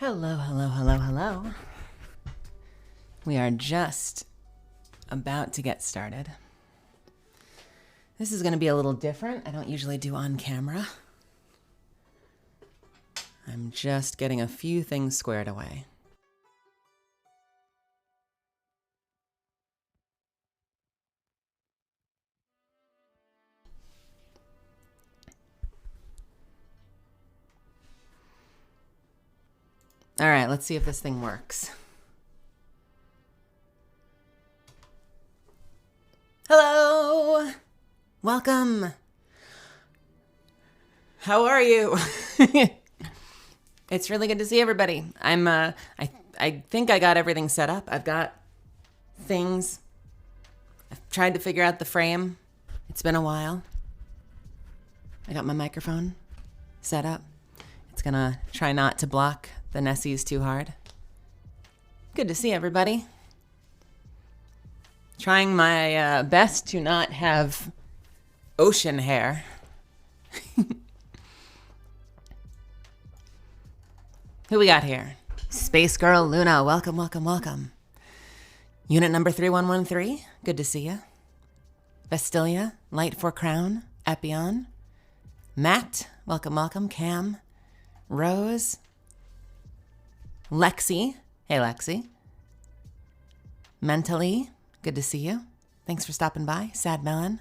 Hello, hello, hello, hello. We are just about to get started. This is going to be a little different. I don't usually do on camera. I'm just getting a few things squared away. All right, let's see if this thing works. Hello! Welcome! How are you? It's really good to see everybody. I think I got everything set up. I've got things. I've tried to figure out the frame. It's been a while. I got my microphone set up. It's gonna try not to block the Nessies too hard. Good to see everybody. Trying my best to not have ocean hair. Who we got here? Space Girl Luna, welcome, welcome, welcome. Unit number 3113, good to see you. Vestilia, Light for Crown, Epion. Matt, welcome, welcome. Cam, Rose, Lexi, hey Lexi. Mentally, good to see you. Thanks for stopping by. Sad Melon.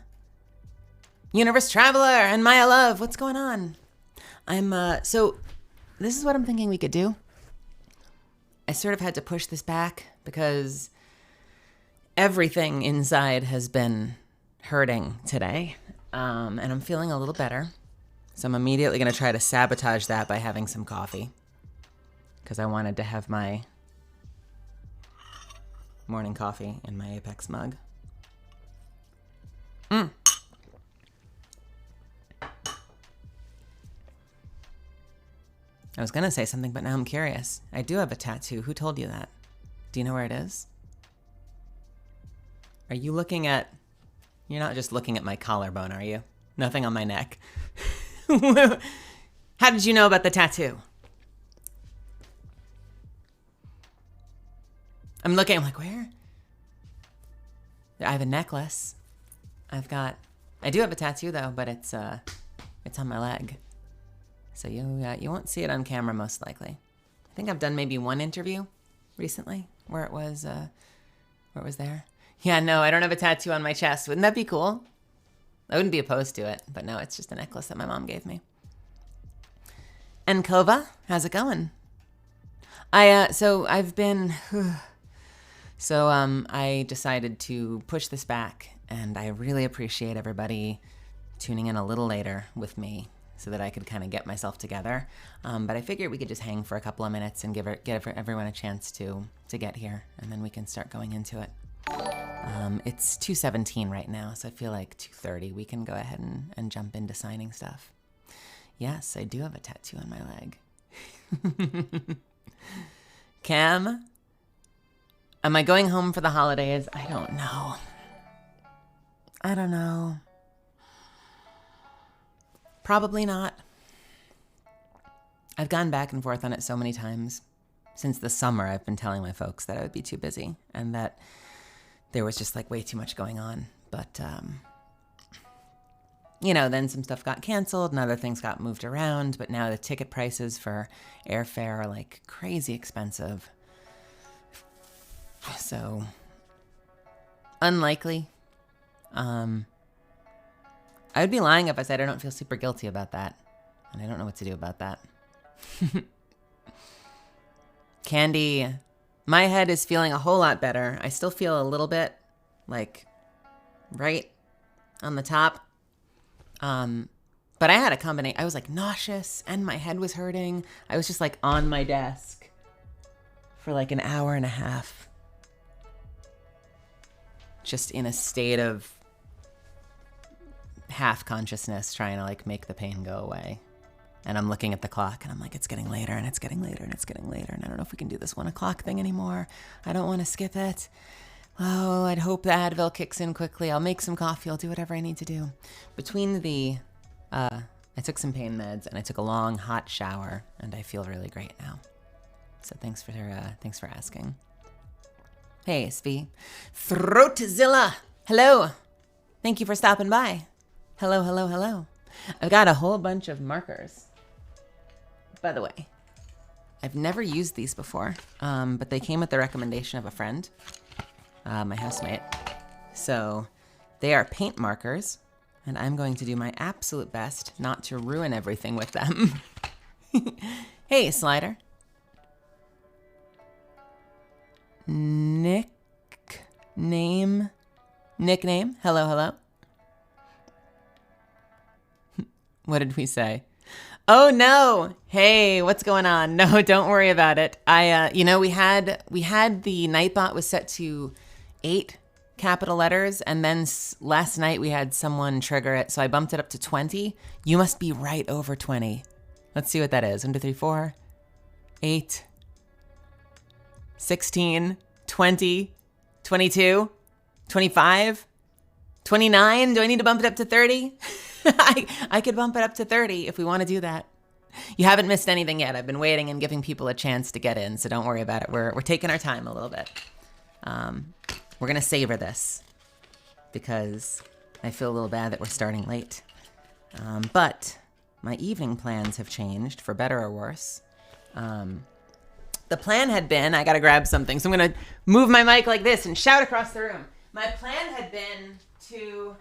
Universe Traveler and Maya Love, what's going on? So this is what I'm thinking we could do. I sort of had to push this back because everything inside has been hurting today. And I'm feeling a little better. So I'm immediately going to try to sabotage that by having some coffee. Because I wanted to have my morning coffee in my Apex mug. I was going to say something, but now I'm curious. I do have a tattoo. Who told you that? Do you know where it is? Are you looking at... You're not just looking at my collarbone, are you? Nothing on my neck. How did you know about the tattoo? I'm looking, I'm like, where? I have a necklace. I do have a tattoo though, but it's on my leg. So you won't see it on camera most likely. I think I've done maybe one interview recently where it was there. Yeah, no, I don't have a tattoo on my chest. Wouldn't that be cool? I wouldn't be opposed to it, but no, it's just a necklace that my mom gave me. And Kova, how's it going? I decided to push this back, and I really appreciate everybody tuning in a little later with me so that I could kind of get myself together. But I figured we could just hang for a couple of minutes and give everyone a chance to get here, and then we can start going into it. It's 2:17 right now, so I feel like 2:30 we can go ahead and jump into signing stuff. Yes, I do have a tattoo on my leg. Cam, am I going home for the holidays? I don't know. Probably not. I've gone back and forth on it so many times. Since the summer, I've been telling my folks that I would be too busy and that there was just like way too much going on. But, then some stuff got canceled and other things got moved around. But now the ticket prices for airfare are like crazy expensive. So, unlikely. I would be lying if I said I don't feel super guilty about that. And I don't know what to do about that. Candy, my head is feeling a whole lot better. I still feel a little bit like right on the top. But I had a combination. I was like nauseous and my head was hurting. I was just like on my desk for like an hour and a half. Just in a state of half consciousness, trying to like make the pain go away. And I'm looking at the clock and I'm like, it's getting later and it's getting later and it's getting later. And I don't know if we can do this 1 o'clock thing anymore. I don't want to skip it. Oh, I'd hope the Advil kicks in quickly. I'll make some coffee. I'll do whatever I need to do. Between I took some pain meds and I took a long hot shower and I feel really great now. So thanks for asking. Hey, Svi. Throatzilla. Hello. Thank you for stopping by. Hello, hello, hello. I've got a whole bunch of markers. By the way, I've never used these before, but they came with the recommendation of a friend, my housemate. So they are paint markers, and I'm going to do my absolute best not to ruin everything with them. Hey, Slider. Nickname. Hello, hello. What did we say? Oh no! Hey, what's going on? No, don't worry about it. We had the Nightbot was set to 8 capital letters, and then last night we had someone trigger it, so I bumped it up to 20. You must be right over 20. Let's see what that is. 1, 2, 3, 4, 8, 16, 20, 22, 25, 29. Do I need to bump it up to 30? I could bump it up to 30 if we want to do that. You haven't missed anything yet. I've been waiting and giving people a chance to get in, so don't worry about it. We're taking our time a little bit. We're going to savor this because I feel a little bad that we're starting late. But my evening plans have changed, for better or worse. The plan had been, I got to grab something, so I'm going to move my mic like this and shout across the room. My plan had been to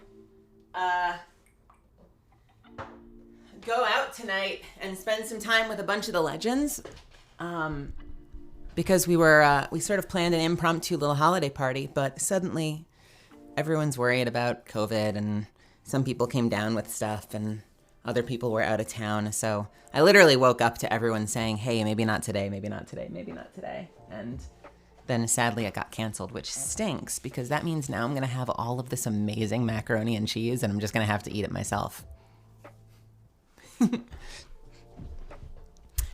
go out tonight and spend some time with a bunch of the legends, because we sort of planned an impromptu little holiday party, but suddenly everyone's worried about COVID, and some people came down with stuff and other people were out of town. So I literally woke up to everyone saying, hey, maybe not today, maybe not today, maybe not today. And then sadly it got canceled, which stinks because that means now I'm going to have all of this amazing macaroni and cheese and I'm just going to have to eat it myself.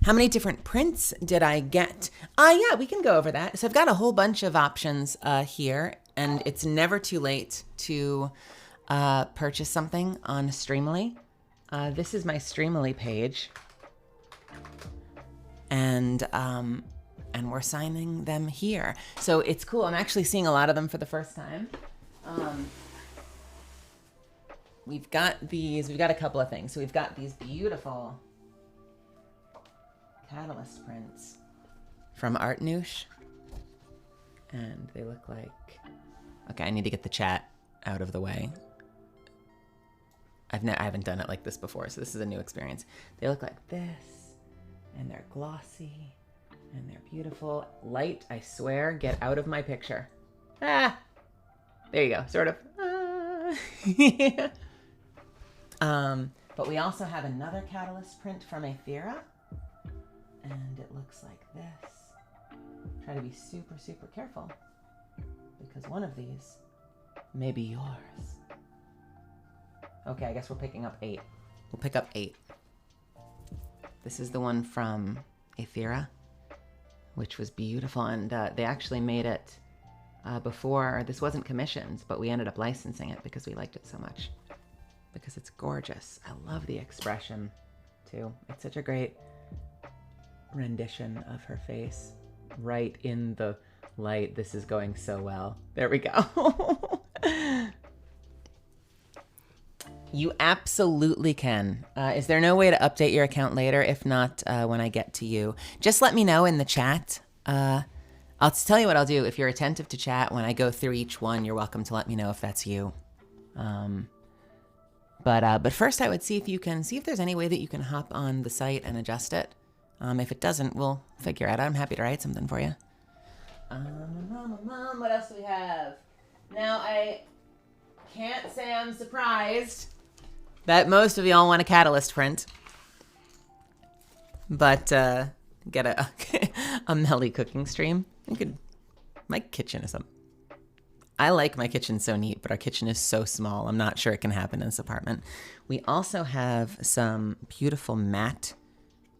How many different prints did I get? Yeah, we can go over that. So I've got a whole bunch of options here, and it's never too late to purchase something on Streamily. This is my Streamily page, and we're signing them here. So it's cool. I'm actually seeing a lot of them for the first time. We've got a couple of things. So we've got these beautiful Catalyst prints from Art Noosh. And they look like... Okay, I need to get the chat out of the way. I haven't done it like this before, so this is a new experience. They look like this, and they're glossy, and they're beautiful. Light, I swear, get out of my picture. Ah! There you go, sort of. But we also have another Catalyst print from Aethera, and it looks like this. Try to be super, super careful, because one of these may be yours. Okay, I guess we're picking up 8. We'll pick up 8. This is the one from Aethera, which was beautiful, and they actually made it before. This wasn't commissioned, but we ended up licensing it because we liked it so much. Because it's gorgeous. I love the expression, too. It's such a great rendition of her face. Right in the light. This is going so well. There we go. You absolutely can. Is there no way to update your account later? If not, when I get to you, just let me know in the chat. I'll tell you what I'll do. If you're attentive to chat, when I go through each one, you're welcome to let me know if that's you. But first I would see if there's any way that you can hop on the site and adjust it. If it doesn't, we'll figure it out. I'm happy to write something for you. What else do we have? Now, I can't say I'm surprised that most of y'all want a Catalyst print. But get a Meli cooking stream. My kitchen is I like my kitchen so neat, but our kitchen is so small. I'm not sure it can happen in this apartment. We also have some beautiful matte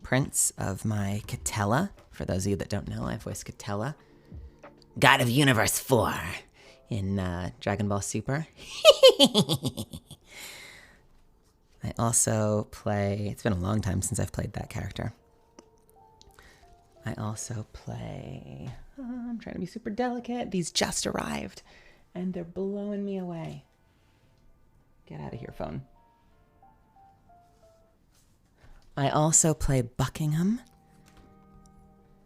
prints of my Catella. For those of you that don't know, I voice Catella, God of Universe 4 in Dragon Ball Super. I also play, it's been a long time since I've played that character. I also play, I'm trying to be super delicate. These just arrived and they're blowing me away. Get out of here, phone. I also play Buckingham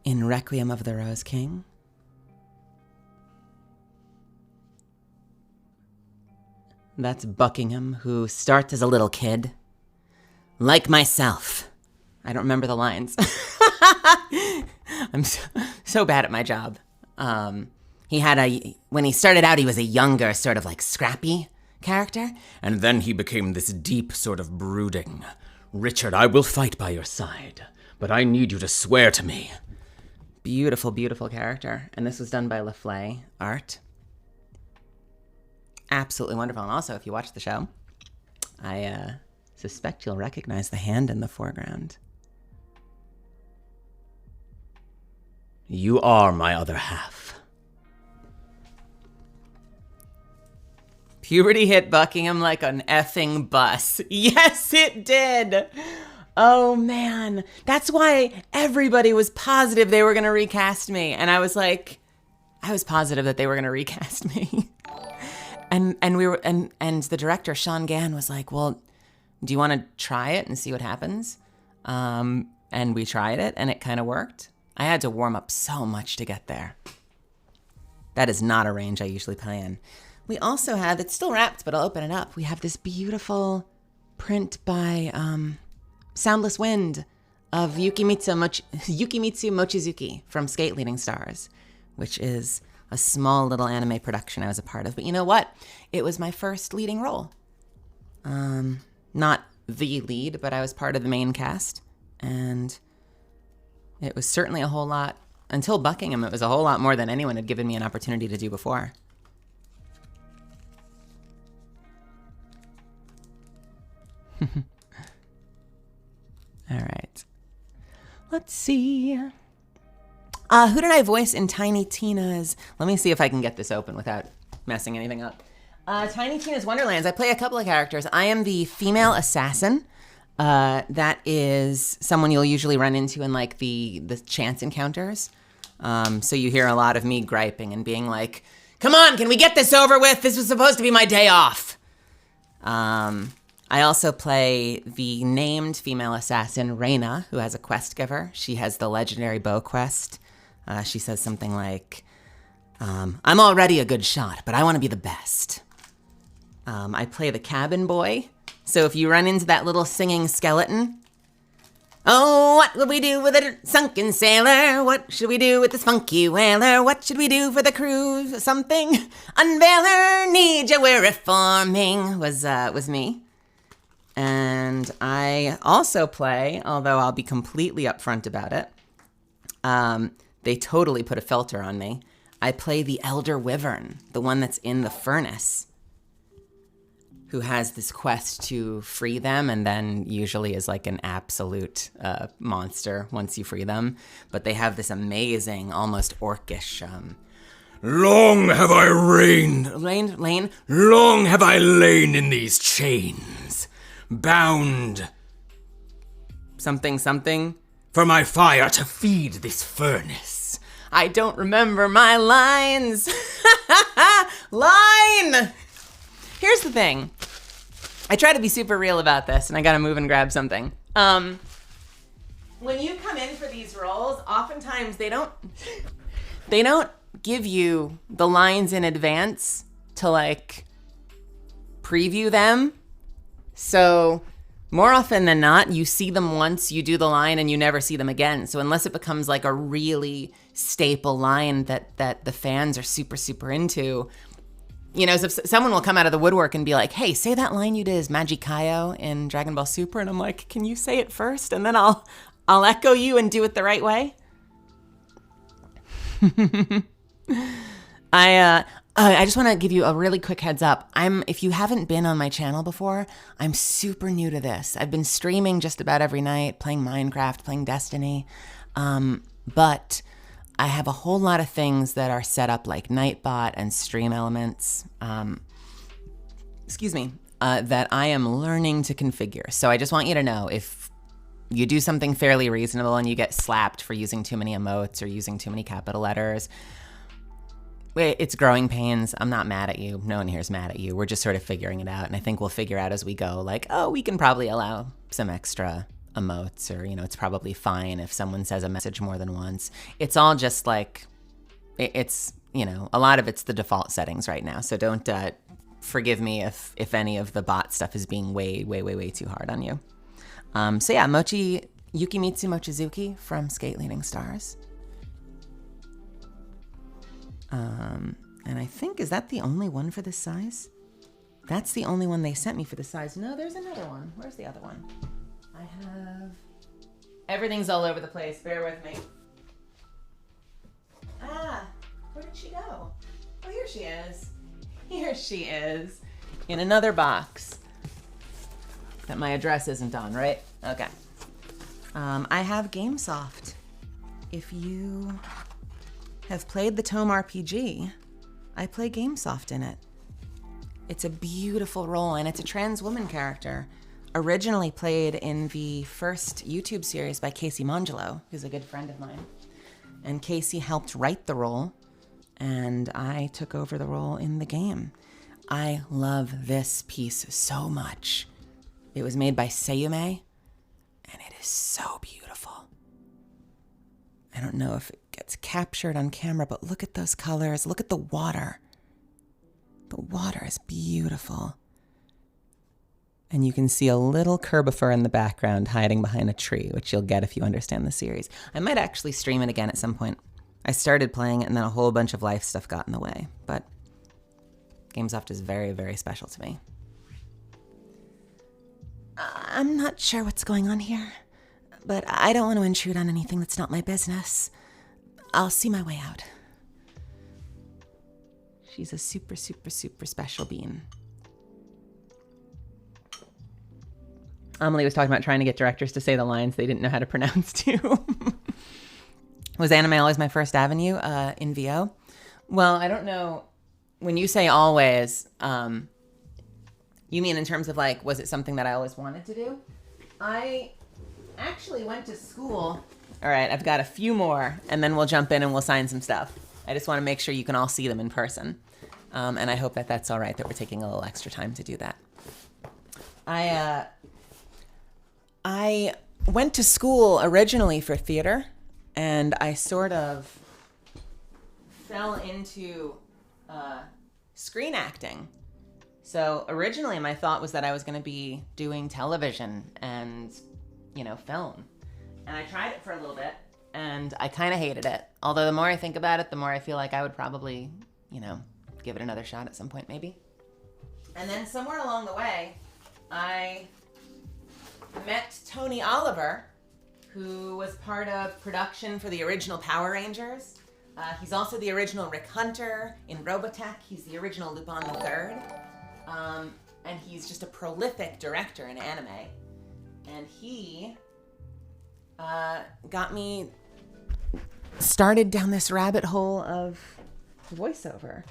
in Requiem of the Rose King. That's Buckingham, who starts as a little kid. Like myself. I don't remember the lines. I'm so bad at my job. When he started out, he was a younger, sort of like scrappy character. And then he became this deep, sort of brooding. Richard, I will fight by your side, but I need you to swear to me. Beautiful, beautiful character. And this was done by LaFlay Art. Absolutely wonderful. And also, if you watch the show, I suspect you'll recognize the hand in the foreground. You are my other half. Puberty hit Buckingham like an effing bus. Yes, it did. Oh, man. That's why everybody was positive they were going to recast me. And I was like, I was positive that they were going to recast me. and the director, Sean Gann, was like, well, do you want to try it and see what happens? And we tried it, and it kind of worked. I had to warm up so much to get there. That is not a range I usually play in. We also have, it's still wrapped, but I'll open it up. We have this beautiful print by Soundless Wind of Yukimitsu Mochizuki from Skate Leading Stars, which is a small little anime production I was a part of. But you know what? It was my first leading role. Not the lead, but I was part of the main cast. And it was certainly a whole lot. Until Buckingham, it was a whole lot more than anyone had given me an opportunity to do before. All right. Let's see. Who did I voice in Tiny Tina's? Let me see if I can get this open without messing anything up. Tiny Tina's Wonderlands. I play a couple of characters. I am the female assassin. That is someone you'll usually run into in like the chance encounters. So you hear a lot of me griping and being like, come on, can we get this over with? This was supposed to be my day off. I also play the named female assassin, Reyna, who has a quest giver. She has the legendary bow quest. She says something like, I'm already a good shot, but I want to be the best. I play the cabin boy. So if you run into that little singing skeleton, oh, what will we do with a sunken sailor? What should we do with this funky whaler? What should we do for the crew? Something. Unveiler, need you, we're reforming, was me. And I also play, although I'll be completely upfront about it, they totally put a filter on me. I play the Elder Wyvern, the one that's in the furnace, who has this quest to free them and then usually is like an absolute monster once you free them. But they have this amazing, almost orcish... Long have I lain? Long have I lain in these chains, bound... something, for my fire to feed this furnace. I don't remember my lines. Line! Here's the thing. I try to be super real about this, and I gotta move and grab something. When you come in for these roles, oftentimes they don't give you the lines in advance to like preview them. So more often than not, you see them once, you do the line, and you never see them again. So unless it becomes like a really staple line that the fans are super, super into, you know, so someone will come out of the woodwork and be like, hey, say that line you did as Magicayo in Dragon Ball Super. And I'm like, can you say it first? And then I'll echo you and do it the right way. I just want to give you a really quick heads up. If you haven't been on my channel before, I'm super new to this. I've been streaming just about every night, playing Minecraft, playing Destiny. But I have a whole lot of things that are set up like Nightbot and Stream Elements, that I am learning to configure. So I just want you to know, if you do something fairly reasonable and you get slapped for using too many emotes or using too many capital letters, it's growing pains. I'm not mad at you. No one here is mad at you. We're just sort of figuring it out. And I think we'll figure out as we go, like, oh, we can probably allow some extra emotes, or, you know, it's probably fine if someone says a message more than once. It's all just like, it's, you know, a lot of it's the default settings right now. So don't forgive me if any of the bot stuff is being way too hard on you. So yeah, Yukimitsu Mochizuki from Skate Leading Stars. And I think, is that the only one for this size? That's the only one they sent me for the size. No, there's another one. Where's the other one? I have... Everything's all over the place. Bear with me. Ah, where did she go? Oh, here she is. Here she is. In another box that my address isn't on, right? Okay. I have GameSoft. If you have played the Tome RPG, I play GameSoft in it. It's a beautiful role, and it's a trans woman character. Originally played in the first YouTube series by Casey Mongelo, who's a good friend of mine. And Casey helped write the role, and I took over the role in the game. I love this piece so much. It was made by Seiyume, and it is so beautiful. I don't know if it gets captured on camera, but look at those colors. Look at the water. The water is beautiful. And you can see a little Kerbifer in the background hiding behind a tree, which you'll get if you understand the series. I might actually stream it again at some point. I started playing it and then a whole bunch of life stuff got in the way, but GameSoft is very special to me. I'm not sure what's going on here, but I don't want to intrude on anything that's not my business. I'll see my way out. She's a super special bean. Amelie was talking about trying to get directors to say the lines they didn't know how to pronounce too. Was anime always my first avenue in VO? Well, I don't know. When you say always, you mean in terms of like, was it something that I always wanted to do? I actually went to school. All right, I've got a few more, and then we'll jump in and we'll sign some stuff. I just want to make sure you can all see them in person. And I hope that that's all right, that we're taking a little extra time to do that. I went to school originally for theater, and I sort of fell into screen acting. So originally my thought was that I was going to be doing television and, you know, film. And I tried it for a little bit, and I kind of hated it. Although the more I think about it, the more I feel like I would probably, you know, give it another shot at some point maybe. And then somewhere along the way, I met Tony Oliver, who was part of production for the original Power Rangers. He's also the original Rick Hunter in Robotech. He's the original Lupin III. And he's just a prolific director in anime. And he got me started down this rabbit hole of voiceover.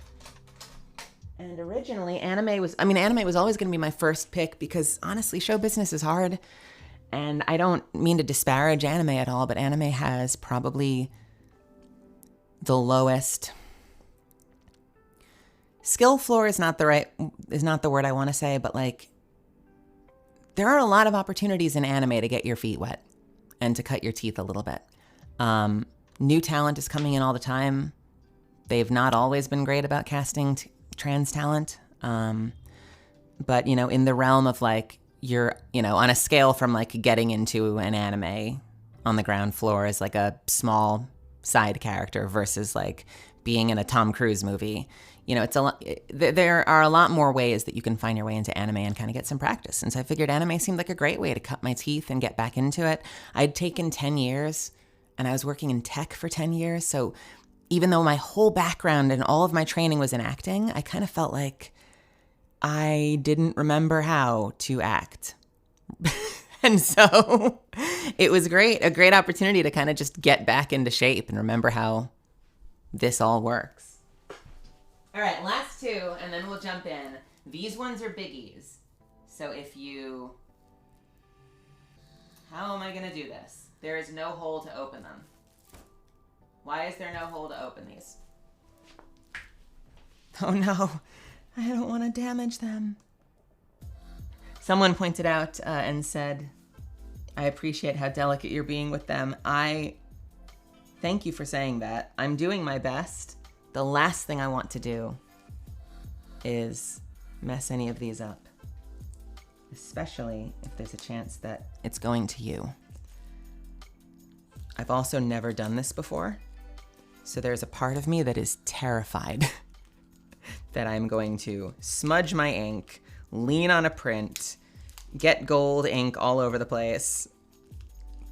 And originally, anime was always going to be my first pick because, honestly, show business is hard. And I don't mean to disparage anime at all, but anime has probably the lowest skill floor is not the word I want to say, but like there are a lot of opportunities in anime to get your feet wet and to cut your teeth a little bit. New talent is coming in all the time. They've not always been great about casting trans talent. But, you know, in the realm of like, you're, you know, on a scale from like getting into an anime on the ground floor as like a small side character versus like being in a Tom Cruise movie, you know, it's a lot, there are a lot more ways that you can find your way into anime and kind of get some practice. And so I figured anime seemed like a great way to cut my teeth and get back into it. I'd taken 10 years and I was working in tech for 10 years. So even though my whole background and all of my training was in acting, I kind of felt like I didn't remember how to act. And so it was a great opportunity to kind of just get back into shape and remember how this all works. All right, last two, and then we'll jump in. These ones are biggies. So if you How am I gonna do this? There is no hole to open them. Why is there no hole to open these? Oh no, I don't want to damage them. Someone pointed out and said, I appreciate how delicate you're being with them. Thank you for saying that. I'm doing my best. The last thing I want to do is mess any of these up, especially if there's a chance that it's going to you. I've also never done this before, so there's a part of me that is terrified that I'm going to smudge my ink, lean on a print, get gold ink all over the place,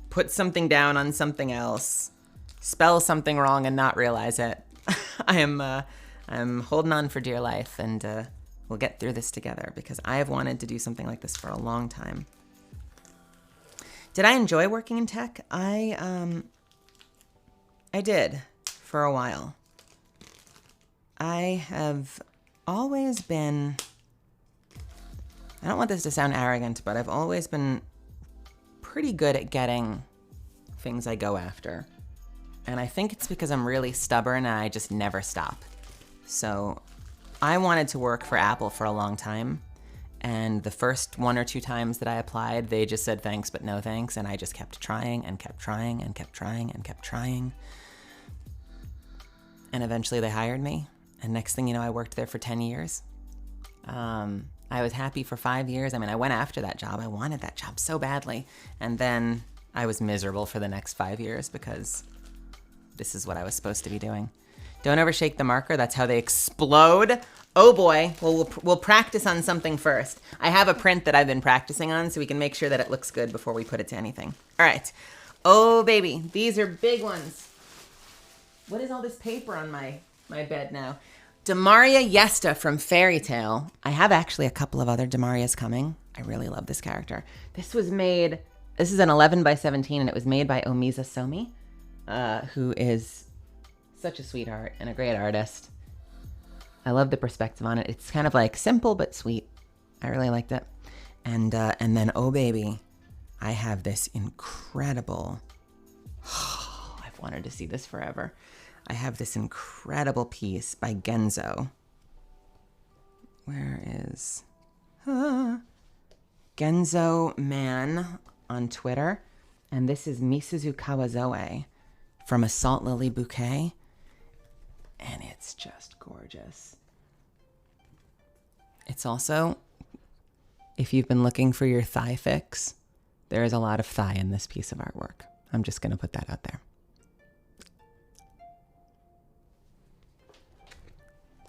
put something down on something else, spell something wrong and not realize it. I'm holding on for dear life, and we'll get through this together because I have wanted to do something like this for a long time. Did I enjoy working in tech? I did for a while. I have always been, I don't want this to sound arrogant, but I've always been pretty good at getting things I go after. And I think it's because I'm really stubborn and I just never stop. So I wanted to work for Apple for a long time. And the first 1 or 2 times that I applied, they just said thanks, but no thanks. And I just kept trying and kept trying and kept trying and kept trying. And eventually they hired me. And next thing you know, I worked there for 10 years. I was happy for 5 years. I mean, I went after that job. I wanted that job so badly. And then I was miserable for the next 5 years because this is what I was supposed to be doing. Don't ever shake the marker. That's how they explode. Oh boy. Well, we'll practice on something first. I have a print that I've been practicing on so we can make sure that it looks good before we put it to anything. All right. Oh baby, these are big ones. What is all this paper on my bed now? Demaria Yesta from Fairy Tale. I have actually a couple of other Demarias coming. I really love this character. This is an 11 by 17 and it was made by Omiza Somi, who is such a sweetheart and a great artist. I love the perspective on it. It's kind of like simple but sweet. I really liked it. And then, oh baby, I have this incredible, I've wanted to see this forever. I have this incredible piece by Genzo. Where is Genzo Man on Twitter? And this is Misuzu Kawazoe from A Salt Lily Bouquet. And it's just gorgeous. It's also, if you've been looking for your thigh fix, there is a lot of thigh in this piece of artwork. I'm just going to put that out there.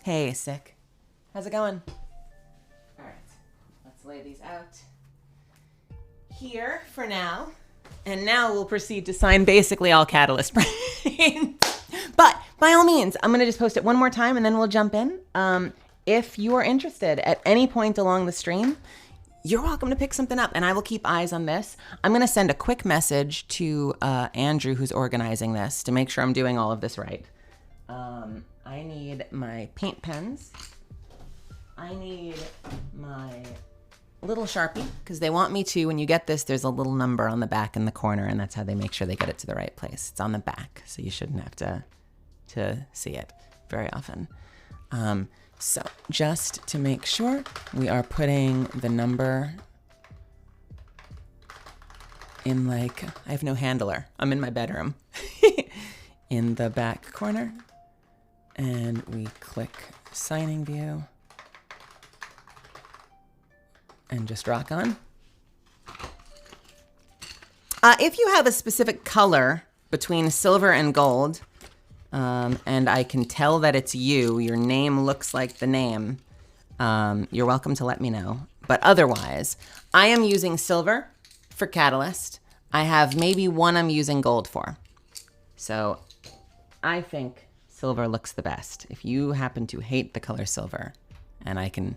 Hey, Sick. How's it going? All right, let's lay these out here for now. And now we'll proceed to sign basically all Catalyst prints. But by all means, I'm going to just post it one more time and then we'll jump in. If you are interested at any point along the stream, you're welcome to pick something up and I will keep eyes on this. I'm going to send a quick message to Andrew, who's organizing this, to make sure I'm doing all of this right. I need my paint pens. I need my little Sharpie, because they want me to, when you get this, there's a little number on the back in the corner, and that's how they make sure they get it to the right place. It's on the back, so you shouldn't have to see it very often. So just to make sure, we are putting the number in, like, I have no handler. I'm in my bedroom. In the back corner. And we click signing view. And just rock on. If you have a specific color between silver and gold, and I can tell that it's you, your name looks like the name, you're welcome to let me know. But otherwise, I am using silver for Catalyst. I have maybe one I'm using gold for. So I think silver looks the best. If you happen to hate the color silver and I can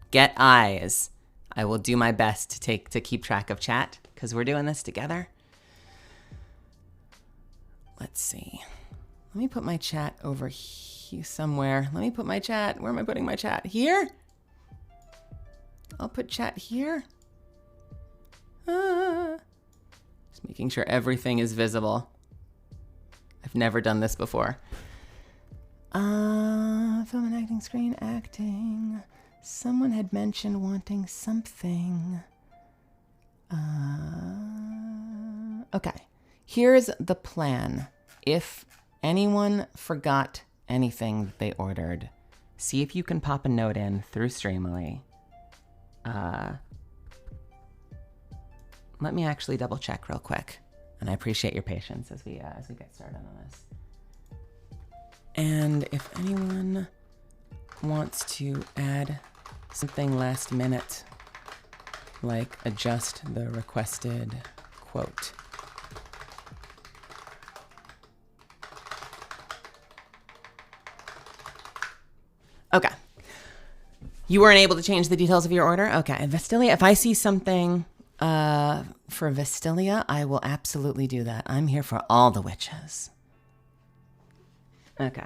get eyes, I will do my best to keep track of chat because we're doing this together. Let's see. Let me put my chat over here somewhere. Let me put my chat. Where am I putting my chat? Here? I'll put chat here. making sure everything is visible. I've never done this before. Film and acting, screen acting. Someone had mentioned wanting something. Okay, here's the plan. If anyone forgot anything that they ordered, see if you can pop a note in through Streamily. Let me actually double check real quick. And I appreciate your patience as we get started on this. And if anyone wants to add something last minute, like adjust the requested quote. Okay. You weren't able to change the details of your order? Okay. Vestilia, if I see something for Vestilia, I will absolutely do that. I'm here for all the witches. Okay.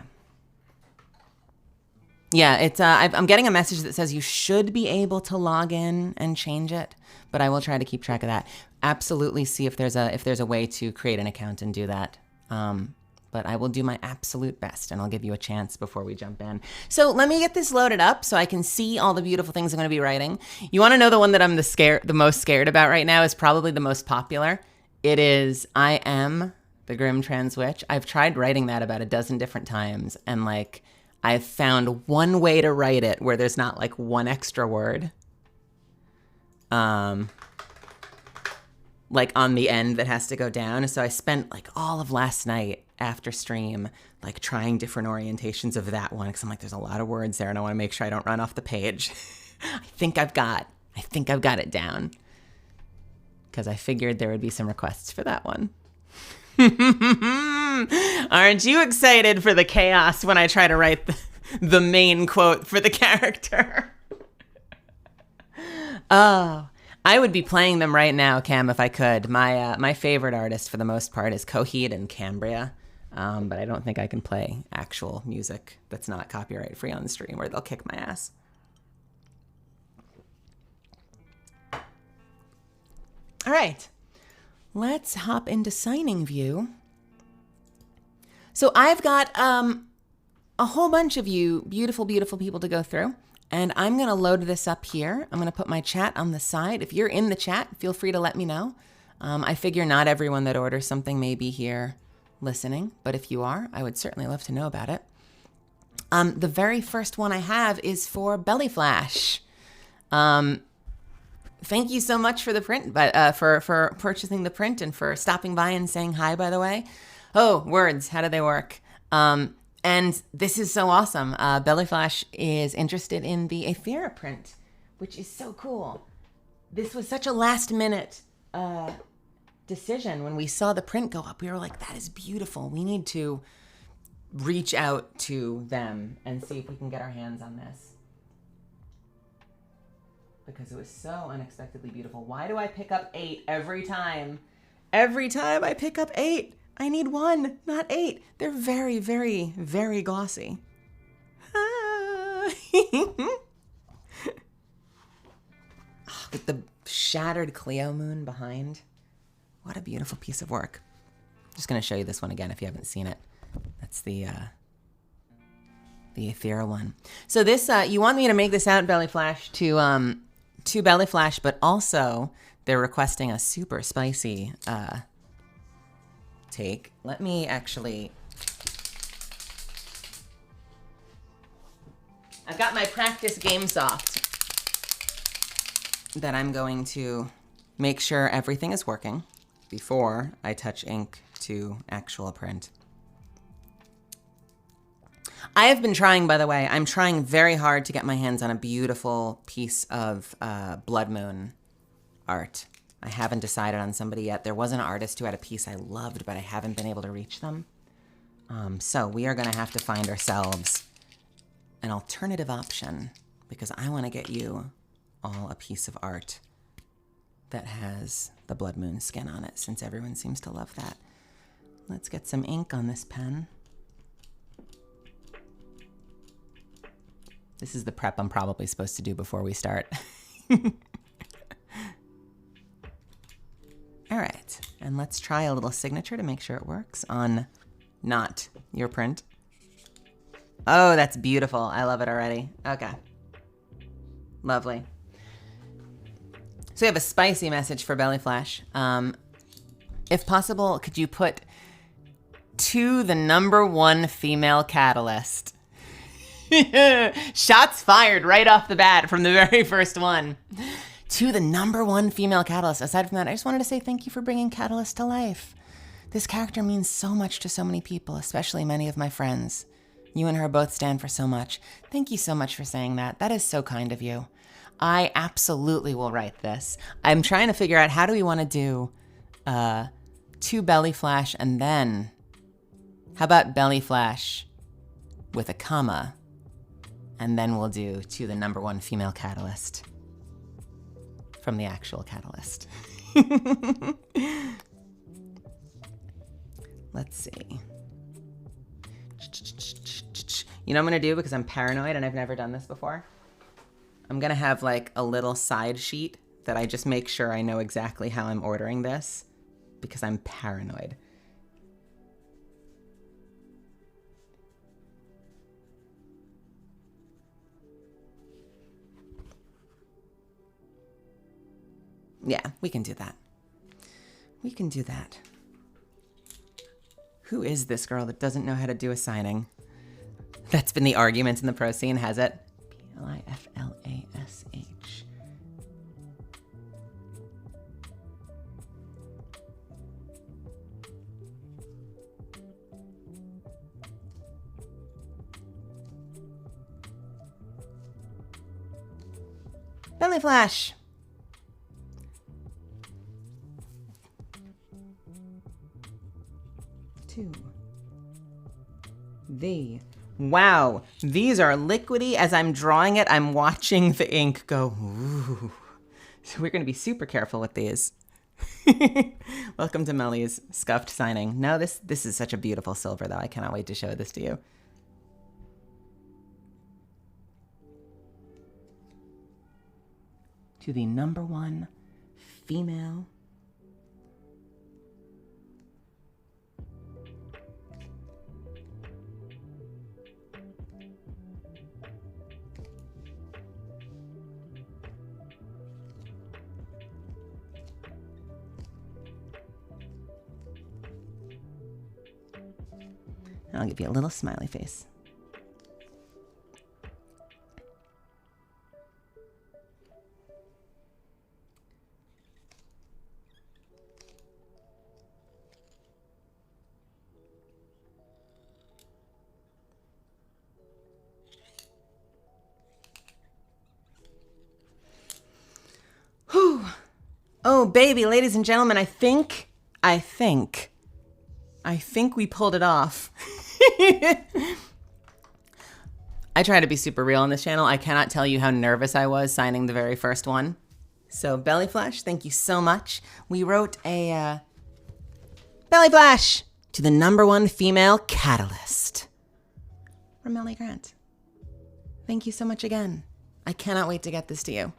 Yeah, it's I'm getting a message that says you should be able to log in and change it, but I will try to keep track of that. Absolutely see if there's a way to create an account and do that. But I will do my absolute best, and I'll give you a chance before we jump in. So let me get this loaded up so I can see all the beautiful things I'm going to be writing. You want to know the one that I'm the most scared about right now is probably the most popular. It is I Am the Grim Trans Witch. I've tried writing that about a dozen different times, and like I've found one way to write it where there's not like one extra word. Like on the end that has to go down. So I spent like all of last night after stream, like trying different orientations of that one. Cause I'm like, there's a lot of words there and I want to make sure I don't run off the page. I think I've got it down. Cause I figured there would be some requests for that one. Aren't you excited for the chaos when I try to write the main quote for the character? Oh, I would be playing them right now, Cam, if I could. My favorite artist for the most part is Coheed and Cambria, but I don't think I can play actual music that's not copyright free on the stream or they'll kick my ass. All right, let's hop into signing view. So I've got a whole bunch of you beautiful, beautiful people to go through. And I'm going to load this up here. I'm going to put my chat on the side. If you're in the chat, feel free to let me know. I figure not everyone that orders something may be here listening, but if you are, I would certainly love to know about it. The very first one I have is for Belly Flash. Thank you so much for the print, for purchasing the print and for stopping by and saying hi, by the way. Oh, words, how do they work? And this is so awesome. Belly Flash is interested in the Aethera print, which is so cool. This was such a last minute decision. When we saw the print go up, we were like, that is beautiful. We need to reach out to them and see if we can get our hands on this. Because it was so unexpectedly beautiful. Why do I pick up 8 every time? Every time I pick up 8. I need 1, not 8. They're very, very, very glossy. With the shattered Cleo moon behind. What a beautiful piece of work. I'm just going to show you this one again if you haven't seen it. That's the Aethera one. So this, you want me to make this out, Belly Flash, to Belly Flash, but also they're requesting a super spicy take. Let me actually, I've got my practice GameSoft that I'm going to make sure everything is working before I touch ink to actual print. I have been trying, by the way, I'm trying very hard to get my hands on a beautiful piece of Blood Moon art. I haven't decided on somebody yet. There was an artist who had a piece I loved, but I haven't been able to reach them. So we are going to have to find ourselves an alternative option because I want to get you all a piece of art that has the Blood Moon skin on it, since everyone seems to love that. Let's get some ink on this pen. This is the prep I'm probably supposed to do before we start. All right. And let's try a little signature to make sure it works on not your print. Oh, that's beautiful. I love it already. Okay. Lovely. So we have a spicy message for Belly Flash. If possible, could you put to the #1 female catalyst? Shots fired right off the bat from the very first one. To the #1 female catalyst. Aside from that, I just wanted to say thank you for bringing Catalyst to life. This character means so much to so many people, especially many of my friends. You and her both stand for so much. Thank you so much for saying that. That is so kind of you. I absolutely will write this. I'm trying to figure out how do we want to do to Belly Flash and then how about Belly Flash with a comma and then we'll do to the #1 female catalyst from the actual catalyst. Let's see. You know what I'm gonna do because I'm paranoid and I've never done this before? I'm gonna have like a little side sheet that I just make sure I know exactly how I'm ordering this because I'm paranoid. Yeah, we can do that. We can do that. Who is this girl that doesn't know how to do a signing? That's been the argument in the pro scene, has it? P-L-I-F-L-A-S-H. Belly Flash! Wow, these are liquidy. As I'm drawing it, I'm watching the ink go, ooh. So we're gonna be super careful with these. Welcome to Meli's scuffed signing. No, this is such a beautiful silver though. I cannot wait to show this to you. To the #1 female . I'll give you a little smiley face. Whew. Oh, baby, ladies and gentlemen, I think we pulled it off. I try to be super real on this channel. I cannot tell you how nervous I was signing the very first one. So Belly Flash, thank you so much. We wrote a Belly Flash to the #1 female catalyst from Meli Grant. Thank you so much again. I cannot wait to get this to you.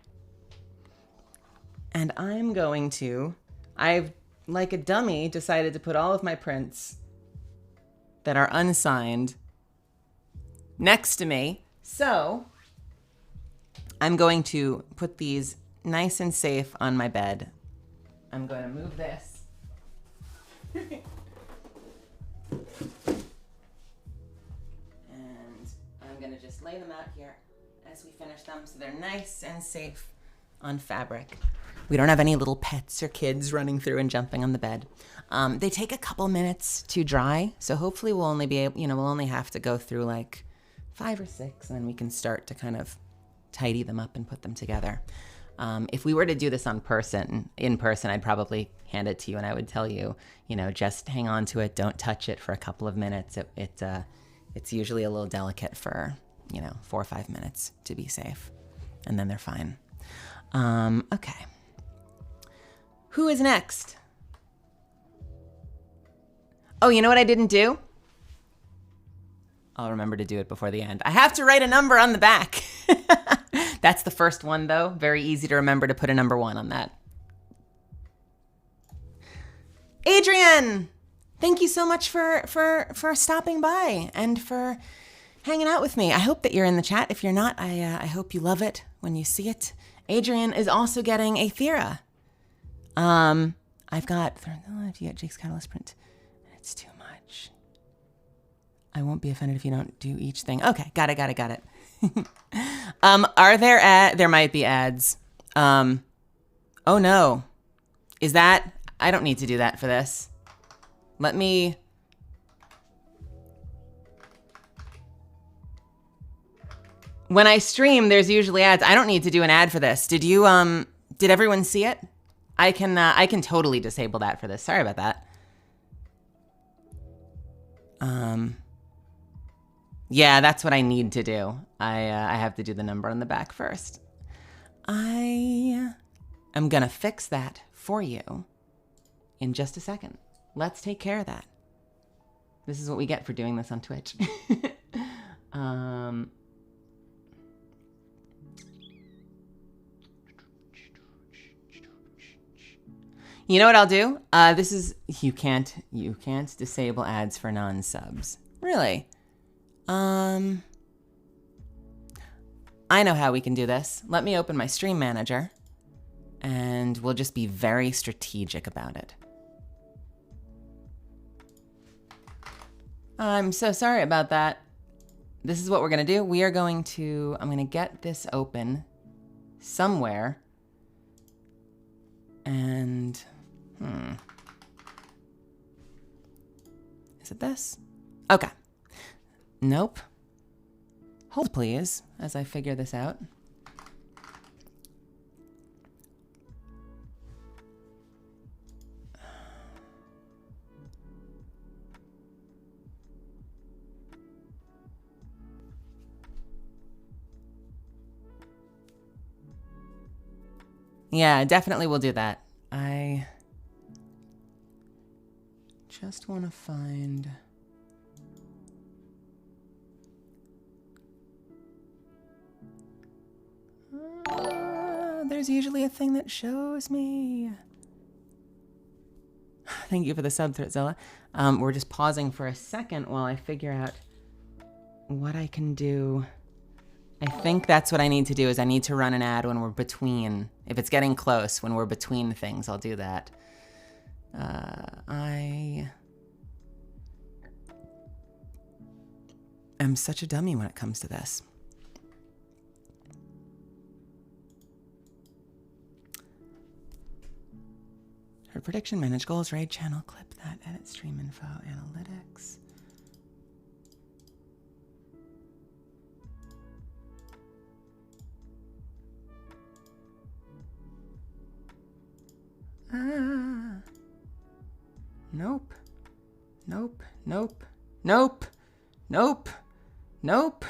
And I'm going to, I've, like a dummy, decided to put all of my prints that are unsigned next to me. So I'm going to put these nice and safe on my bed. I'm going to move this. And I'm going to just lay them out here as we finish them so they're nice and safe on fabric. We don't have any little pets or kids running through and jumping on the bed. They take a couple minutes to dry, so hopefully we'll only be able, we'll only have to go through like 5 or 6, and then we can start to kind of tidy them up and put them together. If we were to do this in person, I'd probably hand it to you and I would tell you, just hang on to it, don't touch it for a couple of minutes. It's usually a little delicate for, 4 or 5 minutes to be safe, and then they're fine. Okay. Who is next? Oh, you know what I didn't do? I'll remember to do it before the end. I have to write a number on the back. That's the first one, though. Very easy to remember to put a #1 on that. Adrian, thank you so much for stopping by and for hanging out with me. I hope that you're in the chat. If you're not, I hope you love it when you see it. Adrian is also getting a Thera. I've got, if you get Jake's Catalyst print, it's too much. I won't be offended if you don't do each thing. Okay, got it. Are there there might be ads. Oh no. Is that, I don't need to do that for this. Let me, when I stream, there's usually ads. I don't need to do an ad for this. Did you, did everyone see it? I can totally disable that for this. Sorry about that. Yeah, that's what I need to do. I have to do the number on the back first. I am gonna fix that for you in just a second. Let's take care of that. This is what we get for doing this on Twitch. You know what I'll do? This is, you can't disable ads for non-subs. Really? I know how we can do this. Let me open my stream manager and we'll just be very strategic about it. I'm so sorry about that. This is what we're gonna do. We are going to, I'm gonna get this open somewhere and, is it this? Okay. Nope. Hold please, as I figure this out. Yeah, definitely we'll do that. I just want to find... there's usually a thing that shows me. Thank you for the sub, Threatzilla. We're just pausing for a second while I figure out what I can do. I think that's what I need to do is I need to run an ad when we're between, if it's getting close, when we're between things, I'll do that. I am such a dummy when it comes to this. Her prediction, manage goals, raid channel, clip that, edit stream info, analytics. Nope. Nope. Nope. Nope. Nope. Nope.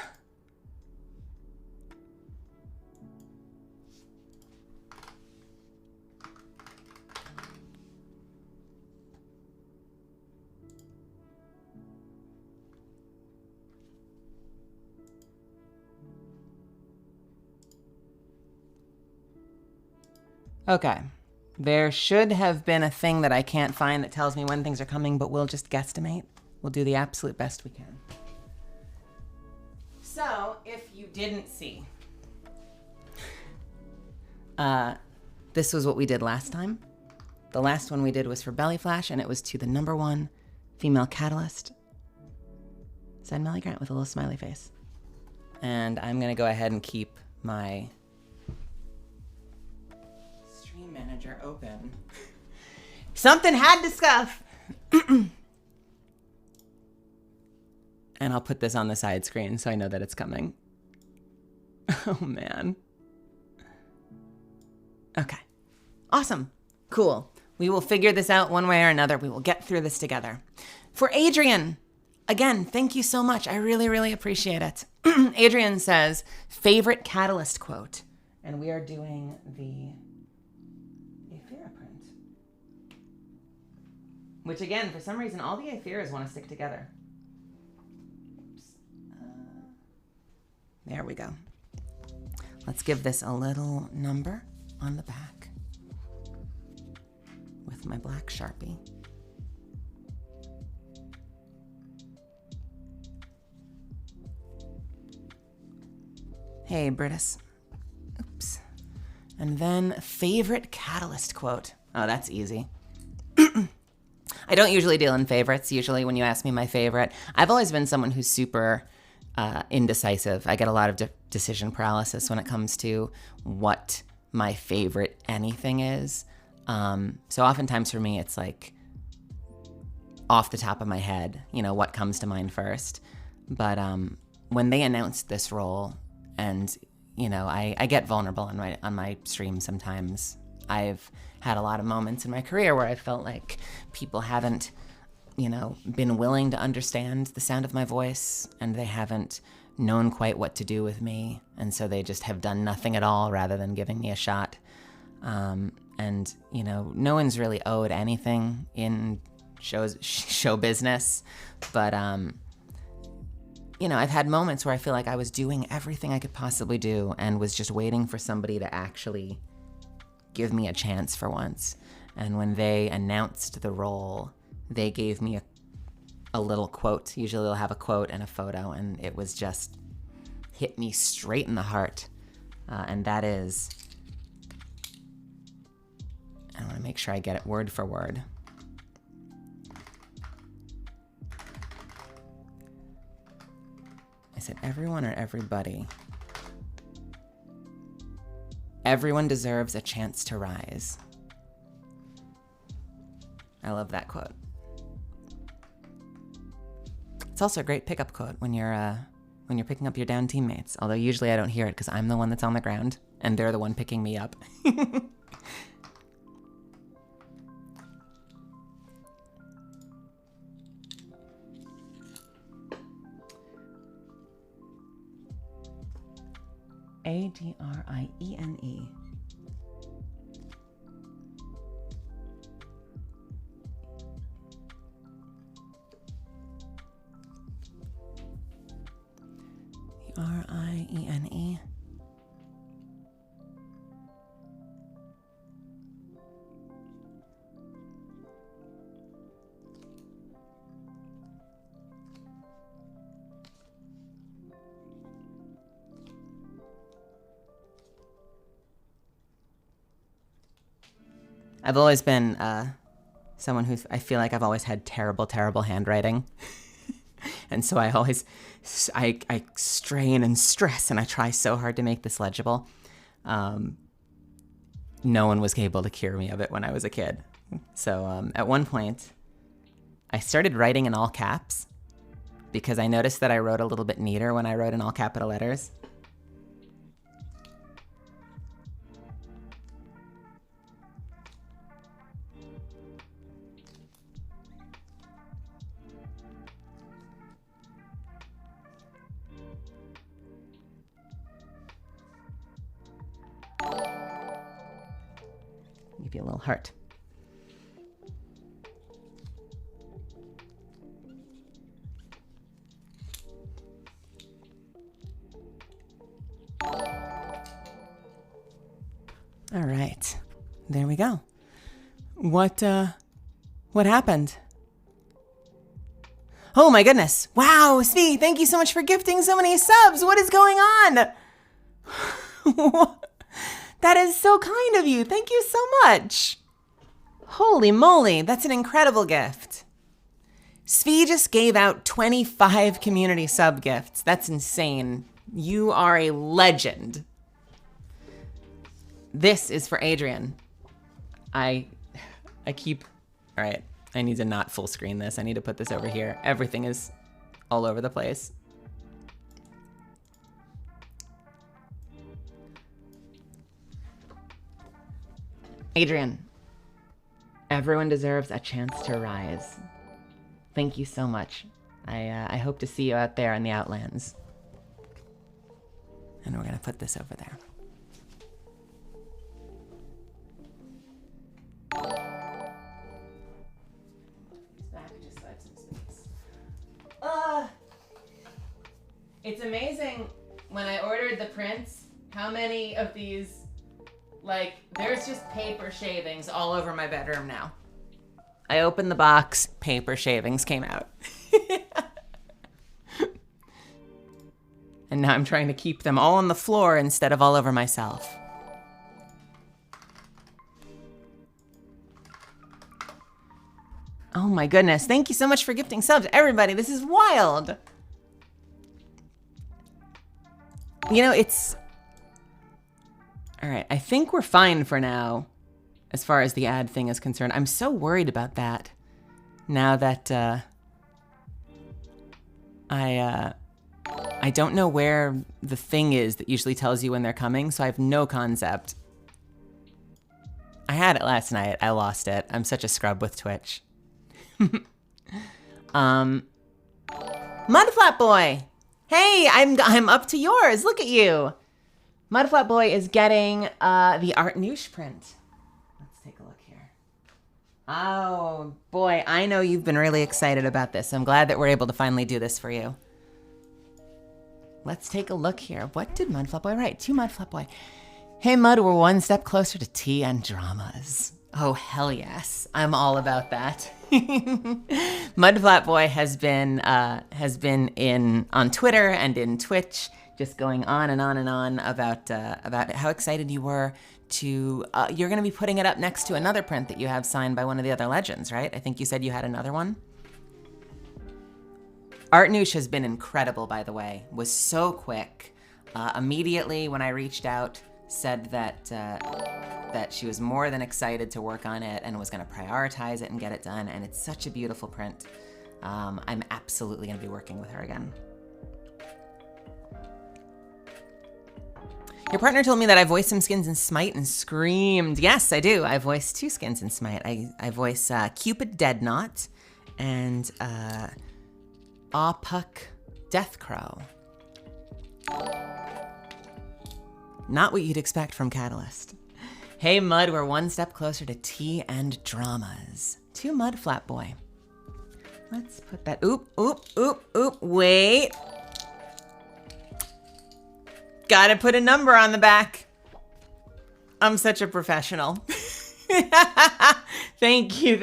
Okay. There should have been a thing that I can't find that tells me when things are coming, but we'll just guesstimate. We'll do the absolute best we can. So, if you didn't see, this was what we did last time. The last one we did was for Belly Flash, and it was to the #1 female catalyst. Send Meli Grant with a little smiley face. And I'm gonna go ahead and keep my manager open. Something had to scuff. And I'll put this on the side screen so I know that it's coming. Oh man. Okay. Awesome. Cool. We will figure this out one way or another. We will get through this together. For Adrian, again, thank you so much. I really, really appreciate it. Adrian says, favorite catalyst quote. And we are doing the which again, for some reason, all the Aetheras want to stick together. Oops. There we go. Let's give this a little number on the back with my black Sharpie. Hey, Britus. Oops. And then favorite Catalyst quote. Oh, that's easy. I don't usually deal in favorites. Usually when you ask me my favorite, I've always been someone who's super indecisive. I get a lot of decision paralysis when it comes to what my favorite anything is. So oftentimes for me, it's like off the top of my head, you know, what comes to mind first. But when they announced this role, and you know, I get vulnerable on my stream sometimes. I've had a lot of moments in my career where I felt like people haven't, you know, been willing to understand the sound of my voice, and they haven't known quite what to do with me, and so they just have done nothing at all rather than giving me a shot. And you know, no one's really owed anything in show business, but you know, I've had moments where I feel like I was doing everything I could possibly do and was just waiting for somebody to actually give me a chance for once. And when they announced the role, they gave me a little quote. Usually they'll have a quote and a photo, and it was just hit me straight in the heart. And that is, I want to make sure I get it word for word. I said, everyone or everybody? Everyone deserves a chance to rise. I love that quote. It's also a great pickup quote when you're picking up your down teammates. Although usually I don't hear it because I'm the one that's on the ground and they're the one picking me up. Adrienne. Riene. I've always been someone who I feel like I've always had terrible, terrible handwriting. And so I strain and stress, and I try so hard to make this legible. No one was able to cure me of it when I was a kid. So at one point, I started writing in all caps because I noticed that I wrote a little bit neater when I wrote in all capital letters. Give you a little heart. All right, there we go. What happened? Oh my goodness. Wow, Svee, thank you so much for gifting so many subs. What is going on? That is so kind of you. Thank you so much. Holy moly, that's an incredible gift. Svee just gave out 25 community sub gifts. That's insane. You are a legend. This is for Adrian. All right, I need to not full screen this. I need to put this over here. Everything is all over the place. Adrian, everyone deserves a chance to rise. Thank you so much. I hope to see you out there in the Outlands. And we're gonna put this over there. It's amazing when I ordered the prints, how many of these, like, there's just paper shavings all over my bedroom now. I opened the box, paper shavings came out. And now I'm trying to keep them all on the floor instead of all over myself. Oh my goodness. Thank you so much for gifting subs. Everybody, this is wild. You know, it's... All right, I think we're fine for now as far as the ad thing is concerned. I'm so worried about that now that I don't know where the thing is that usually tells you when they're coming, so I have no concept. I had it last night. I lost it. I'm such a scrub with Twitch. Mudflat Boy! Hey, I'm up to yours. Look at you. Mudflat Boy is getting the Art Noosh print. Let's take a look here. Oh, boy, I know you've been really excited about this. I'm glad that we're able to finally do this for you. Let's take a look here. What did Mudflat Boy write? To Mudflat Boy. Hey, Mud, we're one step closer to tea and dramas. Oh, hell yes. I'm all about that. Mudflat Boy has been on Twitter and in Twitch, just going on and on and on about how excited you were to, you're going to be putting it up next to another print that you have signed by one of the other legends, right? I think you said you had another one. Art Noosh has been incredible, by the way. Was so quick. Immediately when I reached out, said that she was more than excited to work on it and was going to prioritize it and get it done. And it's such a beautiful print. I'm absolutely going to be working with her again. Your partner told me that I voiced some skins in Smite and screamed. Yes, I do. I voiced 2 skins in Smite. I voice Cupid Deadknot and Puck Deathcrow. Not what you'd expect from Catalyst. Hey, Mud, we're one step closer to tea and dramas. To Mudflat Boy. Let's put that, oop, wait. Gotta put a number on the back. I'm such a professional. Thank you.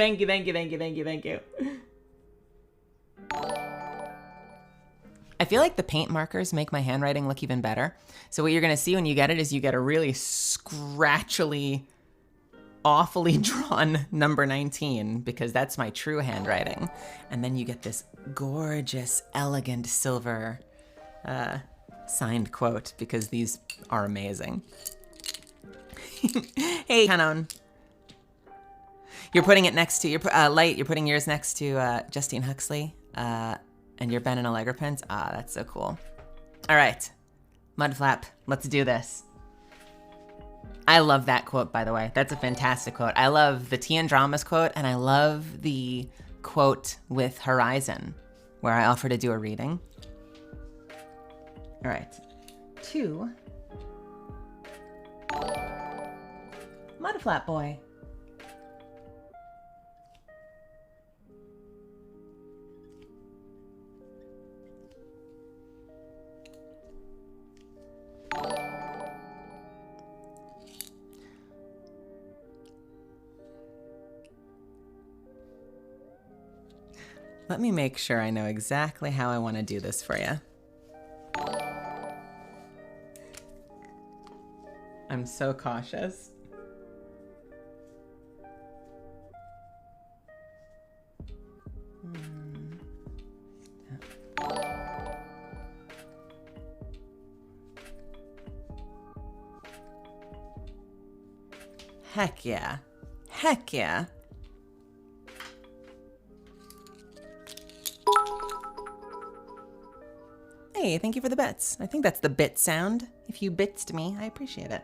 I feel like the paint markers make my handwriting look even better. So what you're gonna see when you get it is you get a really scratchily, awfully drawn number 19, because that's my true handwriting. And then you get this gorgeous, elegant silver signed quote, because these are amazing. Hey, Canon. You're putting it next to your Light. You're putting yours next to Justine Huxley, and your Ben and Allegra prints. Ah, that's so cool. All right, Mudflap, let's do this. I love that quote, by the way. That's a fantastic quote. I love the Tea and Dramas quote, and I love the quote with Horizon, where I offer to do a reading. All right, 2 Mudflat Boy. Let me make sure I know exactly how I want to do this for you. I'm so cautious. Heck yeah. Heck yeah. Hey, thank you for the bits. I think that's the bit sound. If you bitsed me, I appreciate it.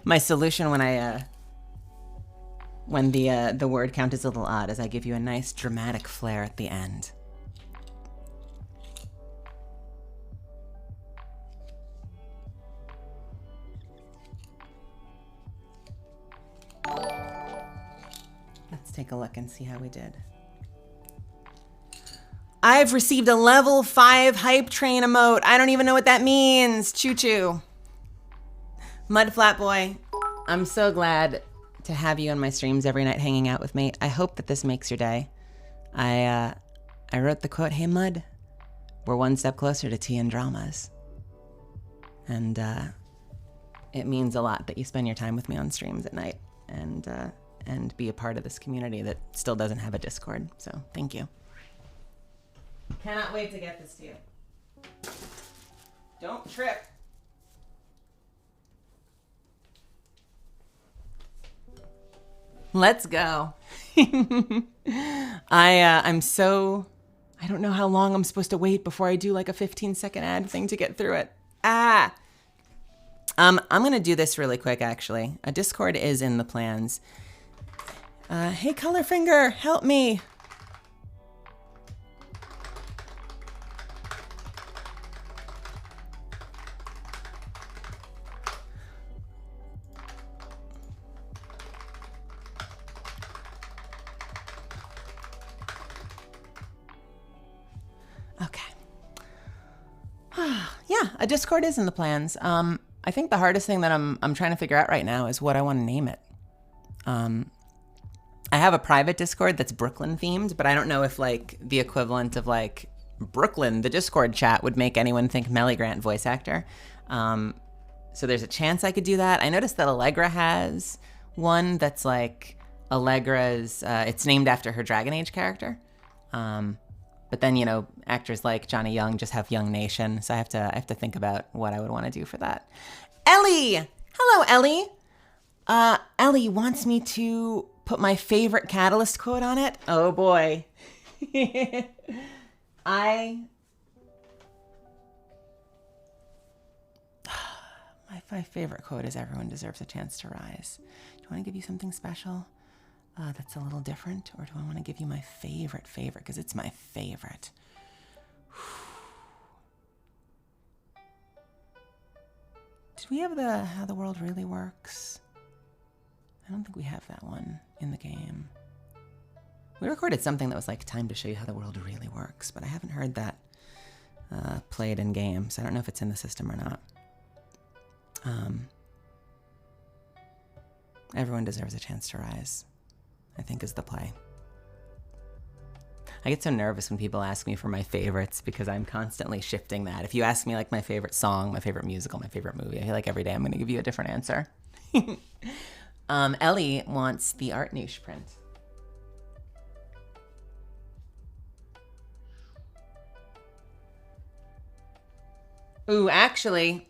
My solution when the word count is a little odd is I give you a nice dramatic flair at the end. Let's take a look and see how we did. I've received a level 5 hype train emote. I don't even know what that means. Choo choo. Mud Flat Boy, I'm so glad to have you on my streams every night hanging out with me. I hope that this makes your day. I wrote the quote, "Hey Mud, we're one step closer to tea and dramas." And it means a lot that you spend your time with me on streams at night and be a part of this community that still doesn't have a Discord. So thank you. Cannot wait to get this to you. Don't trip. Let's go. I'm so, I don't know how long I'm supposed to wait before I do like a 15-second ad thing to get through it. I'm gonna do this really quick actually. A Discord is in the plans. Hey Colorfinger, help me. Yeah, a Discord is in the plans. I think the hardest thing that I'm trying to figure out right now is what I want to name it. I have a private Discord that's Brooklyn themed, but I don't know if like the equivalent of like Brooklyn, the Discord chat, would make anyone think Meli Grant voice actor. So there's a chance I could do that. I noticed that Allegra has one that's like Allegra's, it's named after her Dragon Age character. But then, you know, actors like Johnny Young just have Young Nation, so I have to think about what I would want to do for that. Ellie! Hello, Ellie! Ellie wants me to put my favorite Catalyst quote on it. Oh boy. My favorite quote is "Everyone deserves a chance to rise." Do you want to give you something special? That's a little different, or do I want to give you my favorite, because it's my favorite. Did we have the How the World Really Works? I don't think we have that one in the game. We recorded something that was like time to show you how the world really works, but I haven't heard that played in game, so I don't know if it's in the system or not. Everyone deserves a chance to rise, I think, is the play. I get so nervous when people ask me for my favorites because I'm constantly shifting that. If you ask me like my favorite song, my favorite musical, my favorite movie, I feel like every day I'm going to give you a different answer. Ellie wants the Art Niche print. Ooh, actually,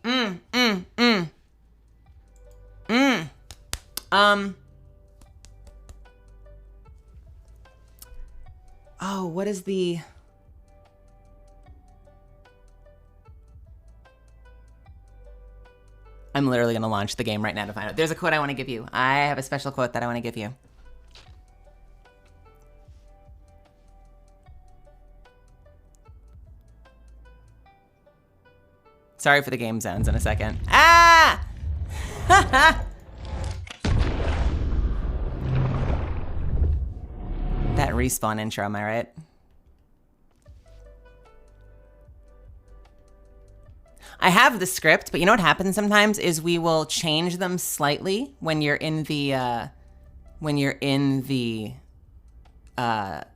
oh, what is the... I'm literally going to launch the game right now to find out. There's a quote I want to give you. I have a special quote that I want to give you. Sorry for the game zones in a second. Ah! That respawn intro, am I right? I have the script, but you know what happens sometimes is we will change them slightly when you're in the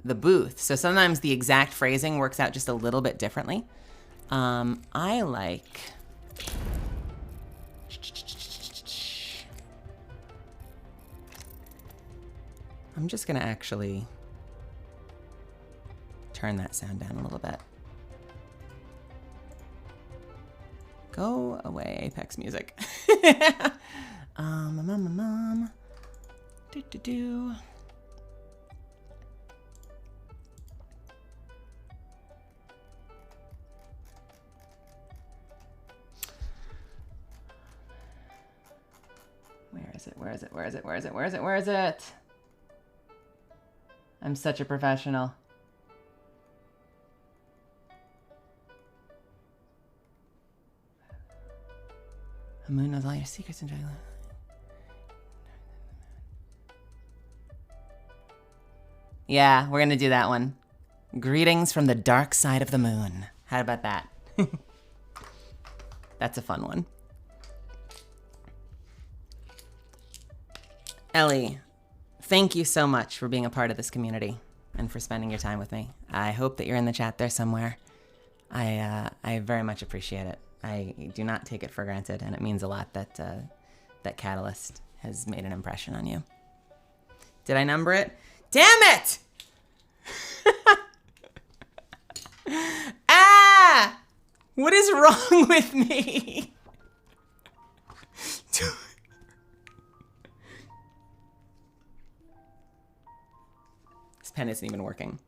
booth. So sometimes the exact phrasing works out just a little bit differently. I like... I'm just gonna actually turn that sound down a little bit. Go away, Apex music. Do. is it? Where is it? Where is it? Where is it? Where is it? Where is it? I'm such a professional. The moon knows all your secrets and joy. Yeah, we're gonna do that one. Greetings from the dark side of the moon. How about that? That's a fun one. Ellie, thank you so much for being a part of this community and for spending your time with me. I hope that you're in the chat there somewhere. I very much appreciate it. I do not take it for granted, and it means a lot that that Catalyst has made an impression on you. Did I number it? Damn it! Ah! What is wrong with me? This pen isn't even working.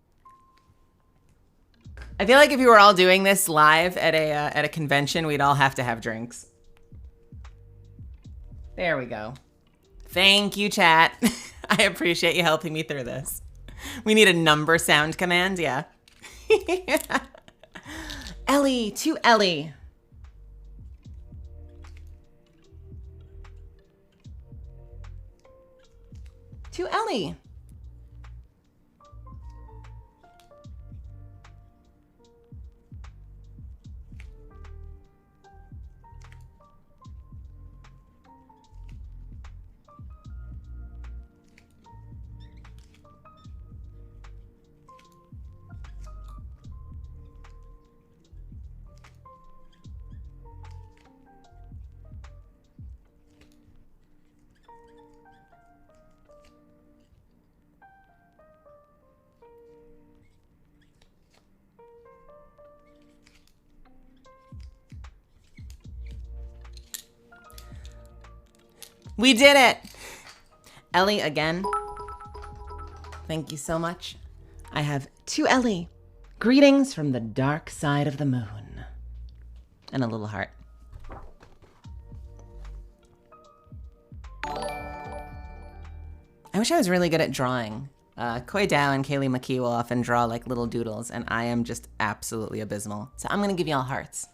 I feel like if we were all doing this live at a convention, we'd all have to have drinks. There we go. Thank you, chat. I appreciate you helping me through this. We need a number sound command, yeah. Ellie, to Ellie. To Ellie. We did it! Ellie, again, thank you so much. I have to Ellie. Greetings from the dark side of the moon. And a little heart. I wish I was really good at drawing. Koi Dao and Kaylee McKee will often draw like little doodles, and I am just absolutely abysmal. So I'm gonna give y'all hearts.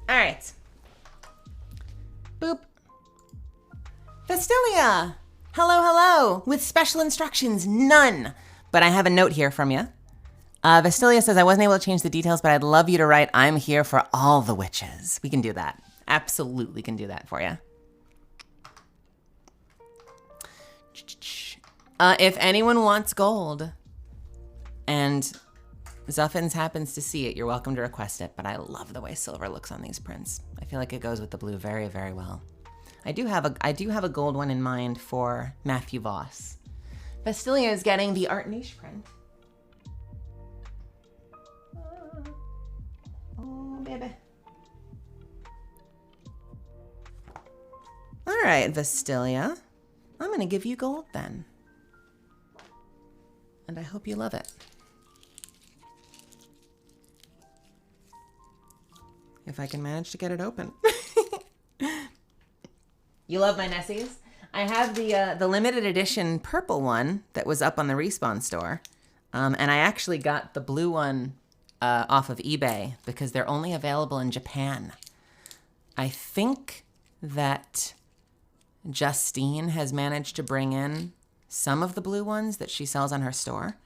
All right. Boop. Vestilia. Hello, hello. With special instructions, none. But I have a note here from you. Vestilia says, I wasn't able to change the details, but I'd love you to write, I'm here for all the witches. We can do that. Absolutely can do that for you. If anyone wants gold and Zuffins happens to see it, you're welcome to request it, but I love the way silver looks on these prints. I feel like it goes with the blue very, very well. I do have a gold one in mind for Matthew Voss. Vestilia is getting the Art Niche print. Oh, baby. All right, Vestilia. I'm gonna give you gold then. And I hope you love it. If I can manage to get it open. You love my Nessies? I have the limited edition purple one that was up on the Respawn store. And I actually got the blue one off of eBay because they're only available in Japan. I think that Justine has managed to bring in some of the blue ones that she sells on her store.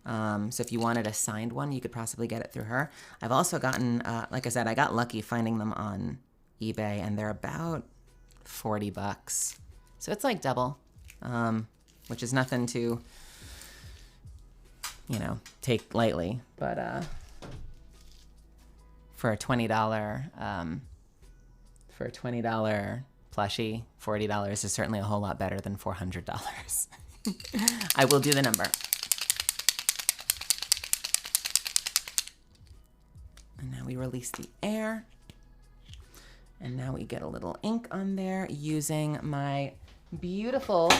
So if you wanted a signed one, you could possibly get it through her. I've also gotten, like I said, I got lucky finding them on eBay, and they're about $40. So it's like double, which is nothing to, you know, take lightly. But for a $20, plushie, $40 is certainly a whole lot better than $400. I will do the number. And now we release the air. And now we get a little ink on there using my beautiful...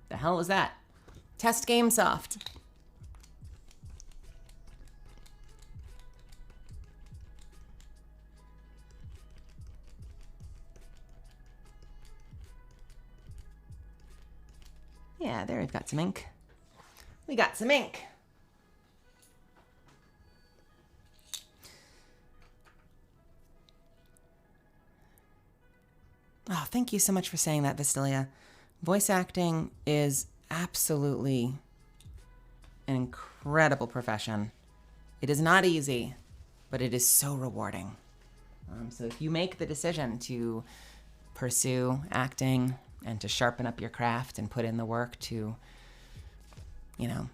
The hell was that? Test game soft. Yeah, there we've got some ink. We got some ink. Oh, thank you so much for saying that, Vistilia. Voice acting is absolutely an incredible profession. It is not easy, but it is so rewarding. So if you make the decision to pursue acting and to sharpen up your craft and put in the work to, you know,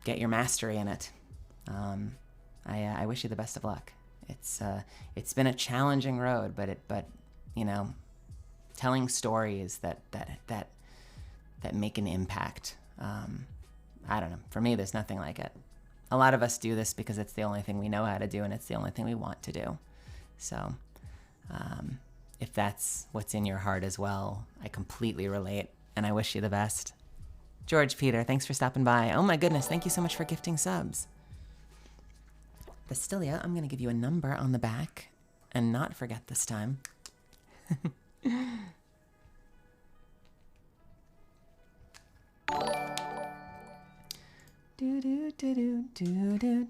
get your mastery in it, I wish you the best of luck. It's been a challenging road, but you know, telling stories that make an impact. I don't know. For me, there's nothing like it. A lot of us do this because it's the only thing we know how to do, and it's the only thing we want to do. So, if that's what's in your heart as well, I completely relate, and I wish you the best. George Peter, thanks for stopping by. Oh my goodness, thank you so much for gifting subs. Bastilia, I'm going to give you a number on the back, and not forget this time. Do do do do do do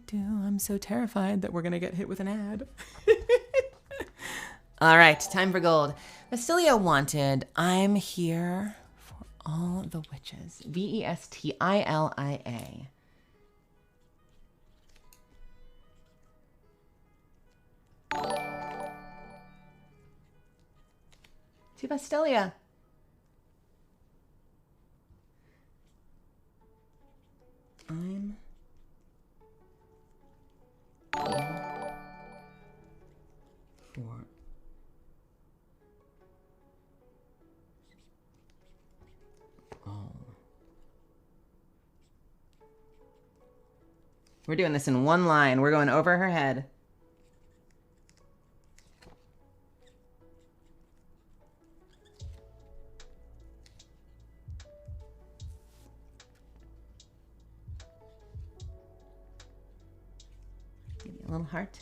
do. I'm so terrified that we're gonna get hit with an ad. All right, time for gold. Bastilia wanted I'm Here for All the Witches. Vestilia. To Bastilia. I'm here for all. We're doing this in one line. We're going over her head. A little heart.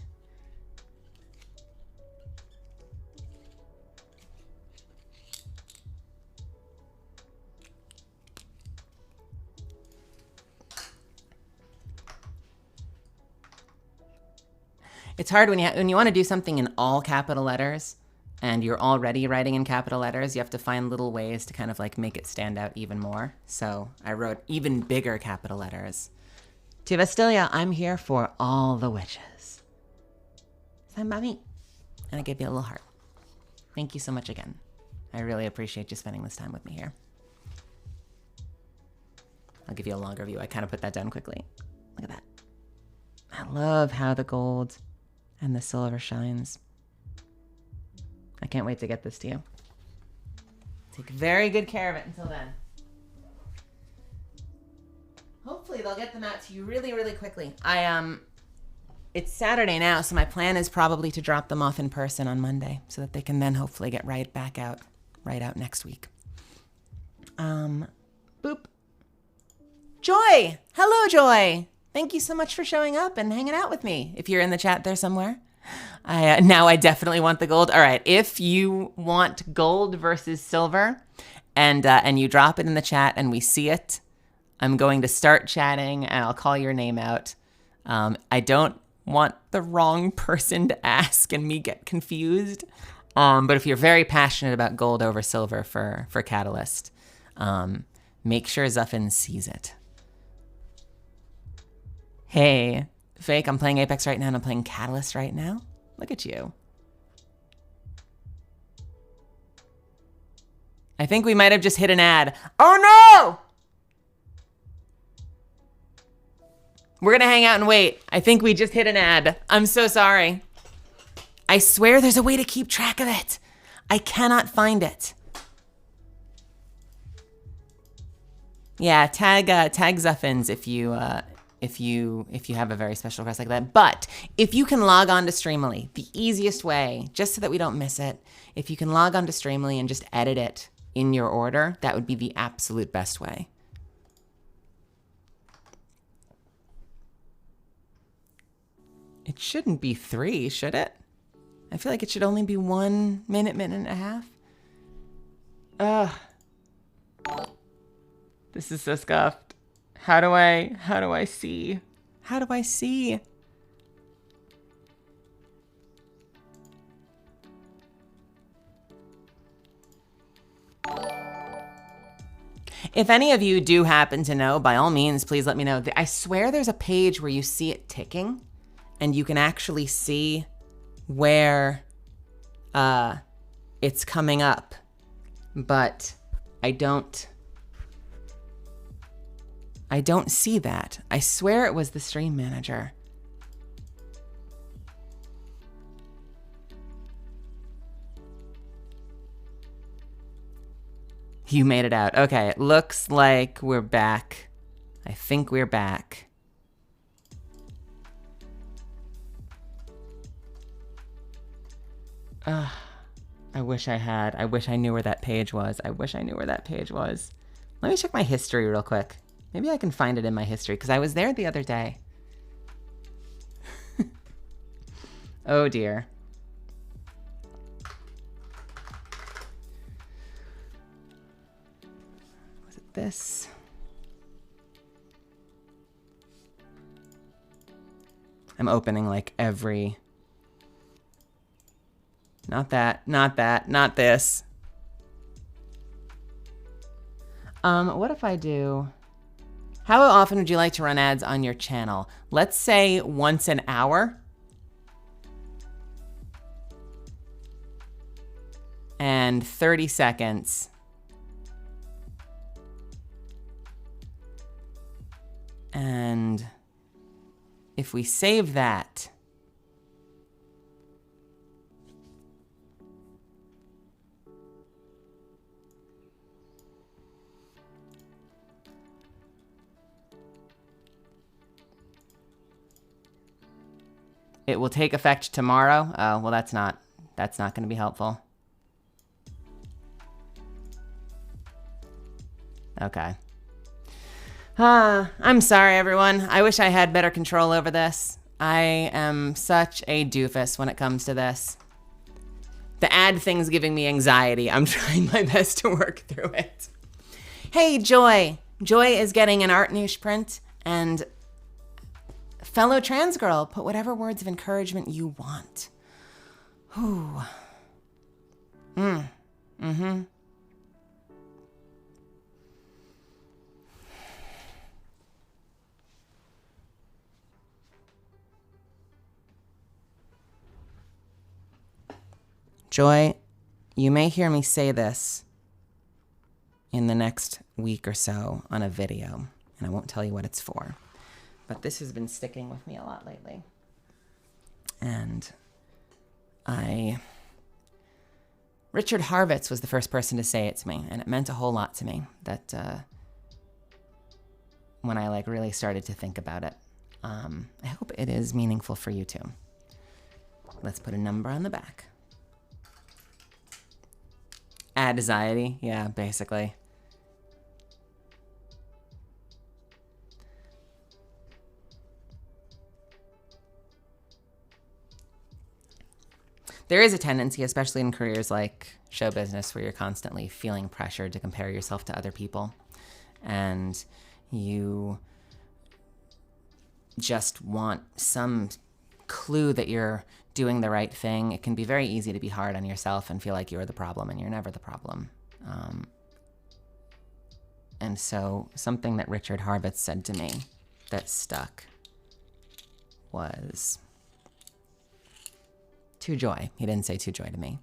It's hard when you want to do something in all capital letters and you're already writing in capital letters. You have to find little ways to kind of like make it stand out even more. So I wrote even bigger capital letters. To Bastilia, I'm here for all the witches. Sign by me. And I gave you a little heart. Thank you so much again. I really appreciate you spending this time with me here. I'll give you a longer view. I kind of put that down quickly. Look at that. I love how the gold and the silver shines. I can't wait to get this to you. Take very good care of it until then. Hopefully they'll get them out to you really, really quickly. It's Saturday now, so my plan is probably to drop them off in person on Monday so that they can then hopefully get right out next week. Boop. Joy! Hello, Joy! Thank you so much for showing up and hanging out with me. If you're in the chat there somewhere. Now I definitely want the gold. All right, if you want gold versus silver and you drop it in the chat and we see it, I'm going to start chatting and I'll call your name out. I don't want the wrong person to ask and me get confused. But if you're very passionate about gold over silver for Catalyst, make sure Zuffin sees it. Hey, Fake, I'm playing Apex right now and I'm playing Catalyst right now. Look at you. I think we might have just hit an ad. Oh no! We're gonna hang out and wait. I think we just hit an ad. I'm so sorry. I swear there's a way to keep track of it. I cannot find it. Yeah, tag Zuffins if you have a very special request like that. But if you can log on to Streamily, the easiest way, just so that we don't miss it, if you can log on to Streamily and just edit it in your order, that would be the absolute best way. It shouldn't be 3, should it? I feel like it should only be 1 minute, minute and a half. Ugh. This is so scuffed. How do I see? How do I see? If any of you do happen to know, by all means, please let me know. I swear there's a page where you see it ticking and you can actually see where it's coming up, but I don't see that. I swear it was the stream manager. You made it out. Okay, it looks like we're back. I think we're back. I wish I knew where that page was. Let me check my history real quick. Maybe I can find it in my history, because I was there the other day. Oh dear. Was it this? I'm opening like every... Not that, not that, not this. What if I do... How often would you like to run ads on your channel? Let's say once an hour. And 30 seconds. And if we save that... It will take effect tomorrow. Oh, well, that's not going to be helpful. Okay. I'm sorry, everyone. I wish I had better control over this. I am such a doofus when it comes to this. The ad thing's giving me anxiety. I'm trying my best to work through it. Hey, Joy. Joy is getting an art niche print, and fellow trans girl, put whatever words of encouragement you want. Ooh. Mm-hmm. Joy, you may hear me say this in the next week or so on a video, and I won't tell you what it's for. But this has been sticking with me a lot lately. And Richard Harvitz was the first person to say it to me, and it meant a whole lot to me that when I really started to think about it. I hope it is meaningful for you too. Let's put a number on the back. Anxiety, yeah, basically. There is a tendency, especially in careers like show business, where you're constantly feeling pressured to compare yourself to other people. And you just want some clue that you're doing the right thing. It can be very easy to be hard on yourself and feel like you're the problem, and you're never the problem. And so something that Richard Harvitz said to me that stuck was... to Joy. He didn't say to Joy to me.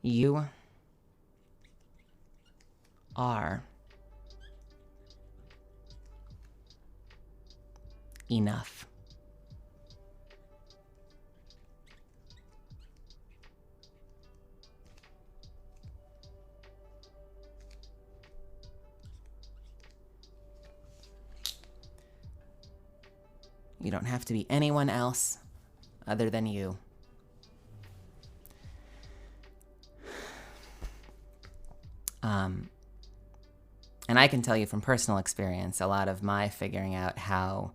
You are enough. You don't have to be anyone else other than you. And I can tell you from personal experience, a lot of my figuring out how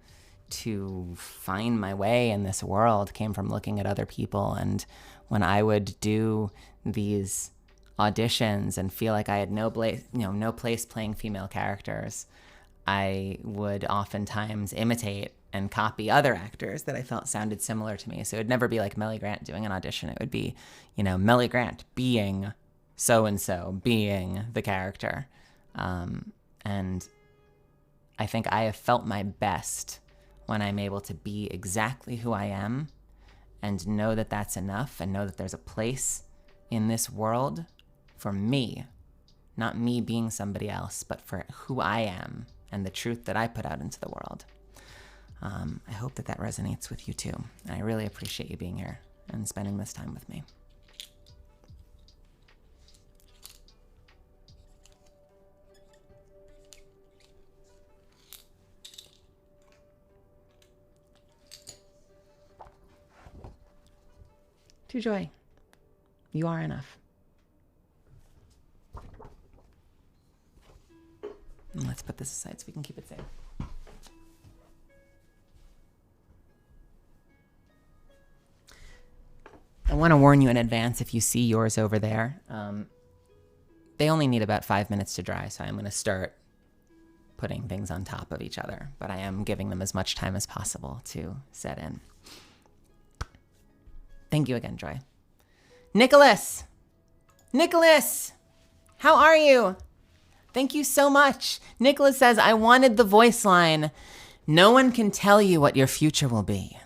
to find my way in this world came from looking at other people. And when I would do these auditions and feel like I had no place playing female characters, I would oftentimes imitate and copy other actors that I felt sounded similar to me. So it would never be like Meli Grant doing an audition. It would be, Meli Grant being so-and-so, being the character. And I think I have felt my best when I'm able to be exactly who I am and know that that's enough, and know that there's a place in this world for me, not me being somebody else, but for who I am and the truth that I put out into the world. I hope that resonates with you too. And I really appreciate you being here and spending this time with me. To Joy, you are enough. And let's put this aside so we can keep it safe. I want to warn you in advance if you see yours over there. They only need about 5 minutes to dry, so I'm going to start putting things on top of each other, but I am giving them as much time as possible to set in. Thank you again, Joy. Nicholas! Nicholas! How are you? Thank you so much. Nicholas says, I wanted the voice line. No one can tell you what your future will be.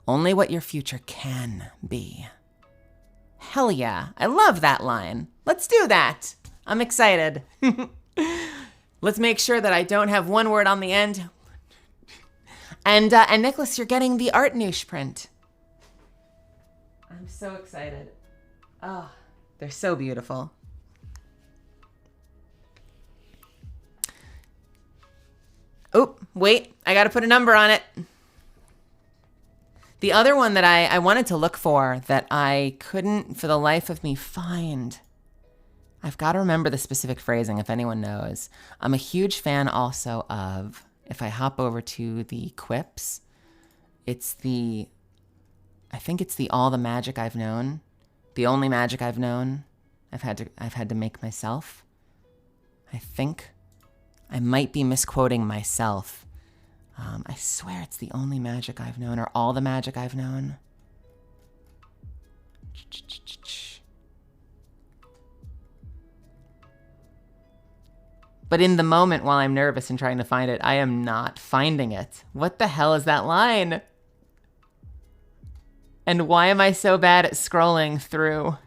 Only what your future can be. Hell yeah. I love that line. Let's do that. I'm excited. Let's make sure that I don't have one word on the end. And Nicholas, you're getting the art niche print. I'm so excited. Oh, they're so beautiful. Oh, wait, I got to put a number on it. The other one that I wanted to look for that I couldn't for the life of me find. I've got to remember the specific phrasing if anyone knows. I'm a huge fan also of, if I hop over to the quips, I think it's the all the magic I've known, the only magic I've known, I've had to make myself. I think I might be misquoting myself. I swear it's the only magic I've known, or all the magic I've known. But in the moment while I'm nervous and trying to find it, I am not finding it. What the hell is that line? And why am I so bad at scrolling through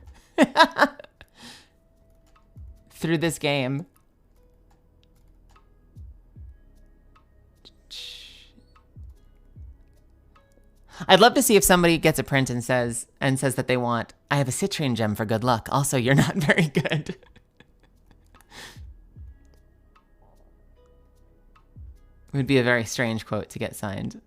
through this game? I'd love to see if somebody gets a print and says that they want, I have a citrine gem for good luck. Also, you're not very good. It would be a very strange quote to get signed.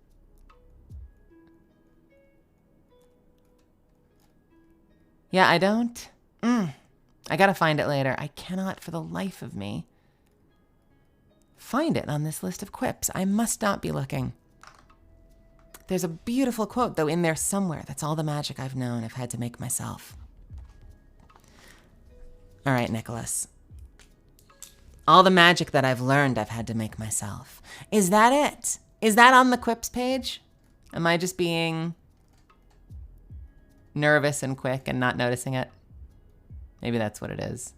Yeah, I don't. I gotta find it later. I cannot for the life of me find it on this list of quips. I must not be looking. There's a beautiful quote, though, in there somewhere. That's all the magic I've known. I've had to make myself. All right, Nicholas. All the magic that I've learned, I've had to make myself. Is that it? Is that on the quips page? Am I just being nervous and quick and not noticing it? Maybe that's what it is.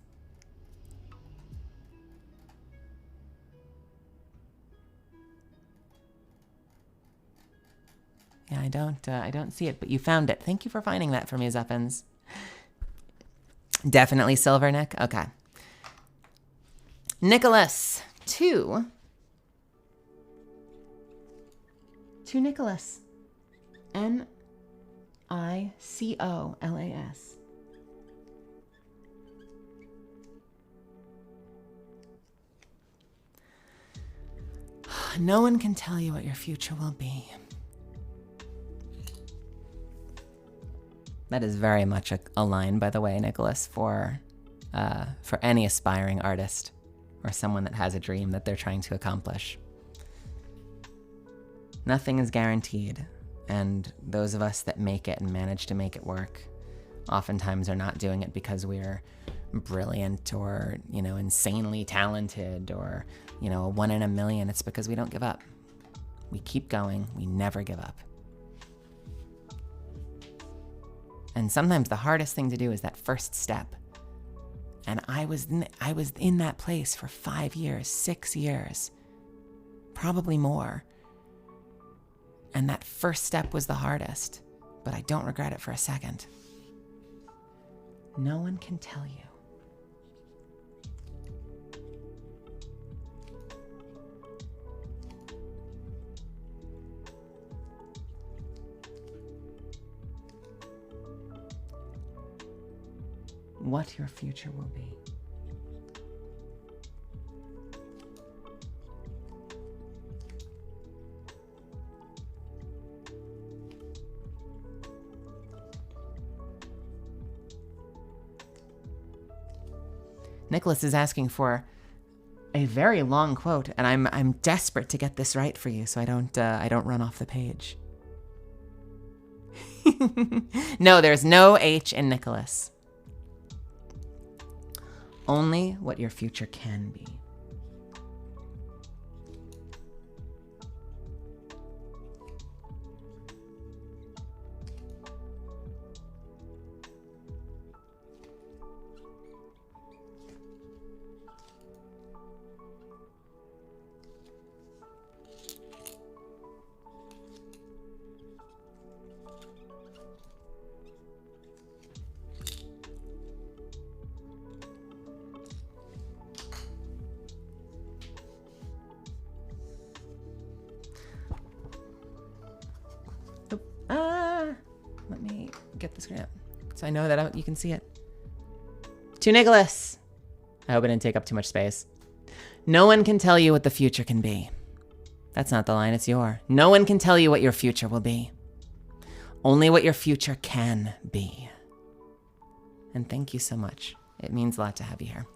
Yeah, I don't see it, but you found it. Thank you for finding that for me, Zuffins. Definitely silver, Nick. Okay. Nicholas, to Nicholas. Nicolas. No one can tell you what your future will be. That is very much a line, by the way, Nicholas, for for any aspiring artist or someone that has a dream that they're trying to accomplish. Nothing is guaranteed, and those of us that make it and manage to make it work oftentimes are not doing it because we're brilliant or, insanely talented or, a 1 in a million. It's because we don't give up. We keep going. We never give up. And sometimes the hardest thing to do is that first step. And I was in that place for 5 years, 6 years, probably more. And that first step was the hardest, but I don't regret it for a second. No one can tell you what your future will be. Nicholas is asking for a very long quote, and I'm desperate to get this right for you, so I don't run off the page. No, there's no H in Nicholas. Only what your future can be. Let me get the screen up so I know that you can see it. To Nicholas. I hope it didn't take up too much space. No one can tell you what the future can be. That's not the line, it's your. No one can tell you what your future will be. Only what your future can be. And thank you so much. It means a lot to have you here.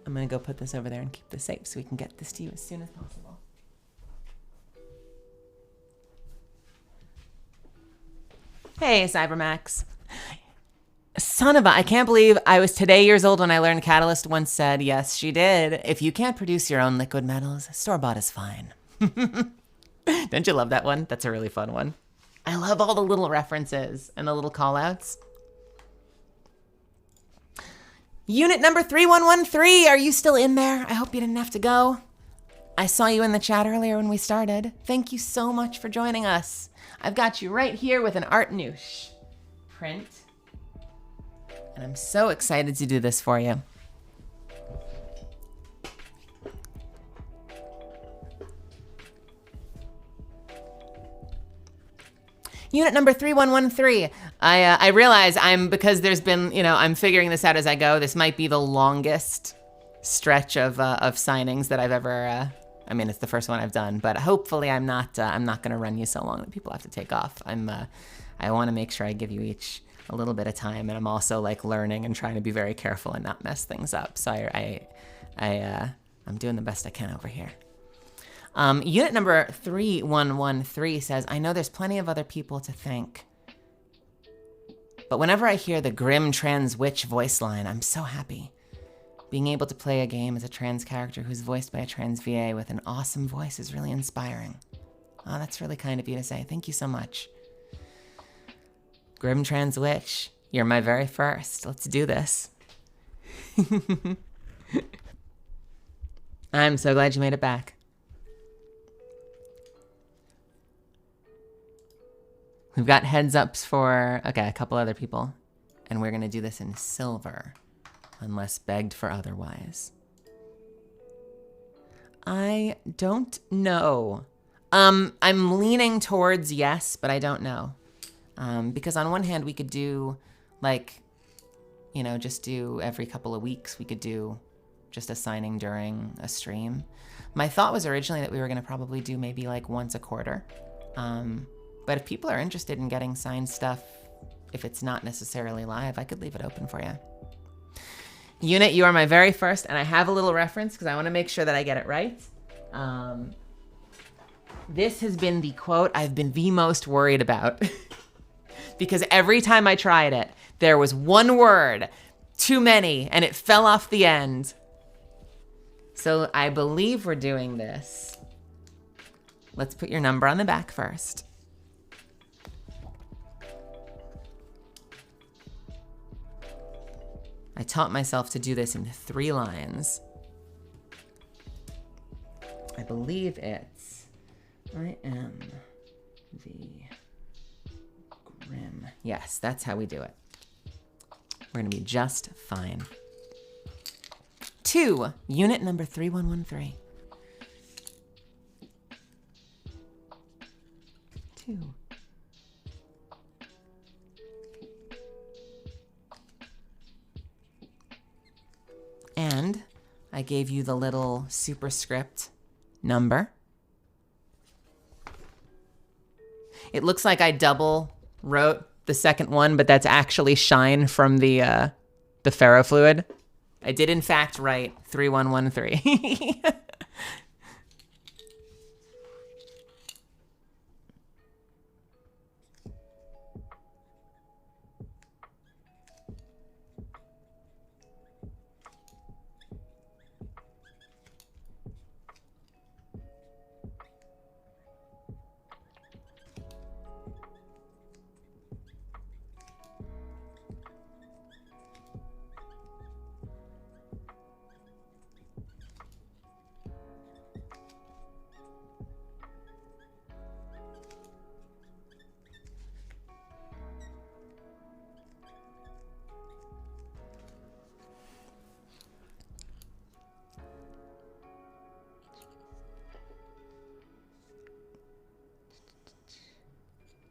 I'm gonna go put this over there and keep this safe so we can get this to you as soon as possible. Hey, Cybermax. Son of a, I can't believe I was today years old when I learned Catalyst once said, yes, she did. If you can't produce your own liquid metals, store-bought is fine. Don't you love that one? That's a really fun one. I love all the little references and the little call-outs. Unit number 3113, are you still in there? I hope you didn't have to go. I saw you in the chat earlier when we started. Thank you so much for joining us. I've got you right here with an Art Noosh print. And I'm so excited to do this for you. Unit number 3113. I realize because there's been, I'm figuring this out as I go. This might be the longest stretch of signings that I've ever, it's the first one I've done, but hopefully I'm not going to run you so long that people have to take off. I want to make sure I give you each a little bit of time, and I'm also learning and trying to be very careful and not mess things up. So I'm doing the best I can over here. Unit number 3113 says, I know there's plenty of other people to thank, but whenever I hear the grim trans witch voice line, I'm so happy. Being able to play a game as a trans character who's voiced by a trans VA with an awesome voice is really inspiring. Oh, that's really kind of you to say. Thank you so much. Grim trans witch, you're my very first. Let's do this. I'm so glad you made it back. We've got heads ups for, a couple other people. And we're going to do this in silver, unless begged for otherwise. I don't know. I'm leaning towards yes, but I don't know. Because on one hand, we could do, just do every couple of weeks. We could do just a signing during a stream. My thought was originally that we were going to probably do maybe once a quarter. But if people are interested in getting signed stuff, if it's not necessarily live, I could leave it open for you. Unit, you are my very first, and I have a little reference because I want to make sure that I get it right. This has been the quote I've been the most worried about because every time I tried it, there was one word too many and it fell off the end. So I believe we're doing this. Let's put your number on the back first. I taught myself to do this in 3 lines. I believe it's, I am the Grim. Yes, that's how we do it. We're gonna be just fine. 2, unit number 3113. 2. And I gave you the little superscript number. It looks like I double wrote the second one, but that's actually shine from the ferrofluid. I did in fact write 3113.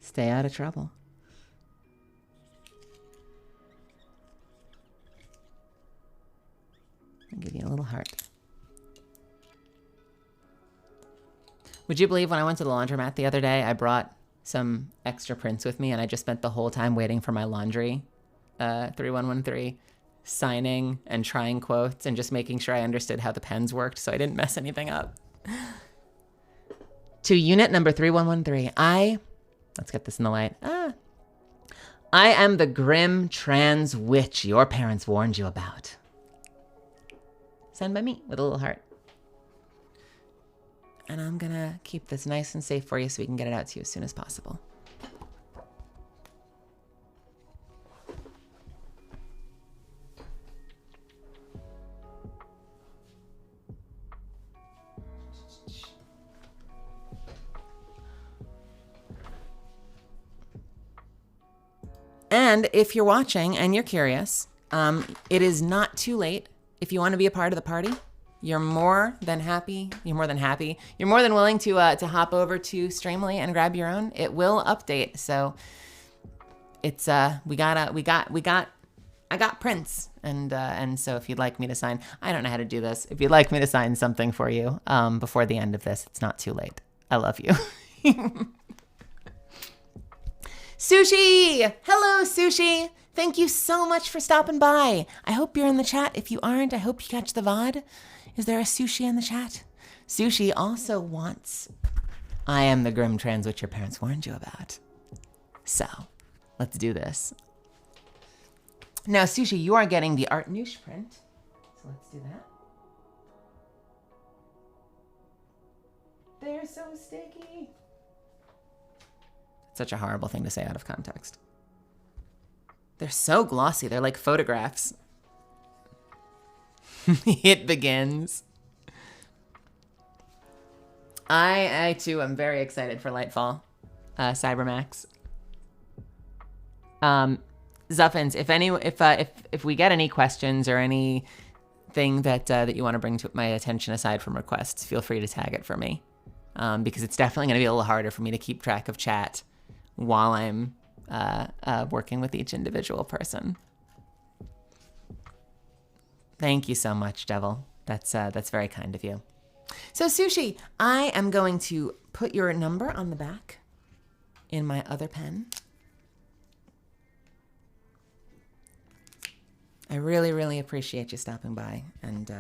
Stay out of trouble. I'll give you a little heart. Would you believe when I went to the laundromat the other day, I brought some extra prints with me and I just spent the whole time waiting for my laundry 3113 signing and trying quotes and just making sure I understood how the pens worked so I didn't mess anything up. To unit number 3113, let's get this in the light. I am the grim trans witch your parents warned you about. Signed by me with a little heart. And I'm gonna keep this nice and safe for you so we can get it out to you as soon as possible. And if you're watching and you're curious, it is not too late. If you want to be a part of the party, you're more than happy. You're more than willing to hop over to Streamily and grab your own. It will update. So it's I got prints. And so if you'd like me to sign, I don't know how to do this. If you'd like me to sign something for you before the end of this, it's not too late. I love you. Sushi! Hello, Sushi! Thank you so much for stopping by. I hope you're in the chat. If you aren't, I hope you catch the VOD. Is there a Sushi in the chat? Sushi also wants I am the grim trans witch your parents warned you about. So, let's do this. Now, Sushi, you are getting the Art Noosh print. So let's do that. They're so sticky. Such a horrible thing to say out of context. They're so glossy. They're like photographs. It begins. I too am very excited for Lightfall, Cybermax. Zuffins, if we get any questions or anything that you want to bring to my attention aside from requests, feel free to tag it for me, because it's definitely going to be a little harder for me to keep track of chat while I'm working with each individual person. Thank you so much, Devil. That's very kind of you. So Sushi, I am going to put your number on the back in my other pen. I really, really appreciate you stopping by and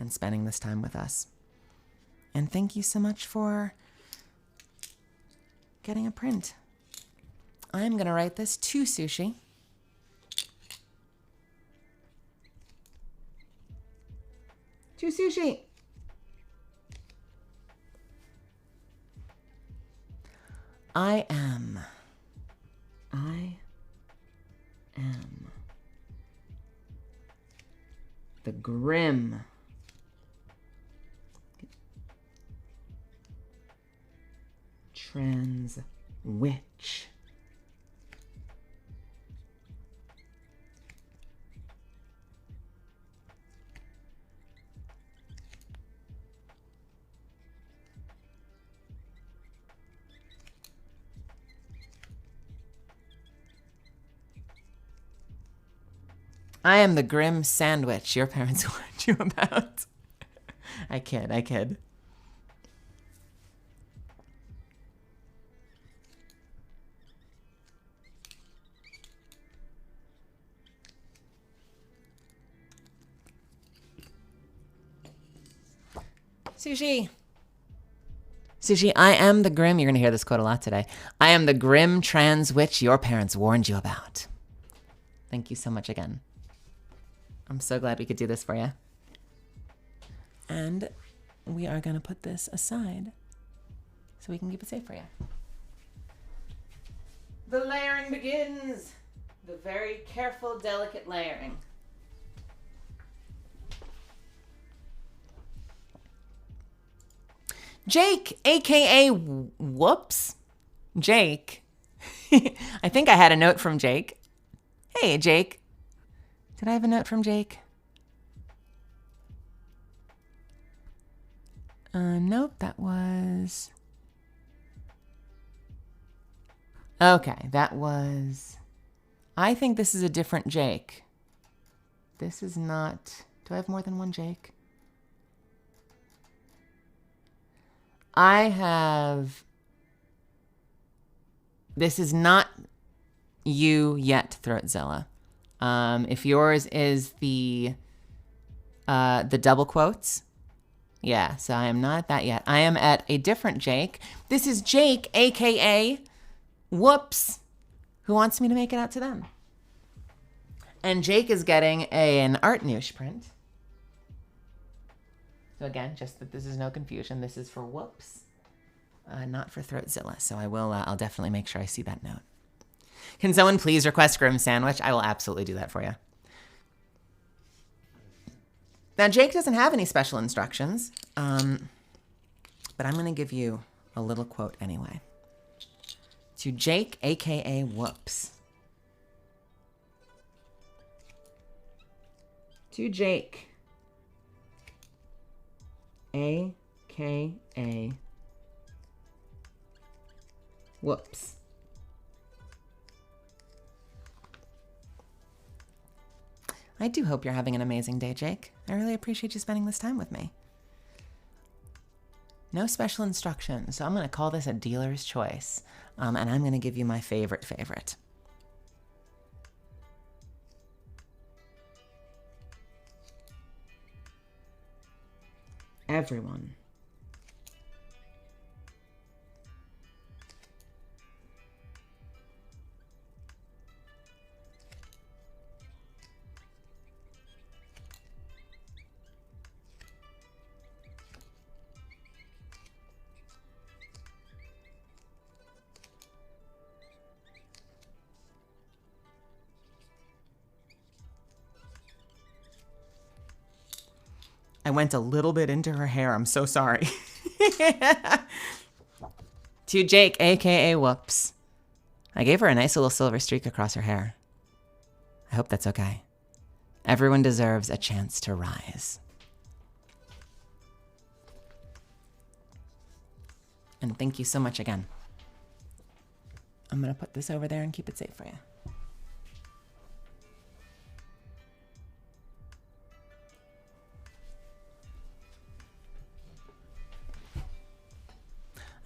spending this time with us. And thank you so much for getting a print. I'm going to write this to Sushi. To Sushi. I am the grim trans witch. I am the grim sandwich your parents warned you about. I kid. Sushi, I am the grim, you're gonna hear this quote a lot today. I am the grim trans witch your parents warned you about. Thank you so much again. I'm so glad we could do this for you. And we are gonna put this aside so we can keep it safe for you. The layering begins. The very careful, delicate layering. Jake, aka Whoops. Jake. I think I had a note from Jake. Hey, Jake. Did I have a note from Jake? Nope, that was... Okay, that was... I think this is a different Jake. This is not... Do I have more than one Jake? I have... This is not you yet, Throatzilla. If yours is the double quotes, yeah, so I am not at that yet. I am at a different Jake. This is Jake, aka Whoops, who wants me to make it out to them. And Jake is getting an art niche print. So again, just that this is no confusion, this is for Whoops, not for Throatzilla. So I will, I'll definitely make sure I see that note. Can someone please request Grim Sandwich? I will absolutely do that for you. Now, Jake doesn't have any special instructions, but I'm going to give you a little quote anyway. To Jake, aka Whoops. To Jake, aka Whoops. I do hope you're having an amazing day, Jake. I really appreciate you spending this time with me. No special instructions, so I'm going to call this a dealer's choice, and I'm going to give you my favorite. Everyone. I went a little bit into her hair. I'm so sorry. To Jake, aka Whoops. I gave her a nice little silver streak across her hair. I hope that's okay. Everyone deserves a chance to rise. And thank you so much again. I'm going to put this over there and keep it safe for you.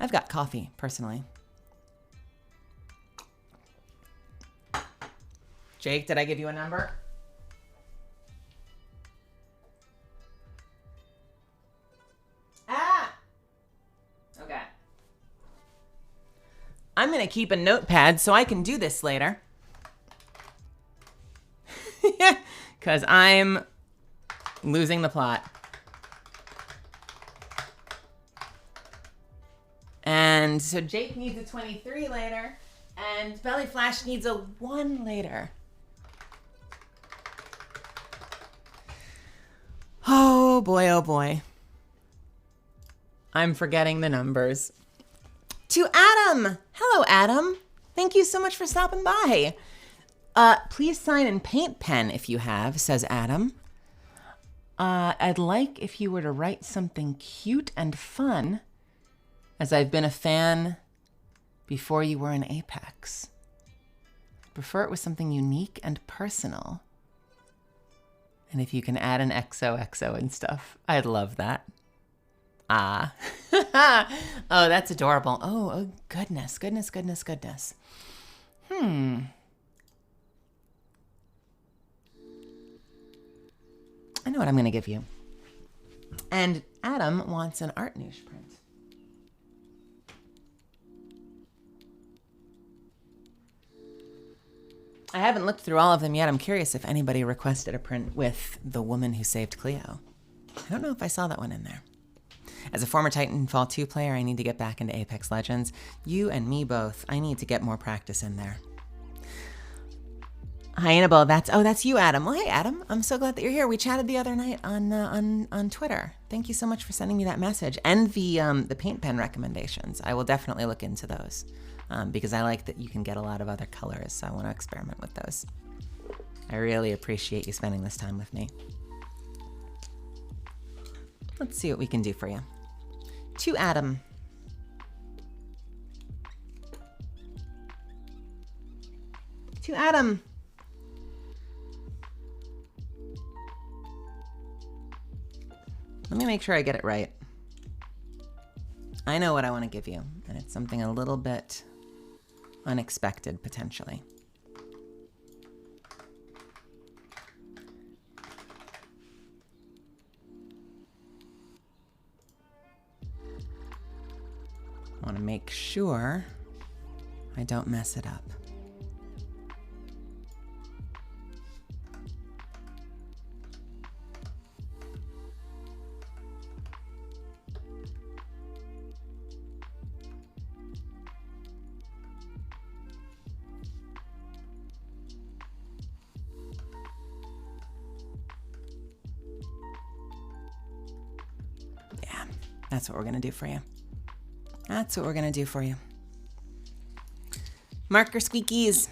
I've got coffee, personally. Jake, did I give you a number? Ah! Okay. I'm going to keep a notepad so I can do this later. Because I'm losing the plot. And so Jake needs a 23 later, and Belly Flash needs a 1 later. Oh boy, oh boy. I'm forgetting the numbers. To Adam! Hello, Adam. Thank you so much for stopping by. Please sign in paint pen if you have, says Adam. I'd like if you were to write something cute and fun, as I've been a fan before you were in Apex. Prefer it with something unique and personal. And if you can add an XOXO and stuff, I'd love that. Ah. Oh, that's adorable. Oh, goodness. I know what I'm going to give you. And Adam wants an art newsprint. I haven't looked through all of them yet. I'm curious if anybody requested a print with the woman who saved Cleo. I don't know if I saw that one in there. As a former Titanfall 2 player, I need to get back into Apex Legends. You and me both. I need to get more practice in there. Hi, Annabelle. That's you, Adam. Well, hey, Adam. I'm so glad that you're here. We chatted the other night on Twitter. Thank you so much for sending me that message and the paint pen recommendations. I will definitely look into those because I like that you can get a lot of other colors. So I want to experiment with those. I really appreciate you spending this time with me. Let's see what we can do for you. To Adam. To Adam. Let me make sure I get it right. I know what I want to give you, and it's something a little bit unexpected, potentially. I want to make sure I don't mess it up. Yeah, that's what we're going to do for you. That's what we're going to do for you. Marker squeakies.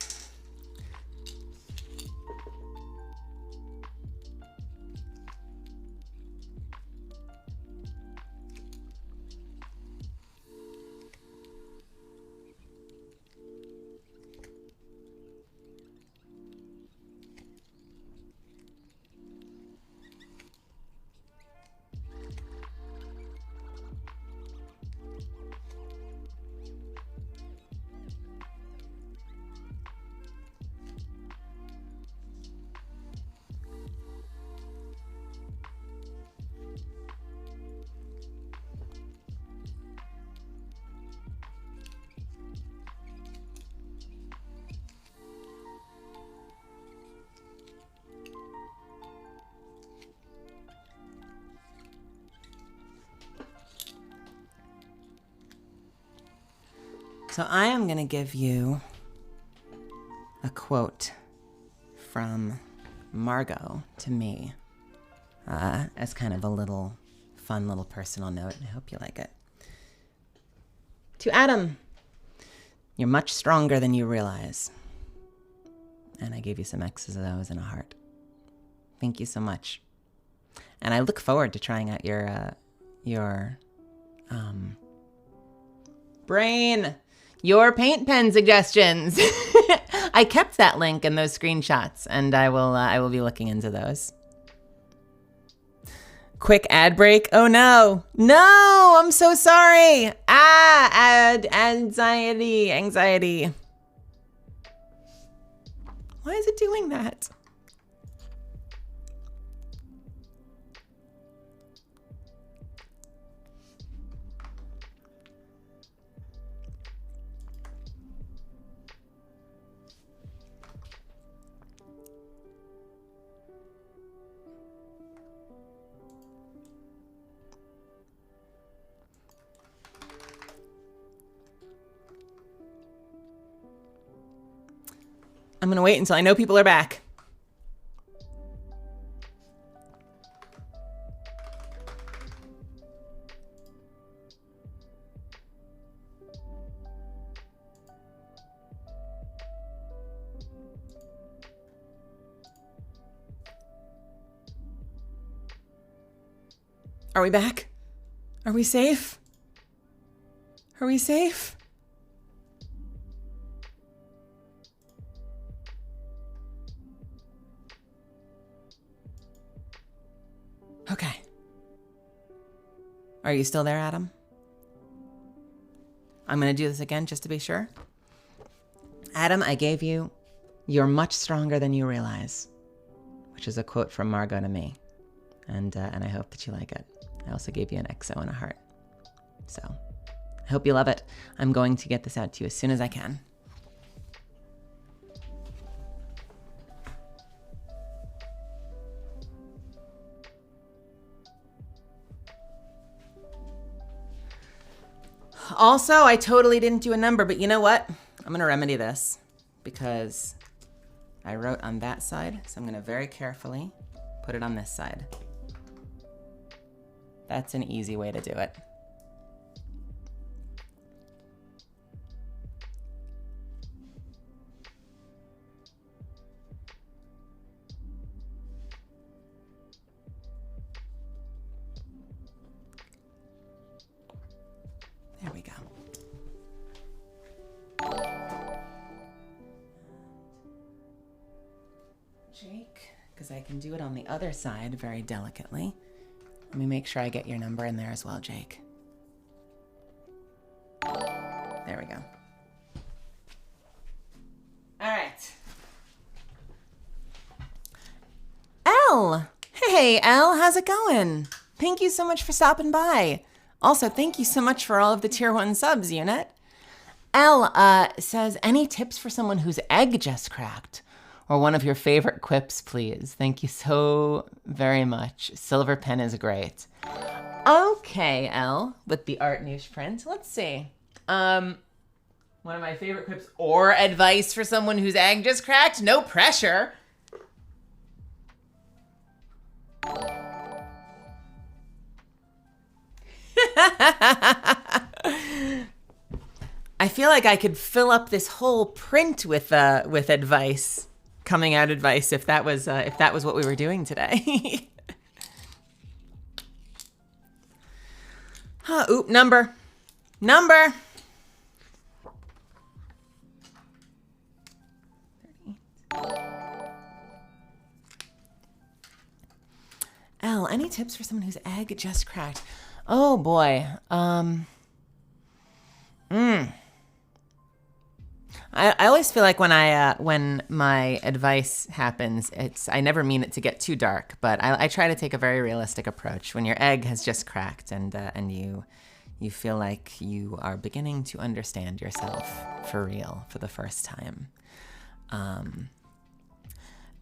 So I am going to give you a quote from Margot to me as kind of a little fun little personal note. I hope you like it. To Adam, you're much stronger than you realize. And I gave you some X's and O's and a heart. Thank you so much. And I look forward to trying out your paint pen suggestions. I kept that link and those screenshots, and I will be looking into those. Quick ad break. Oh no, I'm so sorry. Anxiety. Why is it doing that? I'm gonna wait until I know people are back. Are we back? Are we safe? Are we safe? Okay. Are you still there, Adam? I'm going to do this again just to be sure. Adam, I gave you "You're much stronger than you realize," which is a quote from Margot to me. And I hope that you like it. I also gave you an XO and a heart. So I hope you love it. I'm going to get this out to you as soon as I can. Also, I totally didn't do a number, but you know what? I'm going to remedy this because I wrote on that side, so I'm going to very carefully put it on this side. That's an easy way to do it. There we go. Jake, because I can do it on the other side very delicately. Let me make sure I get your number in there as well, Jake. There we go. All right. Elle! Hey, Elle, how's it going? Thank you so much for stopping by. Also, thank you so much for all of the tier 1 subs, Unit. Elle says, any tips for someone whose egg just cracked? Or one of your favorite quips, please. Thank you so very much. Silver pen is great. Okay, Elle, with the art newsprint. Let's see. One of my favorite quips or advice for someone whose egg just cracked? No pressure. I feel like I could fill up this whole print with advice. Coming out advice if that was what we were doing today. Oop, number. Elle, any tips for someone whose egg just cracked? Oh boy. I always feel like when my advice happens, I never mean it to get too dark, but I try to take a very realistic approach. When your egg has just cracked and you feel like you are beginning to understand yourself for real for the first time.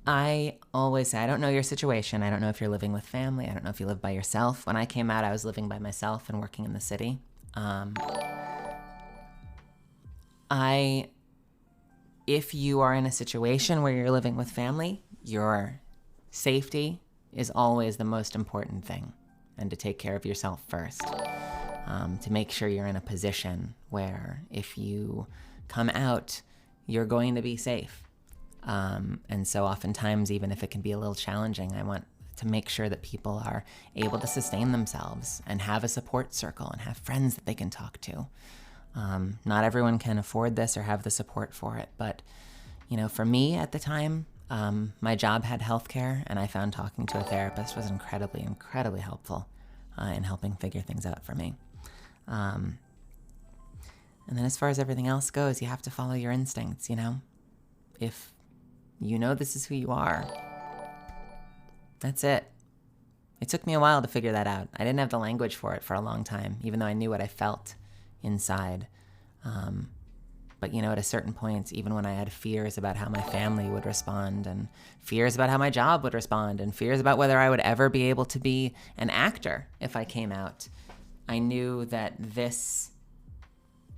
I always say, I don't know your situation. I don't know if you're living with family. I don't know if you live by yourself. When I came out, I was living by myself and working in the city. If you are in a situation where you're living with family, your safety is always the most important thing, and to take care of yourself first. To make sure you're in a position where if you come out, you're going to be safe. And so oftentimes, even if it can be a little challenging, I want to make sure that people are able to sustain themselves and have a support circle and have friends that they can talk to. Not everyone can afford this or have the support for it, but for me at the time, my job had healthcare, and I found talking to a therapist was incredibly, incredibly helpful in helping figure things out for me. And then as far as everything else goes, you have to follow your instincts, If You know this is who you are. That's it. It took me a while to figure that out. I didn't have the language for it for a long time, even though I knew what I felt inside. But you know, at a certain point, even when I had fears about how my family would respond, and fears about how my job would respond, and fears about whether I would ever be able to be an actor if I came out, I knew that this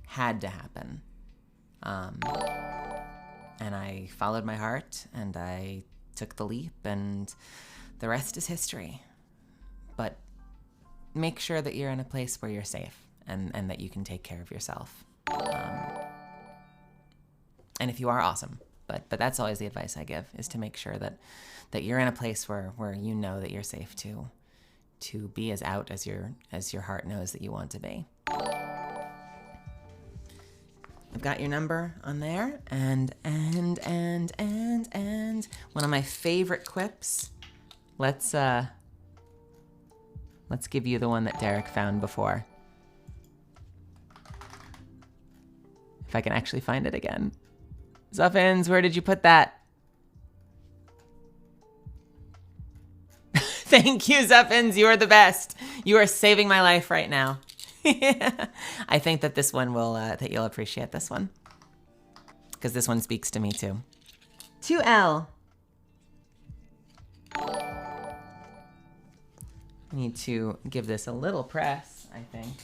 had to happen. And I followed my heart, and I took the leap, and the rest is history. But make sure that you're in a place where you're safe, and that you can take care of yourself. And if you are, awesome. But that's always the advice I give, is to make sure that you're in a place where you know that you're safe to be as out as your heart knows that you want to be. I've got your number on there, and one of my favorite quips. Let's give you the one that Derek found before. If I can actually find it again. Zuffins, where did you put that? Thank you, Zuffins. You are the best. You are saving my life right now. I think that this one will, that you'll appreciate this one. Because this one speaks to me too. 2L. I need to give this a little press, I think.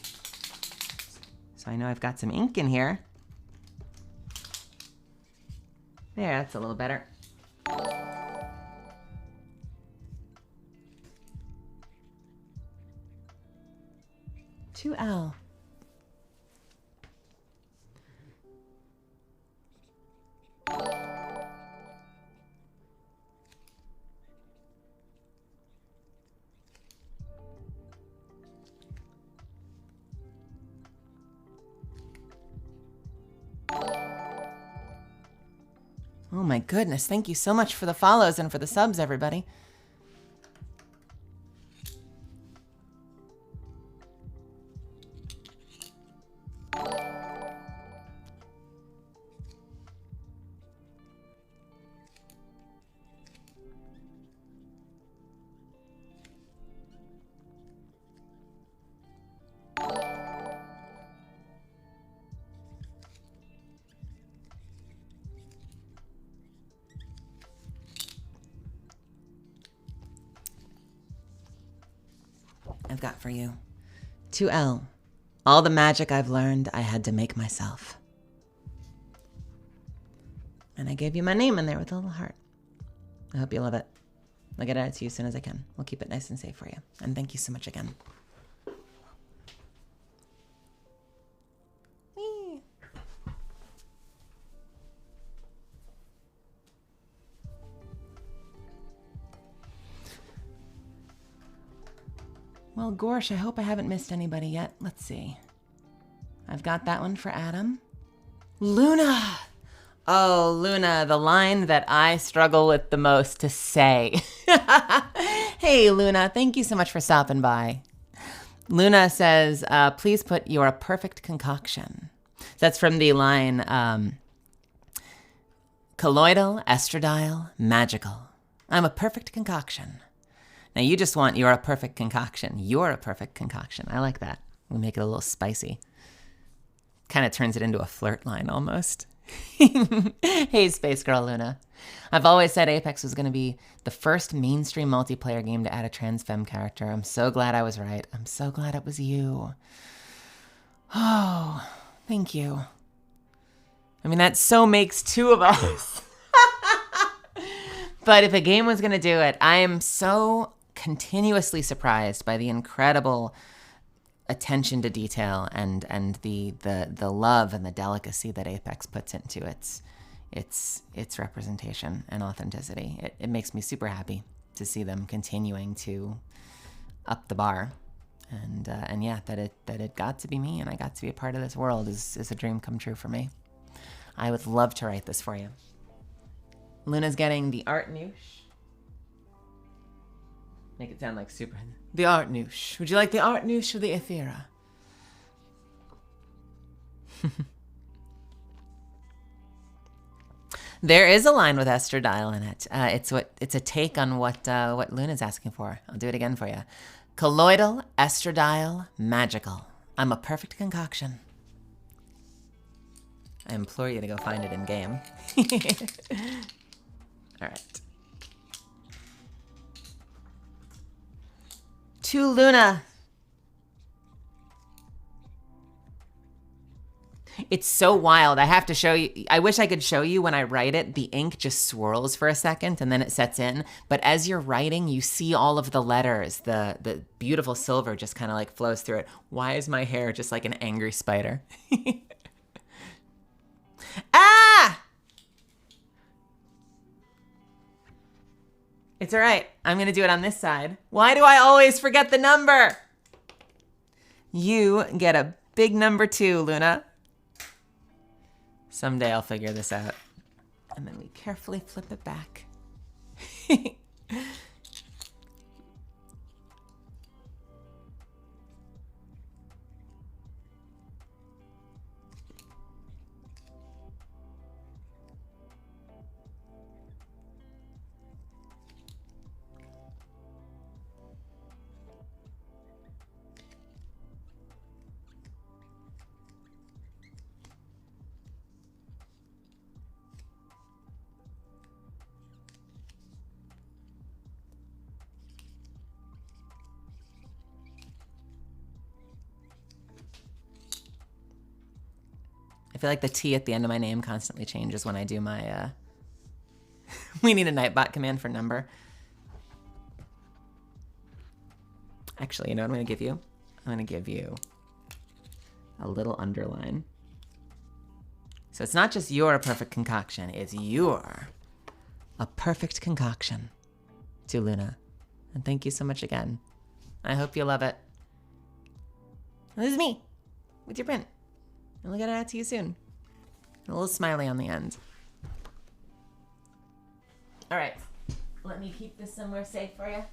So I know I've got some ink in here. There, that's a little better. 2L. Oh my goodness, thank you so much for the follows and for the subs, everybody. I've got for you. 2L. All the magic I've learned, I had to make myself. And I gave you my name in there with a little heart. I hope you love it. I'll get it out to you as soon as I can. We'll keep it nice and safe for you. And thank you so much again. Whee! Well, Gorsh, I hope I haven't missed anybody yet. Let's see. I've got that one for Adam. Luna! Oh, Luna, the line that I struggle with the most to say. Hey, Luna, thank you so much for stopping by. Luna says, please put "you're a perfect concoction." That's from the line, colloidal, estradiol, magical. I'm a perfect concoction. Now you just want "you're a perfect concoction." You're a perfect concoction. I like that. We'll make it a little spicy. Kind of turns it into a flirt line almost. Hey, Space Girl Luna. I've always said Apex was going to be the first mainstream multiplayer game to add a trans femme character. I'm so glad I was right. I'm so glad it was you. Oh, thank you. I mean, that so makes two of us. But if a game was going to do it, I am so continuously surprised by the incredible attention to detail and the love and the delicacy that Apex puts into its representation and authenticity. It makes me super happy to see them continuing to up the bar, and yeah, that it got to be me and I got to be a part of this world is a dream come true for me. I would love to write this for you. Luna's getting the art noosh. Make it sound like super. The art noosh. Would you like the art noosh or the Ethera? There is a line with estradiol in it. It's a take on what Luna's asking for. I'll do it again for you. Colloidal estradiol magical. I'm a perfect concoction. I implore you to go find it in game. All right. To Luna. It's so wild. I have to show you. I wish I could show you when I write it. The ink just swirls for a second and then it sets in. But as you're writing, you see all of the letters. The beautiful silver just kind of like flows through it. Why is my hair just like an angry spider? Ah! It's all right. I'm going to do it on this side. Why do I always forget the number? You get a big number 2, Luna. Someday I'll figure this out. And then we carefully flip it back. I feel like the T at the end of my name constantly changes when I do my, we need a Nightbot command for number. Actually, you know what I'm gonna give you? I'm gonna give you a little underline. So it's not just you're a perfect concoction, it's you're a perfect concoction to Luna. And thank you so much again. I hope you love it. This is me with your print. And we'll get it out to you soon. A little smiley on the end. All right, let me keep this somewhere safe for you.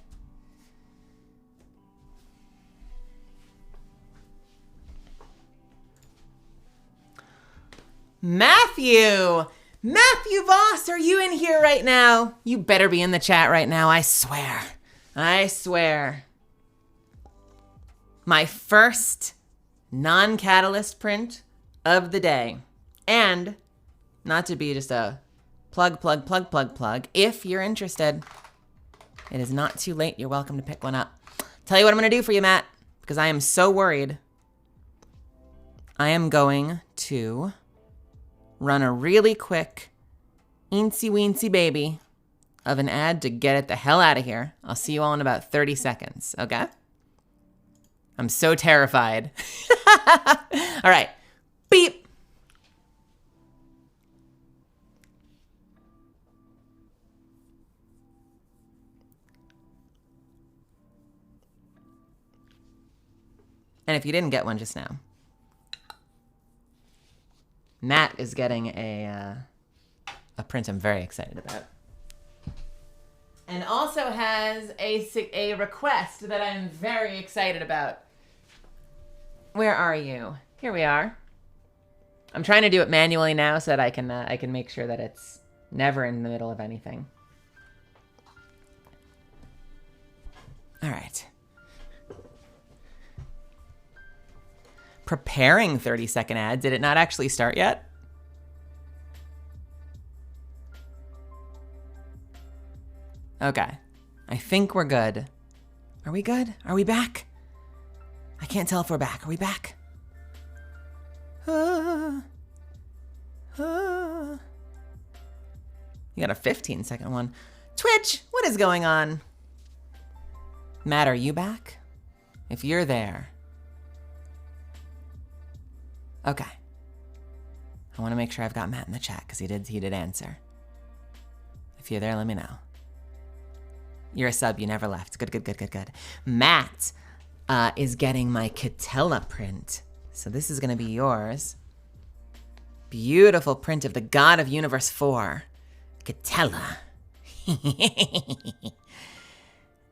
Matthew! Matthew Voss, are you in here right now? You better be in the chat right now, I swear. I swear. My first non-catalyst print of the day. And not to be just a plug. If you're interested, it is not too late. You're welcome to pick one up. Tell you what I'm going to do for you, Matt, because I am so worried. I am going to run a really quick eensy weensy baby of an ad to get it the hell out of here. I'll see you all in about 30 seconds, okay? I'm so terrified. All right. Beep. And if you didn't get one just now, Matt is getting a print I'm very excited about. And also has a request that I'm very excited about. Where are you? Here we are. I'm trying to do it manually now so that I can make sure that it's never in the middle of anything. All right. Preparing 30-second ad. Did it not actually start yet? Okay. I think we're good. Are we good? Are we back? I can't tell if we're back. Are we back? You got a 15-second one. Twitch, what is going on? Matt, are you back? If you're there. Okay. I want to make sure I've got Matt in the chat because he did answer. If you're there, let me know. You're a sub. You never left. Good. Matt is getting my Catella print. So this is going to be yours. Beautiful print of the God of Universe 4. Catella.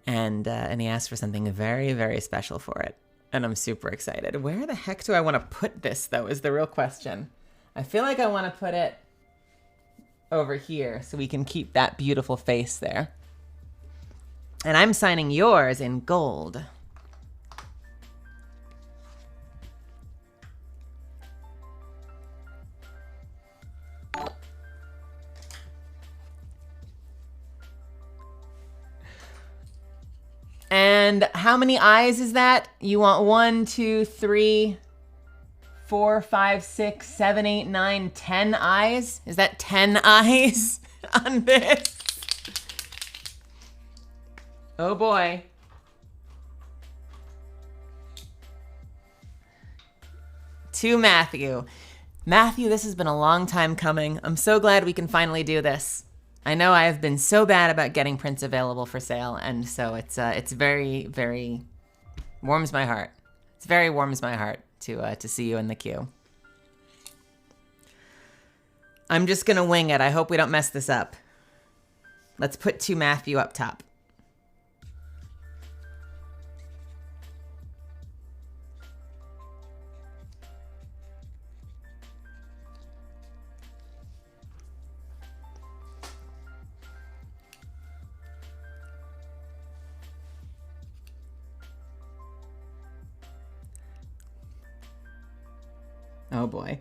And he asked for something very, very special for it. And I'm super excited. Where the heck do I want to put this, though, is the real question. I feel like I want to put it over here so we can keep that beautiful face there. And I'm signing yours in gold. And how many eyes is that? You want 1, 2, 3, 4, 5, 6, 7, 8, 9, 10 eyes? Is that 10 eyes on this? Oh boy. To Matthew. Matthew, this has been a long time coming. I'm so glad we can finally do this. I know I have been so bad about getting prints available for sale, and so it's very, very warms my heart. It's very warms my heart to see you in the queue. I'm just gonna wing it. I hope we don't mess this up. Let's put To Matthew up top. Oh boy.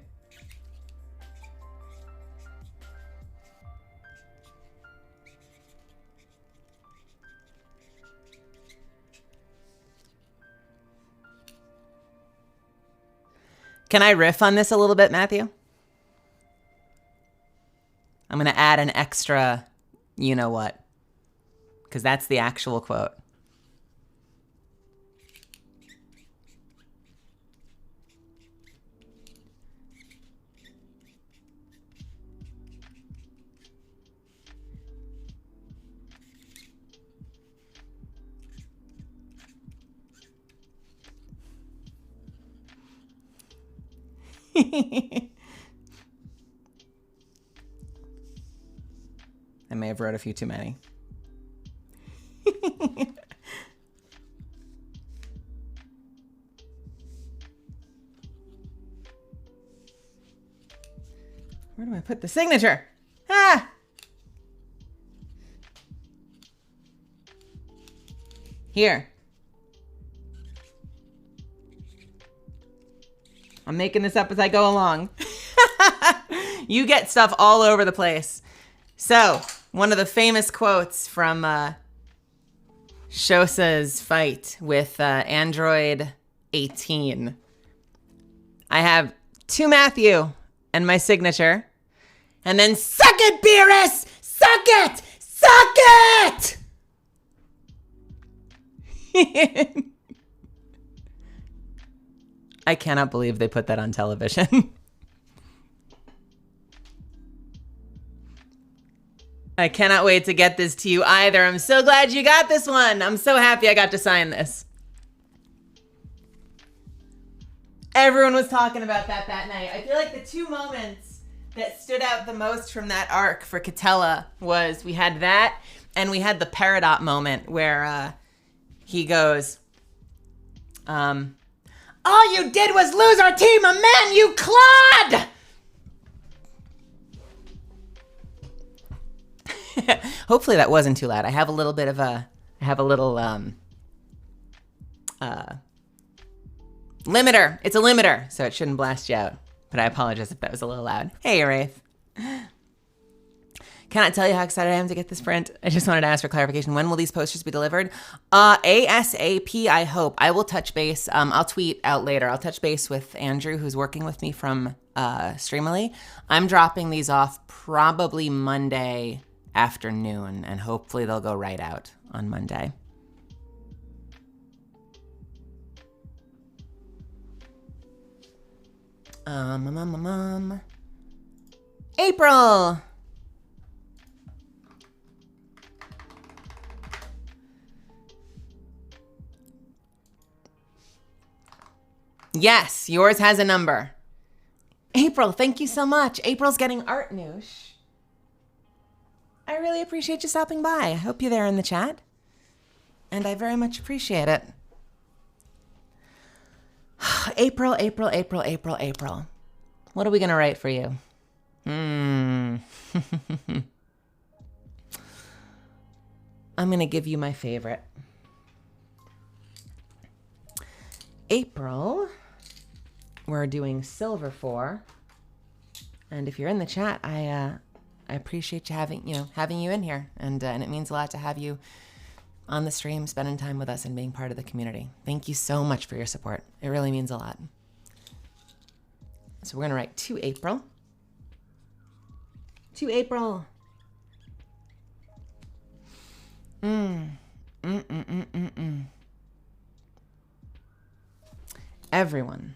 Can I riff on this a little bit, Matthew? I'm gonna add an extra, you know what, because that's the actual quote. I may have wrote a few too many. Where do I put the signature? Ah! Here. I'm making this up as I go along. You get stuff all over the place. So, one of the famous quotes from Shosa's fight with Android 18. I have To Matthew and my signature. And then, suck it, Beerus! Suck it! Suck it! I cannot believe they put that on television. I cannot wait to get this to you either. I'm so glad you got this one. I'm so happy I got to sign this. Everyone was talking about that night. I feel like the two moments that stood out the most from that arc for Catella was we had that and we had the Peridot moment where he goes, all you did was lose our team of men, you clod! Hopefully that wasn't too loud. I have a little bit of limiter. It's a limiter, so it shouldn't blast you out. But I apologize if that was a little loud. Hey, Wraith. Cannot tell you how excited I am to get this print. I just wanted to ask for clarification. When will these posters be delivered? ASAP, I hope. I will touch base. I'll tweet out later. I'll touch base with Andrew, who's working with me from Streamily. I'm dropping these off probably Monday afternoon, and hopefully they'll go right out on Monday. April! Yes, yours has a number. April, thank you so much. April's getting art noosh. I really appreciate you stopping by. I hope you're there in the chat. And I very much appreciate it. April. What are we going to write for you? I'm going to give you my favorite. April, we're doing silver for. And if you're in the chat, I appreciate you having you in here. And it means a lot to have you on the stream, spending time with us and being part of the community. Thank you so much for your support. It really means a lot. So we're going to write to April. To April. Everyone.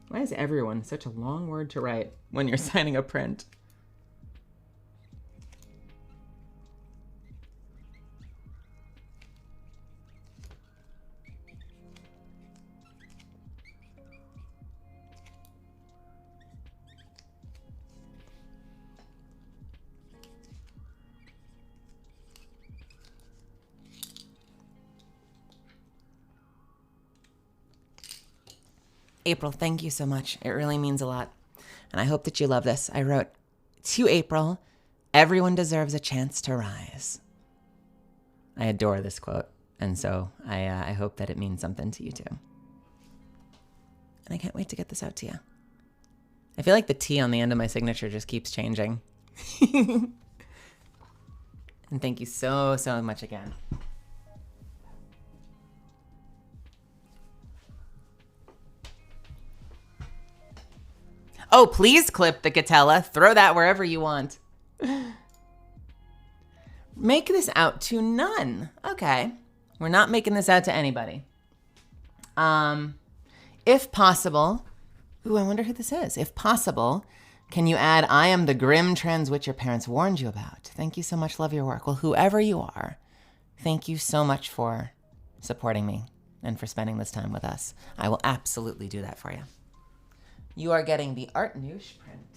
Why is everyone such a long word to write when you're signing a print? April, thank you so much. It really means a lot. And I hope that you love this. I wrote, to April, everyone deserves a chance to rise. I adore this quote. And so I hope that it means something to you too. And I can't wait to get this out to you. I feel like the T on the end of my signature just keeps changing. And thank you so, so much again. Oh, please clip the Catella. Throw that wherever you want. Make this out to none. Okay. We're not making this out to anybody. If possible, ooh, I wonder who this is. If possible, can you add, I am the grim trans witch your parents warned you about. Thank you so much. Love your work. Well, whoever you are, thank you so much for supporting me and for spending this time with us. I will absolutely do that for you. You are getting the Art Noosh print.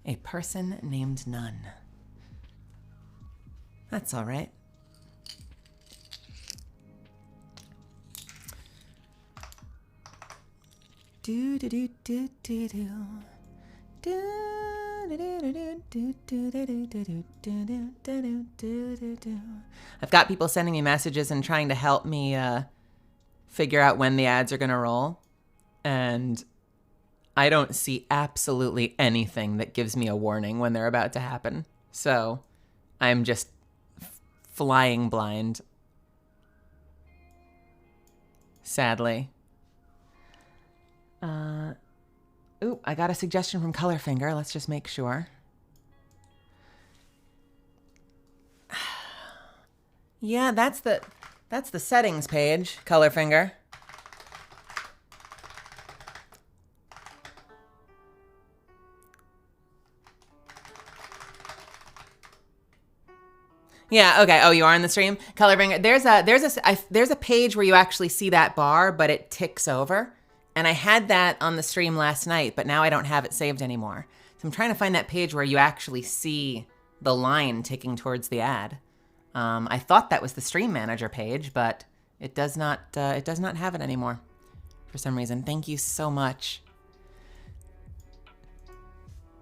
A person named None. That's all right. Do do do do do do. I've got people sending me messages and trying to help me figure out when the ads are going to roll. And I don't see absolutely anything that gives me a warning when they're about to happen. So I'm just flying blind. Sadly. Ooh, I got a suggestion from Colorfinger. Let's just make sure. Yeah, that's the settings page, Colorfinger. Yeah, okay. Oh, you are in the stream? Colorfinger. There's a page where you actually see that bar, but it ticks over. And I had that on the stream last night, but now I don't have it saved anymore. So I'm trying to find that page where you actually see the line ticking towards the ad. I thought that was the Stream Manager page, but it does not have it anymore for some reason. Thank you so much.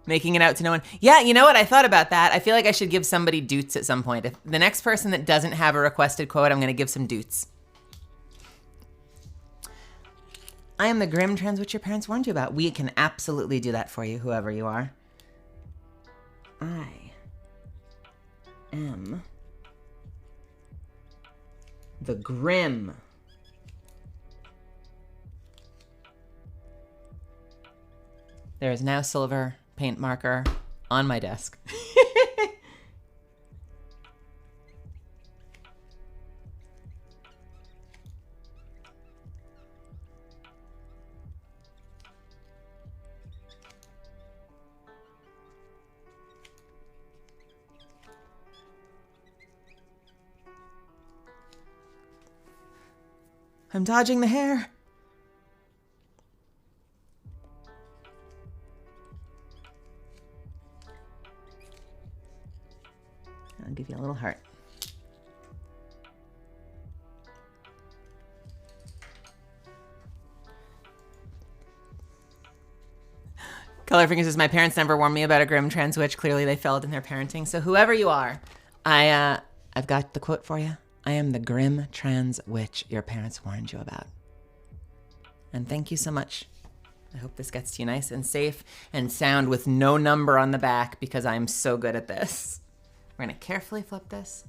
Making it out to no one. Yeah, you know what? I thought about that. I feel like I should give somebody doots at some point. If the next person that doesn't have a requested quote, I'm going to give some doots. I am the grim trans witch your parents warned you about. We can absolutely do that for you, whoever you are. I am the grim. There is now silver paint marker on my desk. I'm dodging the hair. Colorfinger says, my parents never warned me about a grim trans witch. Clearly they failed in their parenting. So whoever you are, I've got the quote for you. I am the grim trans witch your parents warned you about. And thank you so much. I hope this gets to you nice and safe and sound with no number on the back because I'm so good at this. We're gonna carefully flip this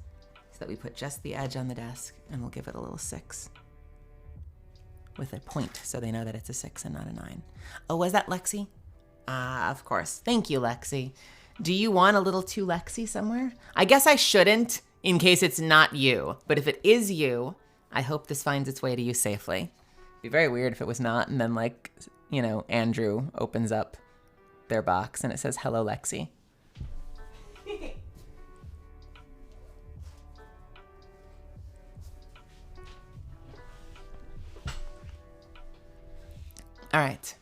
so that we put just the edge on the desk, and we'll give it a little 6 with a point so they know that it's a 6 and not a 9. Oh, was that Lexi? Ah, of course. Thank you, Lexi. Do you want a little 2 Lexi somewhere? I guess I shouldn't in case it's not you, but if it is you, I hope this finds its way to you safely. It'd be very weird if it was not, and then like, you know, Andrew opens up their box and it says, hello, Lexi. All right.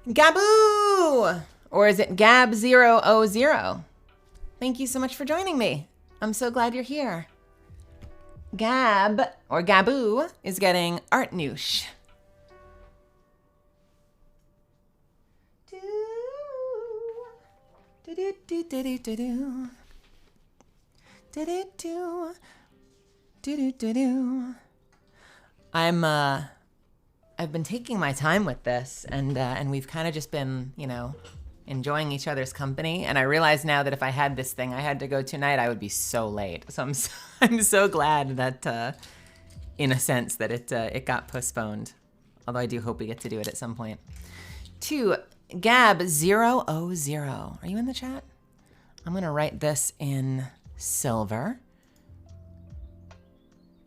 Gaboo! Or is it Gab000? Thank you so much for joining me. I'm so glad you're here. Gab, or Gaboo, is getting Art Noosh. I've been taking my time with this, and we've kind of just been, you know, enjoying each other's company. And I realize now that if I had this thing I had to go tonight, I would be so late. So I'm so glad that, in a sense, that it got postponed. Although I do hope we get to do it at some point. To Gab000. Are you in the chat? I'm gonna write this in silver.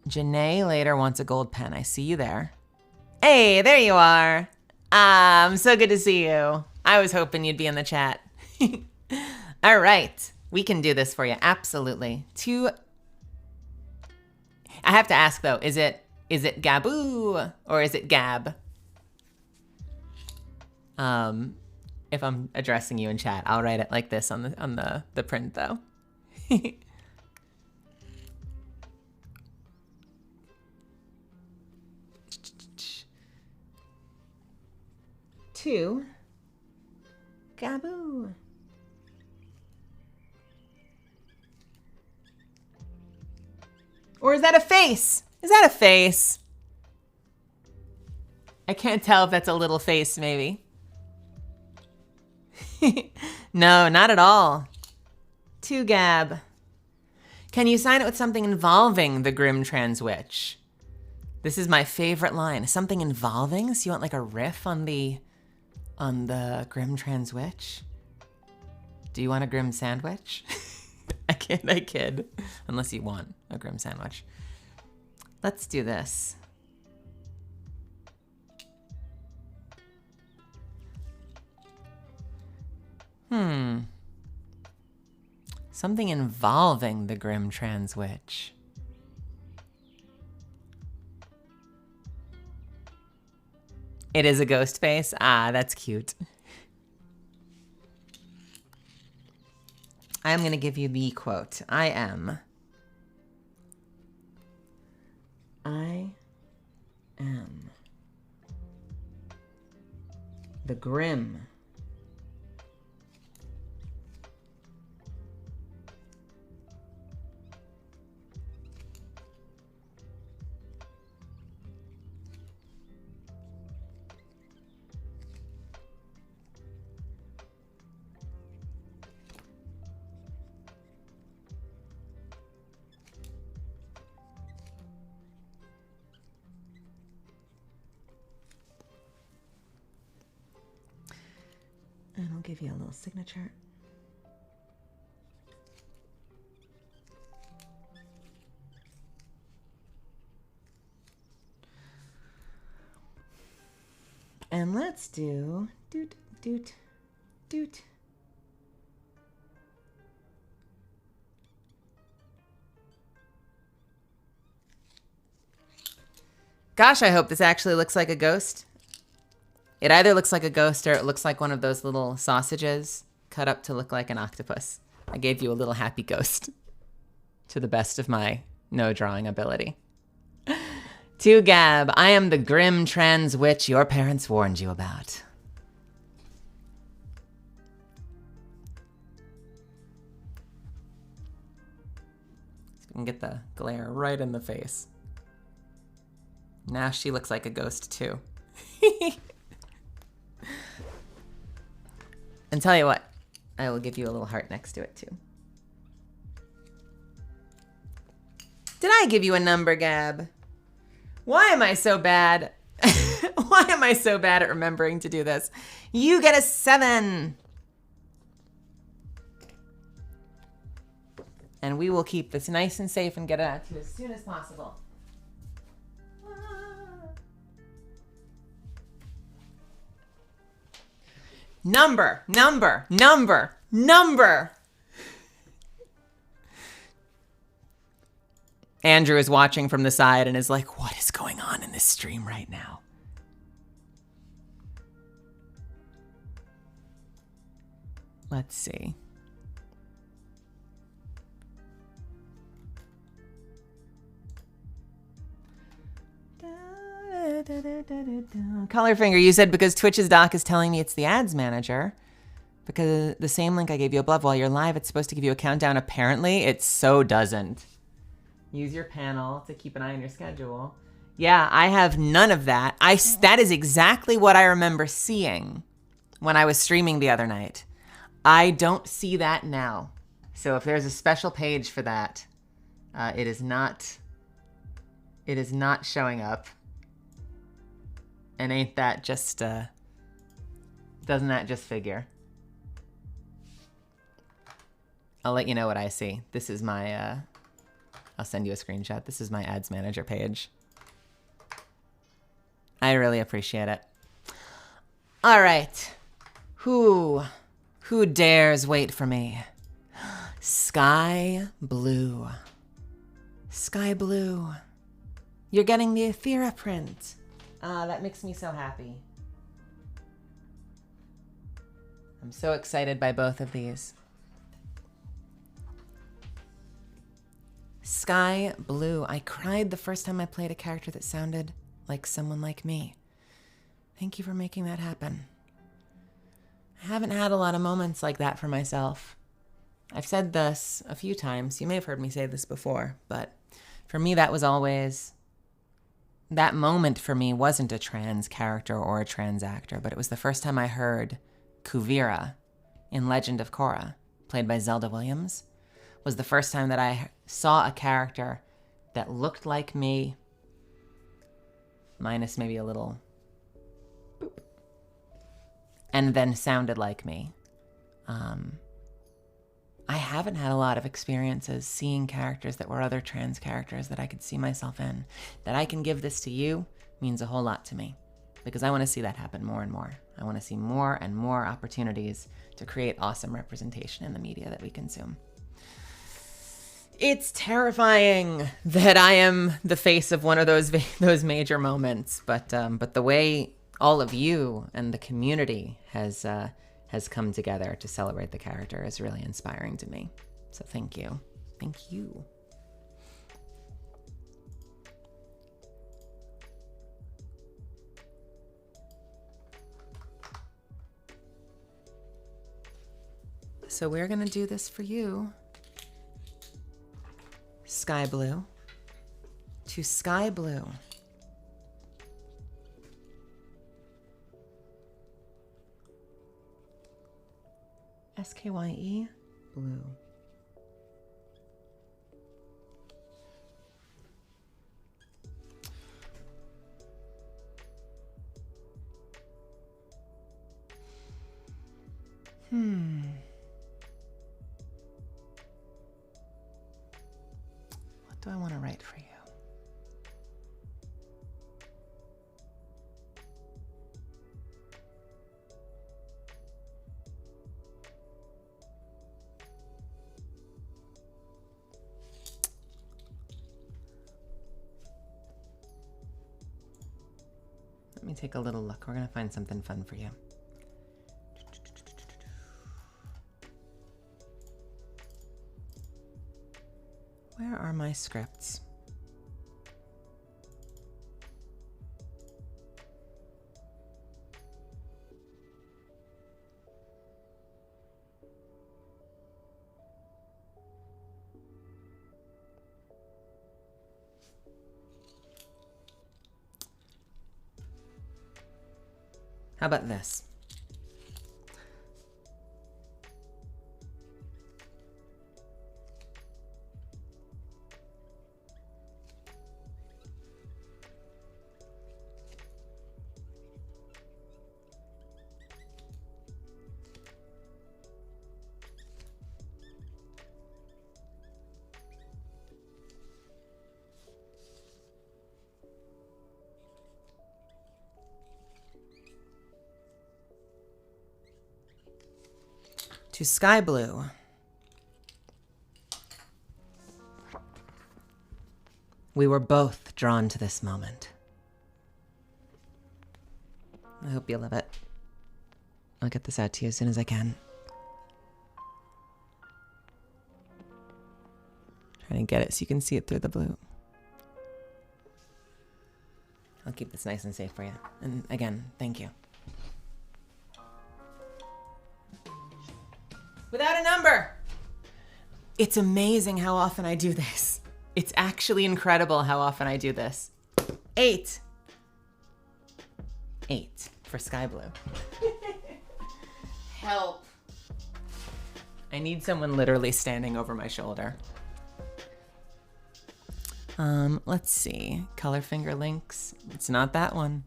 Janae later wants a gold pen. I see you there. Hey, there you are. So good to see you. I was hoping you'd be in the chat. All right, we can do this for you. Absolutely. I have to ask though, is it Gaboo or is it Gab? If I'm addressing you in chat, I'll write it like this on the print though. To Gaboo. Or is that a face? Is that a face? I can't tell if that's a little face, maybe. No, not at all. To Gab. Can you sign it with something involving the Grim Trans Witch? This is my favorite line. Something involving? So you want like a riff on the Grim Trans Witch? Do you want a Grim Sandwich? I kid. Unless you want a Grim Sandwich. Let's do this. Something involving the Grim Trans Witch. It is a ghost face? Ah, that's cute. I am going to give you the quote. I am the Grim and I'll give you a little signature. And let's do doot, doot, doot. Gosh, I hope this actually looks like a ghost. It either looks like a ghost or it looks like one of those little sausages cut up to look like an octopus. I gave you a little happy ghost to the best of my no drawing ability. To Gab, I am the Grim Trans Witch your parents warned you about. You can get the glare right in the face. Now she looks like a ghost too. And tell you what, I will give you a little heart next to it too. Did I give you a number, Gab? Why am I so bad? Why am I so bad at remembering to do this? You get a 7. And we will keep this nice and safe and get it out to you as soon as possible. Number. Andrew is watching from the side and is like, what is going on in this stream right now? Let's see. Colorfinger, you said because Twitch's doc is telling me it's the ads manager. Because the same link I gave you above while you're live, it's supposed to give you a countdown. Apparently, it so doesn't. Use your panel to keep an eye on your schedule. Yeah, I have none of that. That is exactly what I remember seeing when I was streaming the other night. I don't see that now. So if there's a special page for that, it is not showing up. And ain't that just, doesn't that just figure? I'll let you know what I see. This is my, I'll send you a screenshot. This is my ads manager page. I really appreciate it. All right. Who dares wait for me? Sky Blue. Sky Blue. You're getting the Aethera print. That makes me so happy. I'm so excited by both of these. Sky Blue. I cried the first time I played a character that sounded like someone like me. Thank you for making that happen. I haven't had a lot of moments like that for myself. I've said this a few times. You may have heard me say this before, but for me, that was always... That moment for me wasn't a trans character or a trans actor, but it was the first time I heard Kuvira in Legend of Korra, played by Zelda Williams, was the first time that I saw a character that looked like me, minus maybe a little boop, and then sounded like me. I haven't had a lot of experiences seeing characters that were other trans characters that I could see myself in. That I can give this to you means a whole lot to me, because I want to see that happen more and more. I want to see more and more opportunities to create awesome representation in the media that we consume. It's terrifying that I am the face of one of those major moments, but the way all of you and the community has come together to celebrate the character is really inspiring to me. So thank you. Thank you. So we're gonna do this for you. Sky Blue. To Sky Blue. SKYE Blue. What do I want to write for you? Let me take a little look. We're going to find something fun for you. Where are my scripts? How about this? To Sky Blue. We were both drawn to this moment. I hope you love it. I'll get this out to you as soon as I can. Trying to get it so you can see it through the blue. I'll keep this nice and safe for you. And again, thank you. Without a number! It's amazing how often I do this. It's actually incredible how often I do this. 8. 8 for Sky Blue. Help. I need someone literally standing over my shoulder. Let's see. Color finger links. It's not that one.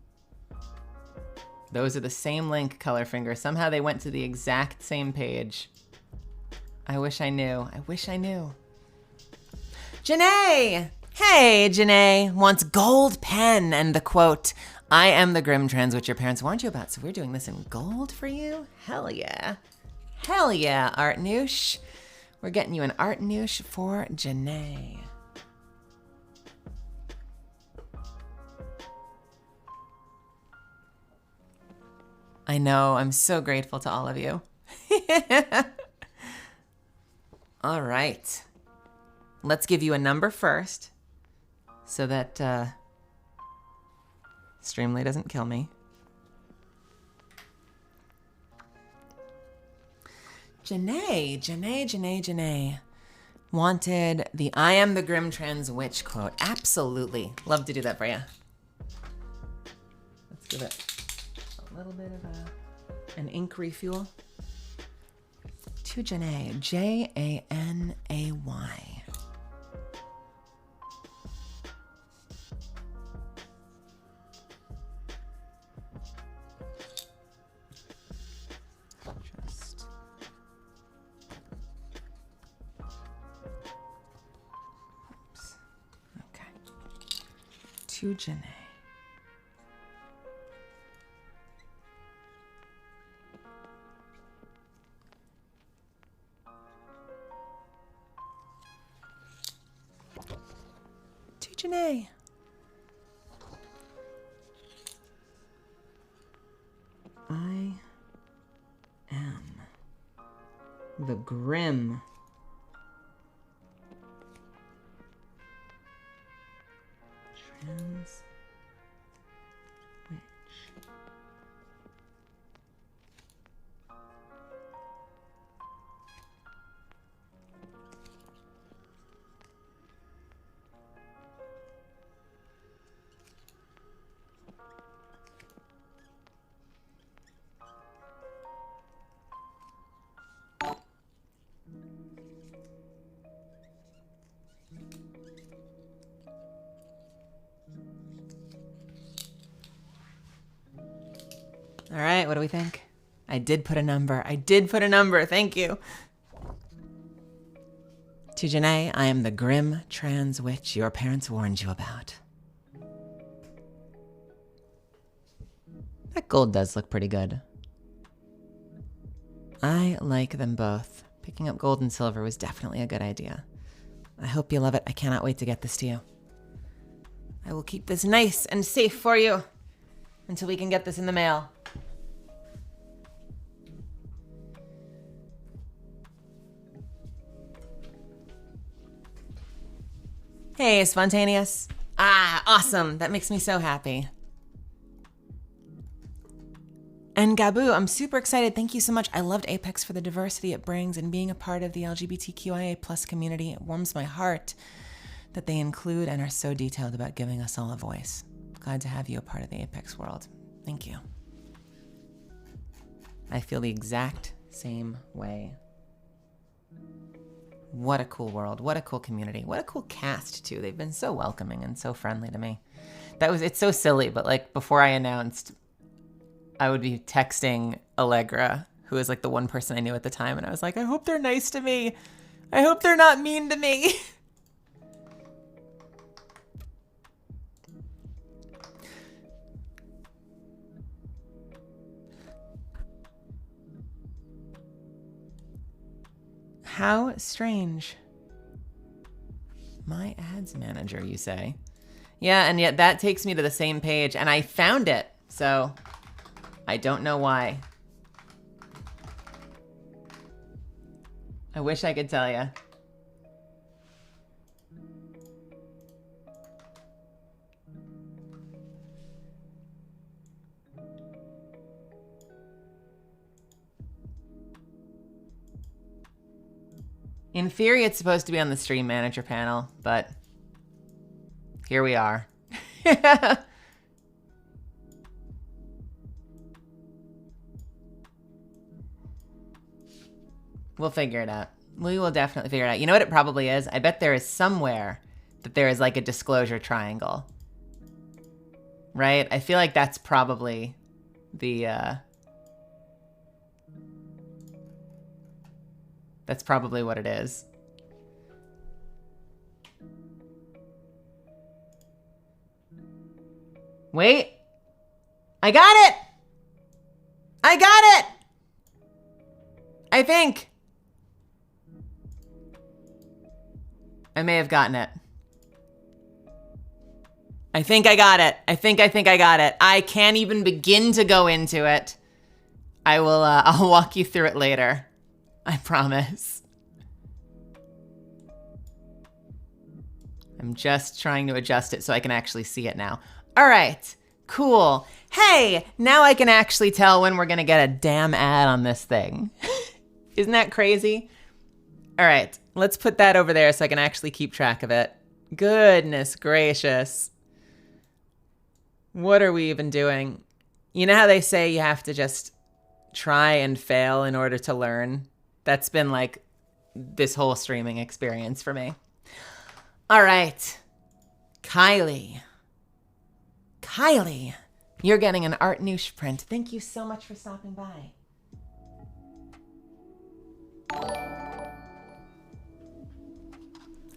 Those are the same link, color finger. Somehow they went to the exact same page. I wish I knew. I wish I knew. Janae! Hey, Janae wants gold pen and the quote, I am the grim trans which your parents warned you about, so we're doing this in gold for you? Hell yeah. Hell yeah, Art Noosh. We're getting you an Art Noosh for Janae. I know, I'm so grateful to all of you. All right. Let's give you a number first so that Streamily doesn't kill me. Janae wanted the I am the grim trans witch quote. Absolutely. Love to do that for you. Let's give it a little bit of an ink refuel. To Janae, Janay. Just oops. Okay. To Janae. Janae. I am the grim trans witch. All right, what do we think? I did put a number. Thank you. To Janae, I am the grim trans witch your parents warned you about. That gold does look pretty good. I like them both. Picking up gold and silver was definitely a good idea. I hope you love it. I cannot wait to get this to you. I will keep this nice and safe for you until we can get this in the mail. Hey, Spontaneous. Ah, awesome. That makes me so happy. And Gaboo, I'm super excited. Thank you so much. I loved Apex for the diversity it brings and being a part of the LGBTQIA plus community. It warms my heart that they include and are so detailed about giving us all a voice. Glad to have you a part of the Apex world. Thank you. I feel the exact same way. What a cool world. What a cool community. What a cool cast, too. They've been so welcoming and so friendly to me. It's so silly, but like before I announced, I would be texting Allegra, who was like the one person I knew at the time, and I was like, I hope they're nice to me. I hope they're not mean to me. How strange. My ads manager, you say? Yeah, and yet that takes me to the same page, and I found it, so I don't know why. I wish I could tell you. In theory, it's supposed to be on the Stream Manager panel, but here we are. We'll figure it out. We will definitely figure it out. You know what it probably is? I bet there is somewhere that there is like a disclosure triangle. Right? I feel like that's probably the, that's probably what it is. Wait. I got it! I got it! I think. I may have gotten it. I think I got it. I think I got it. I can't even begin to go into it. I will, I'll walk you through it later. I promise. I'm just trying to adjust it so I can actually see it now. All right, cool. Hey, now I can actually tell when we're gonna get a damn ad on this thing. Isn't that crazy? All right, let's put that over there so I can actually keep track of it. Goodness gracious. What are we even doing? You know how they say you have to just try and fail in order to learn? That's been like this whole streaming experience for me. All right, Kylie. Kylie, you're getting an Art Noosh print. Thank you so much for stopping by.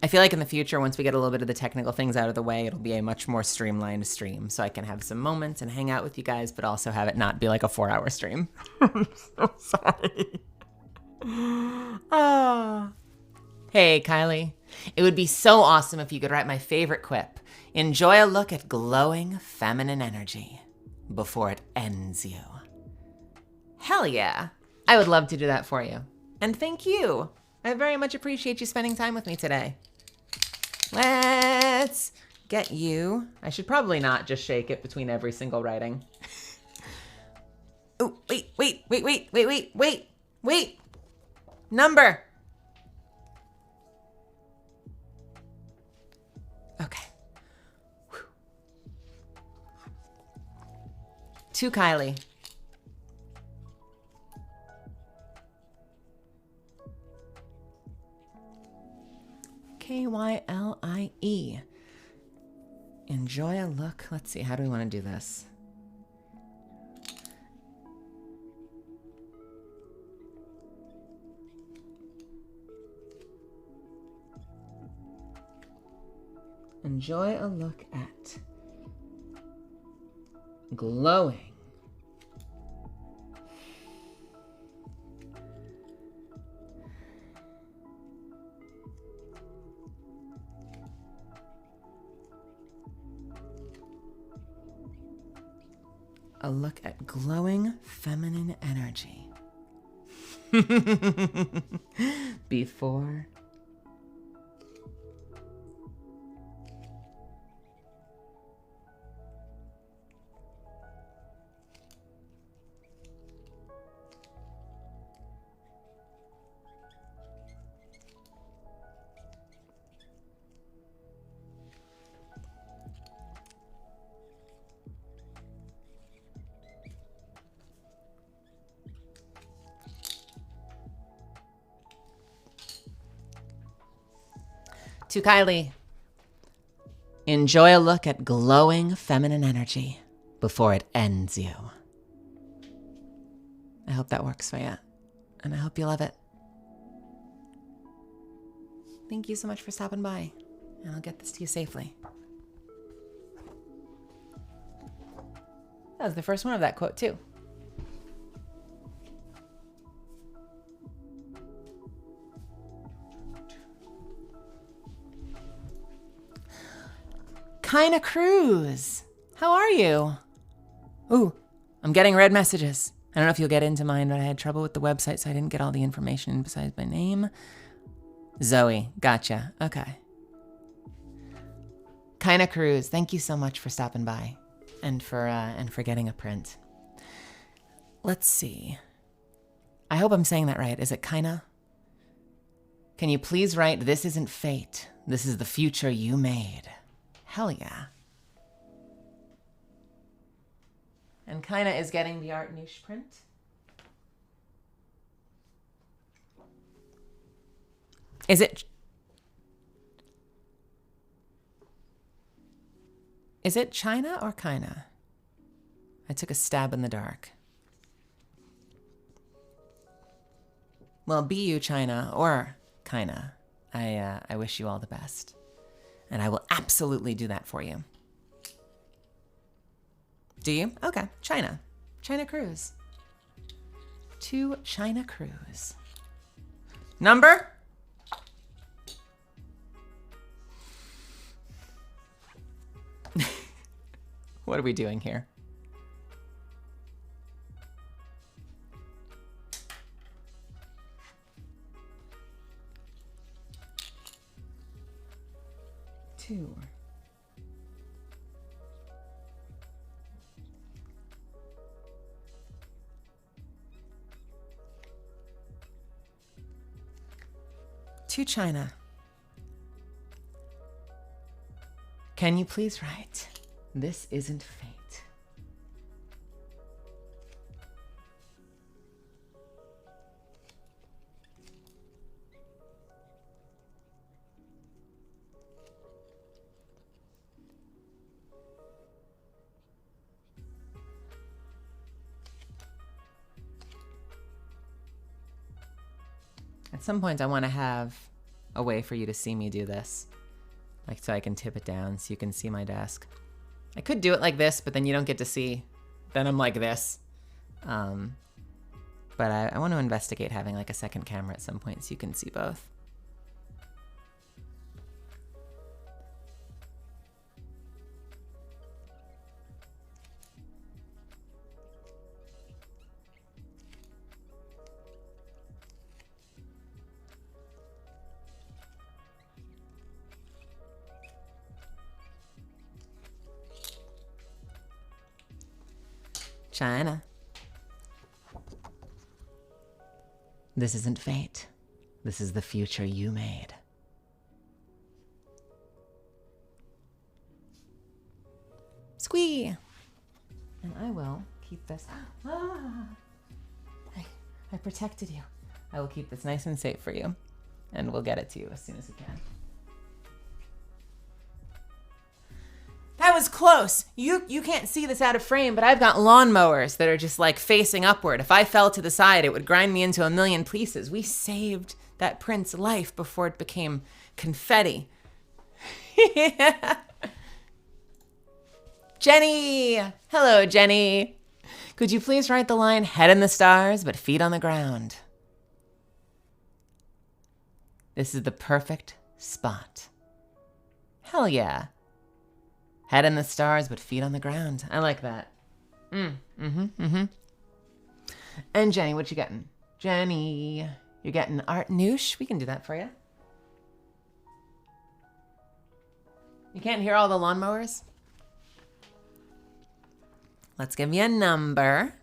I feel like in the future, once we get a little bit of the technical things out of the way, it'll be a much more streamlined stream, so I can have some moments and hang out with you guys, but also have it not be like a 4-hour stream. I'm so sorry. Ah. Hey, Kylie. It would be so awesome if you could write my favorite quip. Enjoy a look at glowing feminine energy before it ends you. Hell yeah. I would love to do that for you. And thank you. I very much appreciate you spending time with me today. Let's get you. I should probably not just shake it between every single writing. Oh, wait. Number. Okay. Whew. To Kylie. Kylie. Enjoy a look. Let's see, how do we want to do this? Enjoy a look at glowing a look at glowing feminine energy before To Kylie. Enjoy a look at glowing feminine energy before it ends you. I hope that works for you, and I hope you love it. Thank you so much for stopping by, and I'll get this to you safely. That was the first one of that quote, too. Kinda Cruz. How are you? Ooh, I'm getting red messages. I don't know if you'll get into mine, but I had trouble with the website, so I didn't get all the information besides my name. Zoe, gotcha. Okay. Kinda Cruz, thank you so much for stopping by and for getting a print. Let's see. I hope I'm saying that right. Is it kinda? Can you please write, "This isn't fate. This is the future you made." Hell yeah. And kinda is getting the Art Niche print. Is it China or kinda? I took a stab in the dark. Well, be you China or kinda. I wish you all the best. And I will absolutely do that for you. Do you? Okay, China. China Cruz. To China Cruz. Number? What are we doing here? Two. To China. Can you please write, "This isn't fate"? At some point, I want to have a way for you to see me do this. Like, so I can tip it down so you can see my desk. I could do it like this, but then you don't get to see. Then I'm like this. But I want to investigate having like a second camera at some point so you can see both. China. This isn't fate. This is the future you made. Squee! And I will keep this. I protected you. I will keep this nice and safe for you. And we'll get it to you as soon as we can. That was close. You can't see this out of frame, but I've got lawnmowers that are just like facing upward. If I fell to the side, it would grind me into a million pieces. We saved that print's life before it became confetti. Yeah. Jenny! Hello, Jenny. Could you please write the line, "Head in the stars, but feet on the ground"? This is the perfect spot. Hell yeah. Head in the stars, but feet on the ground. I like that. And Jenny, what you getting? Jenny, you're getting Art Noosh. We can do that for you. You can't hear all the lawnmowers? Let's give you a number.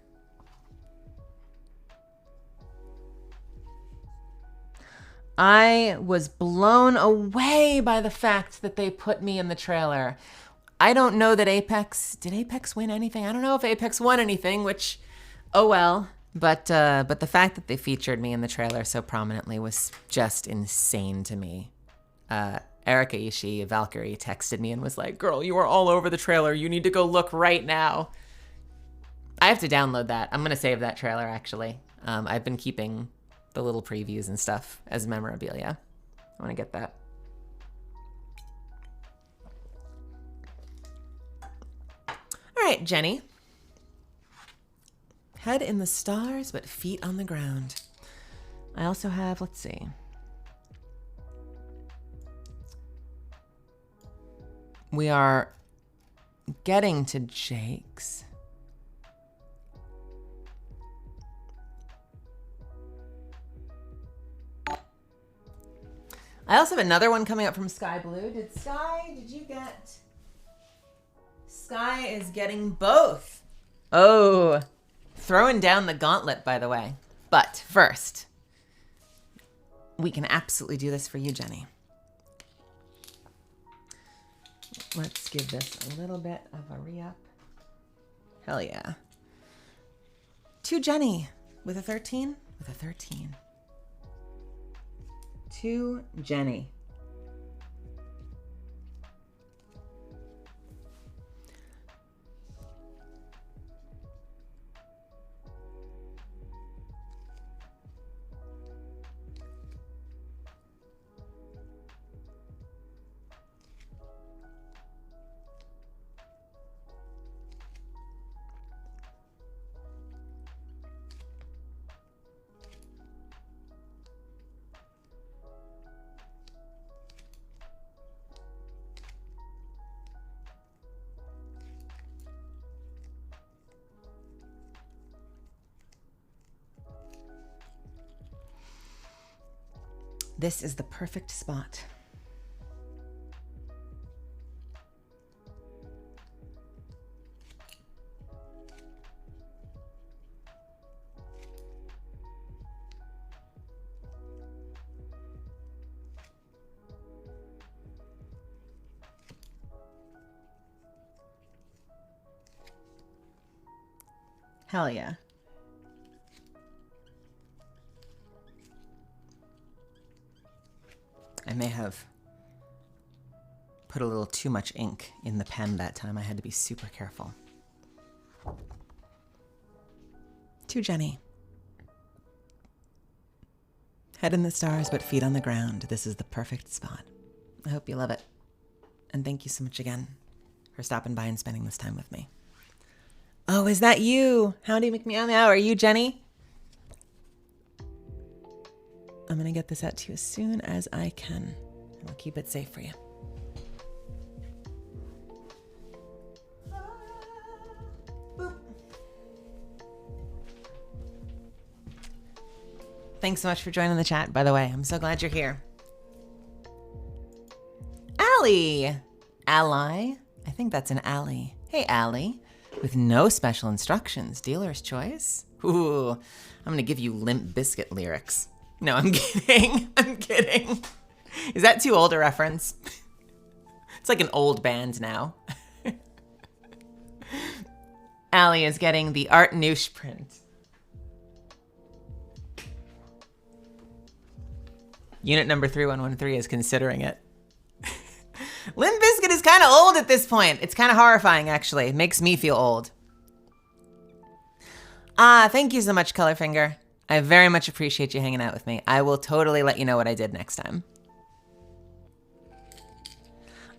I was blown away by the fact that they put me in the trailer. I don't know that Apex, did Apex win anything? I don't know if Apex won anything, which, oh well. But the fact that they featured me in the trailer so prominently was just insane to me. Erica Ishii, Valkyrie, texted me and was like, girl, you are all over the trailer. You need to go look right now. I have to download that. I'm going to save that trailer, actually. I've been keeping the little previews and stuff as memorabilia. I want to get that. All right, Jenny. Head in the stars, but feet on the ground. I also have, let's see. We are getting to Jake's. I also have another one coming up from Sky Blue. Did you get? Sky is getting both. Oh, throwing down the gauntlet, by the way. But first, we can absolutely do this for you, Jenny. Let's give this a little bit of a re-up. Hell yeah. To Jenny with a 13. With a 13. To Jenny. This is the perfect spot. Hell yeah. I may have put a little too much ink in the pen that time. I had to be super careful. To Jenny. Head in the stars, but feet on the ground. This is the perfect spot. I hope you love it. And thank you so much again for stopping by and spending this time with me. Oh, is that you? Howdy McMeow Meow. Are you Jenny? I'm going to get this out to you as soon as I can. And I'll keep it safe for you. Boop. Thanks so much for joining the chat, by the way. I'm so glad you're here. Allie. Ally. I think that's an Allie. Hey, Allie. With no special instructions. Dealer's choice. Ooh, I'm going to give you Limp Bizkit lyrics. No, I'm kidding. I'm kidding. Is that too old a reference? It's like an old band now. Allie is getting the Art Nouche print. Unit number 3113 is considering it. Limp Bizkit is kind of old at this point. It's kind of horrifying, actually. It makes me feel old. Thank you so much, Colorfinger. I very much appreciate you hanging out with me. I will totally let you know what I did next time.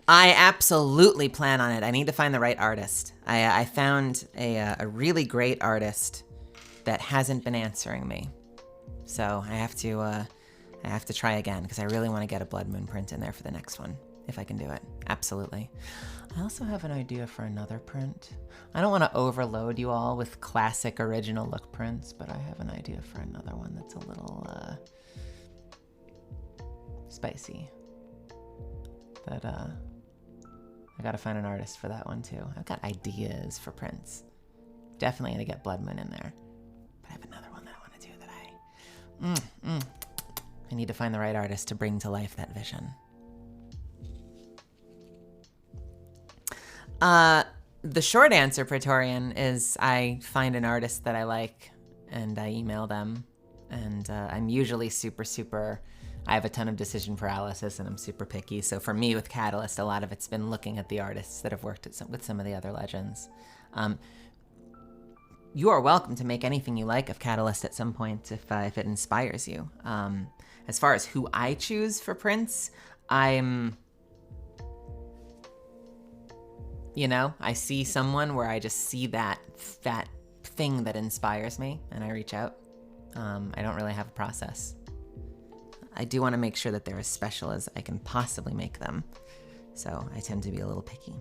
I absolutely plan on it. I need to find the right artist. I found a really great artist that hasn't been answering me. So I have to try again because I really want to get a Blood Moon print in there for the next one. If I can do it. Absolutely. I also have an idea for another print. I don't want to overload you all with classic original look prints, but I have an idea for another one that's a little spicy. But I gotta find an artist for that one too. I've got ideas for prints. Definitely gonna get Blood Moon in there. But I have another one that I want to do that I need to find the right artist to bring to life that vision. The short answer, Praetorian, is I find an artist that I like and I email them, and I'm usually super I have a ton of decision paralysis and I'm super picky. So for me with Catalyst, a lot of it's been looking at the artists that have worked with some of the other legends. You are welcome to make anything you like of Catalyst at some point if it inspires you. As far as who I choose for Prince, I see someone where I just see that thing that inspires me and I reach out. I don't really have a process. I do want to make sure that they're as special as I can possibly make them. So I tend to be a little picky.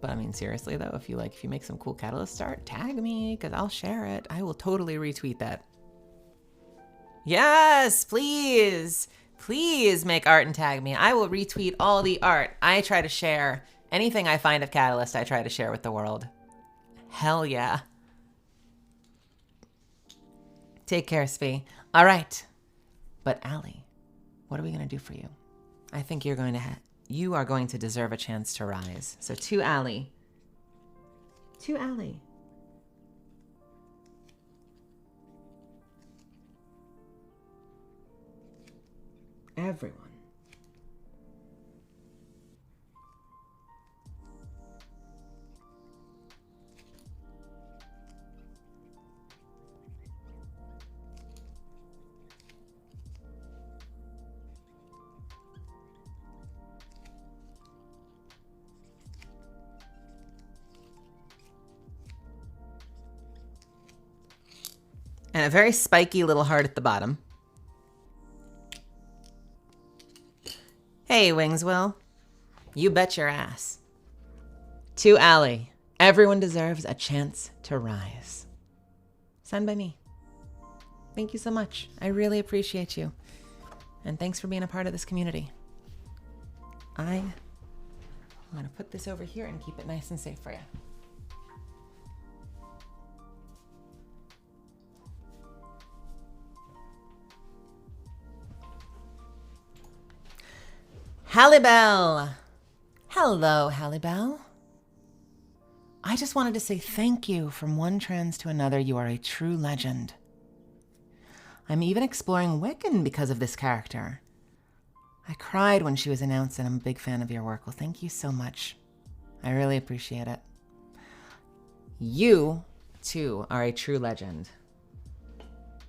But I mean, seriously though, if you make some cool Catalyst art, tag me, because I'll share it. I will totally retweet that. Yes, please. Please make art and tag me. I will retweet all the art. I try to share anything I find of Catalyst, I try to share with the world. Hell yeah. Take care, Svi. All right. But Allie, what are we going to do for you? I think you are going to deserve a chance to rise. So to Allie. To Allie. Everyone. And a very spiky little heart at the bottom. Hey, Wingswill. You bet your ass. To Allie, everyone deserves a chance to rise. Signed by me. Thank you so much. I really appreciate you. And thanks for being a part of this community. I'm going to put this over here and keep it nice and safe for you. Hallibell! Hello, Hallibell. I just wanted to say thank you from one trans to another. You are a true legend. I'm even exploring Wiccan because of this character. I cried when she was announced and I'm a big fan of your work. Well, thank you so much. I really appreciate it. You, too, are a true legend.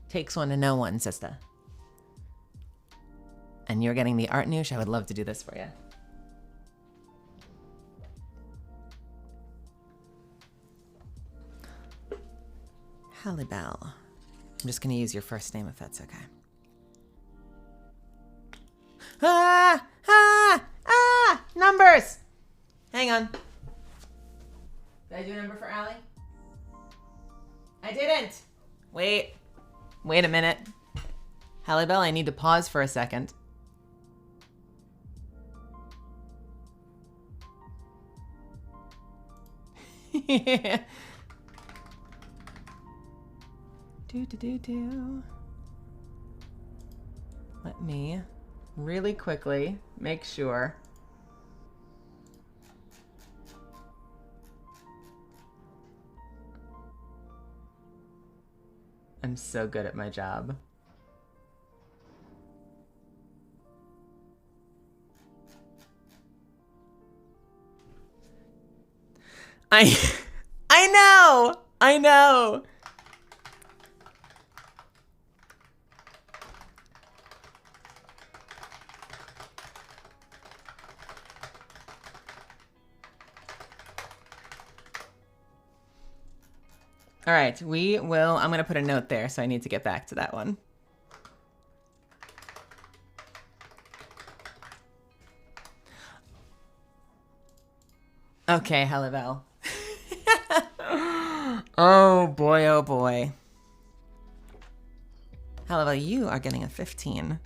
Takes one to know one, sister. And you're getting the art noosh. I would love to do this for you. Hallibell. I'm just going to use your first name if that's okay. Numbers! Hang on. Did I do a number for Allie? I didn't. Wait a minute. Hallibell, I need to pause for a second. Let me really quickly make sure. I'm so good at my job. I know. All right, I'm going to put a note there, so I need to get back to that one. Okay, Hallibell. Oh boy. Hallibell, you are getting a 15.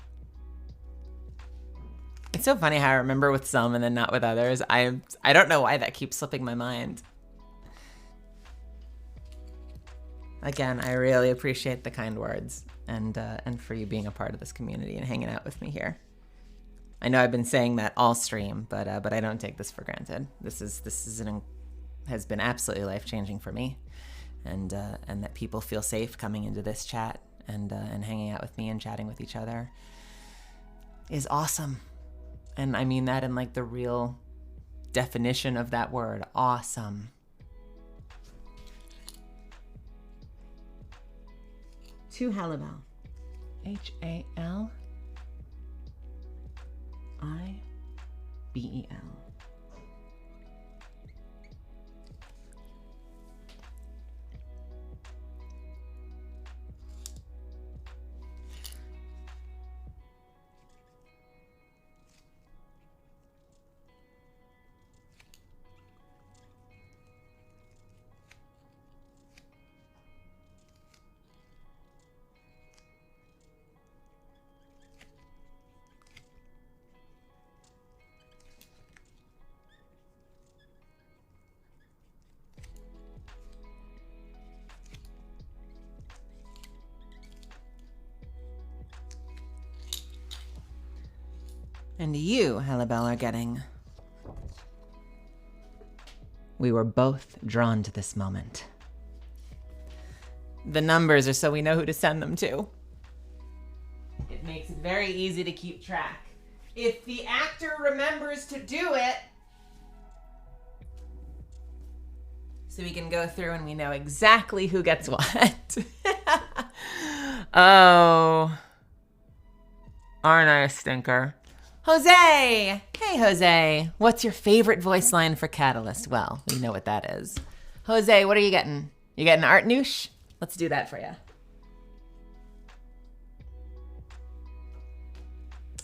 It's so funny how I remember with some and then not with others. I don't know why that keeps slipping my mind. Again, I really appreciate the kind words and for you being a part of this community and hanging out with me here. I know I've been saying that all stream, but I don't take this for granted. This has been absolutely life-changing for me, and that people feel safe coming into this chat and hanging out with me and chatting with each other is awesome. And I mean that in like the real definition of that word, awesome. To Halibel. Halibel. And you, Halibel, are getting... We were both drawn to this moment. The numbers are so we know who to send them to. It makes it very easy to keep track. If the actor remembers to do it, so we can go through and we know exactly who gets what. Oh. Aren't I a stinker? Jose! Hey, Jose. What's your favorite voice line for Catalyst? Well, we know what that is. Jose, what are you getting? You getting Art Noosh? Let's do that for you.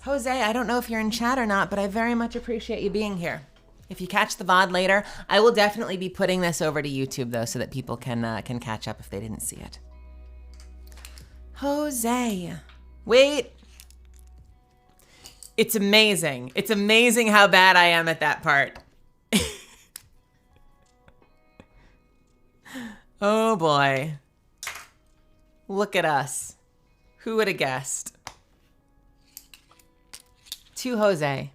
Jose, I don't know if you're in chat or not, but I very much appreciate you being here. If you catch the VOD later, I will definitely be putting this over to YouTube, though, so that people can catch up if they didn't see it. Jose. Wait. It's amazing. It's amazing how bad I am at that part. Oh, boy. Look at us. Who would have guessed? To Jose.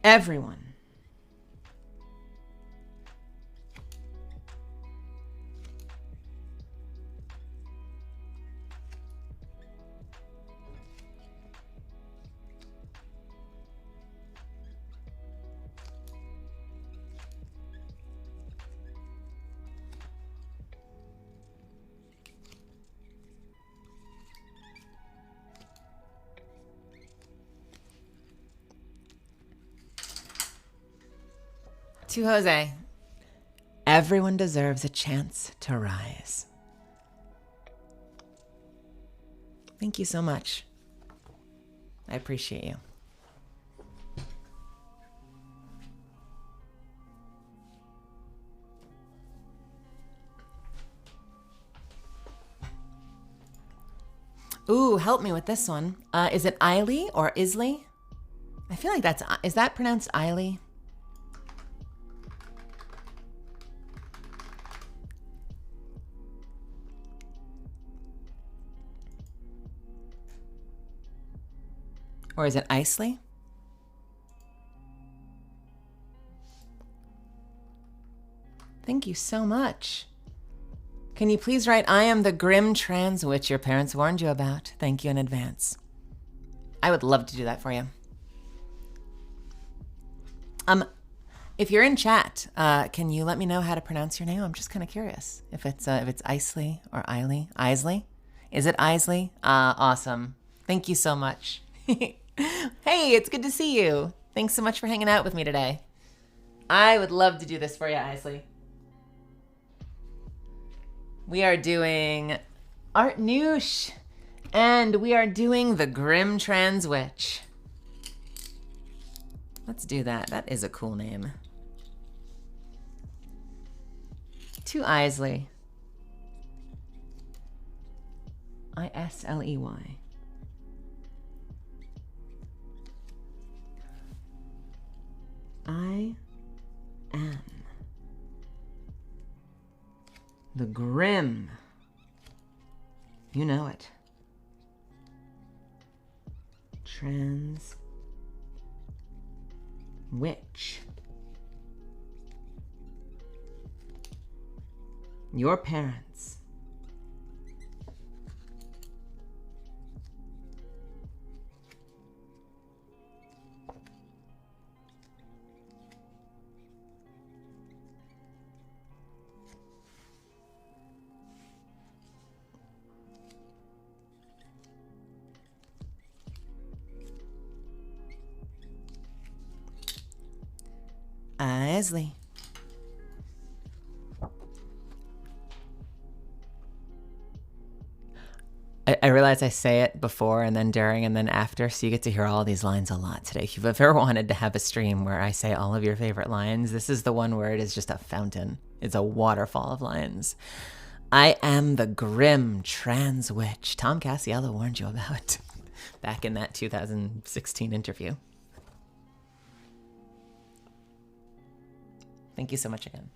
Everyone. To Jose, everyone deserves a chance to rise. Thank you so much. I appreciate you. Ooh, help me with this one. Is it Eiley or Isley? I feel like is that pronounced Eiley? Or is it Isley? Thank you so much. Can you please write, I am the grim trans witch your parents warned you about. Thank you in advance. I would love to do that for you. If you're in chat, can you let me know how to pronounce your name? I'm just kind of curious if it's Isley or Eiley. Isley? Is it Isley? Awesome. Thank you so much. Hey, it's good to see you. Thanks so much for hanging out with me today. I would love to do this for you, Isley. We are doing Art Noosh, and we are doing the Grim Trans Witch. Let's do that. That is a cool name. To Isley. Isley. I am the grim. You know it. Trans witch. Your parents. Isley. I realize I say it before and then during and then after, so you get to hear all these lines a lot today. If you've ever wanted to have a stream where I say all of your favorite lines, this is the one where it is just a fountain. It's a waterfall of lines. I am the grim trans witch Tom Cassiello warned you about back in that 2016 interview. Thank you so much again.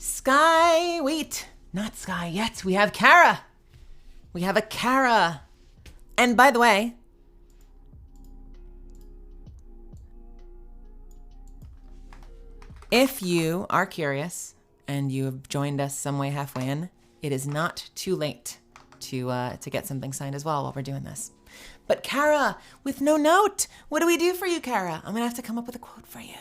Sky, wait, not Sky yet. We have Kara. We have a Kara. And by the way, if you are curious and you have joined us some way halfway in, it is not too late to get something signed as well while we're doing this. But Kara, with no note, what do we do for you, Kara? I'm gonna have to come up with a quote for you.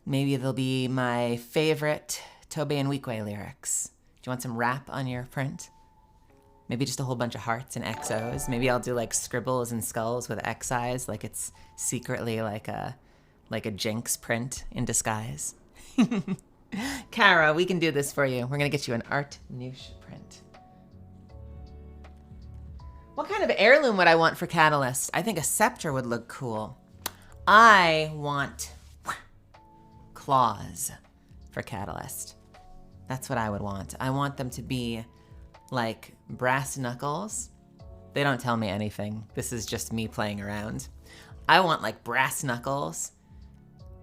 Maybe they'll be my favorite Tobe and Weequay lyrics. Do you want some rap on your print? Maybe just a whole bunch of hearts and XOs. Maybe I'll do like scribbles and skulls with XIs, like it's secretly like a Jinx print in disguise. Kara, we can do this for you. We're gonna get you an Art Noosh print. What kind of heirloom would I want for Catalyst? I think a scepter would look cool. I want claws for Catalyst. That's what I would want. I want them to be like brass knuckles. They don't tell me anything. This is just me playing around. I want like brass knuckles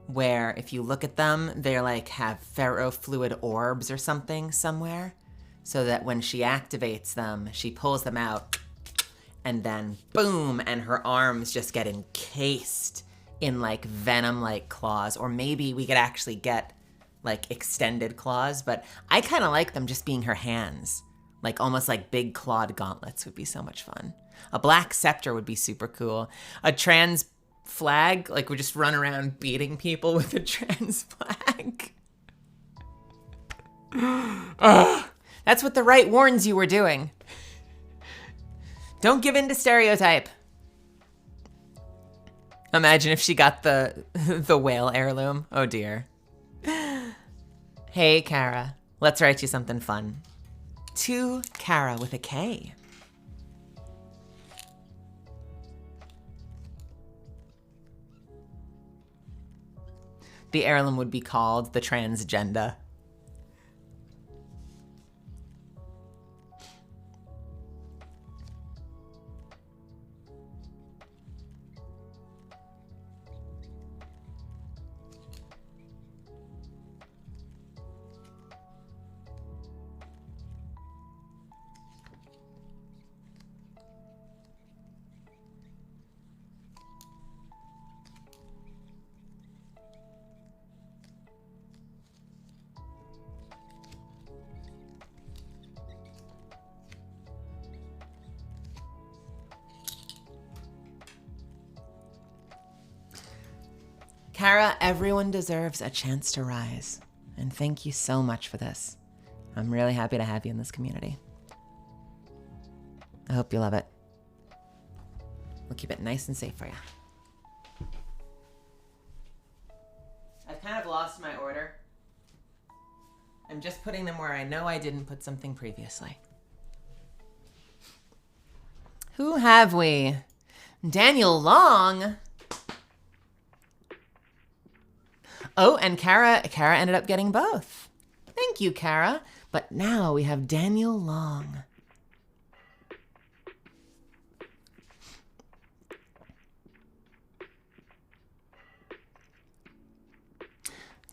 where if you look at them, they're like have ferrofluid orbs or something somewhere, so that when she activates them, she pulls them out and then boom, and her arms just get encased in like venom-like claws. Or maybe we could actually get like extended claws, but I kind of like them just being her hands. Like almost like big clawed gauntlets would be so much fun. A black scepter would be super cool. A trans flag, like we just run around beating people with a trans flag. That's what the right warns you were doing. Don't give in to stereotype. Imagine if she got the whale heirloom. Oh dear. Hey, Kara. Let's write you something fun. To Kara with a K. The heirloom would be called the transgender. Kara, everyone deserves a chance to rise. And thank you so much for this. I'm really happy to have you in this community. I hope you love it. We'll keep it nice and safe for you. I've kind of lost my order. I'm just putting them where I know I didn't put something previously. Who have we? Daniel Long. Oh, and Kara ended up getting both. Thank you, Kara. But now we have Daniel Long.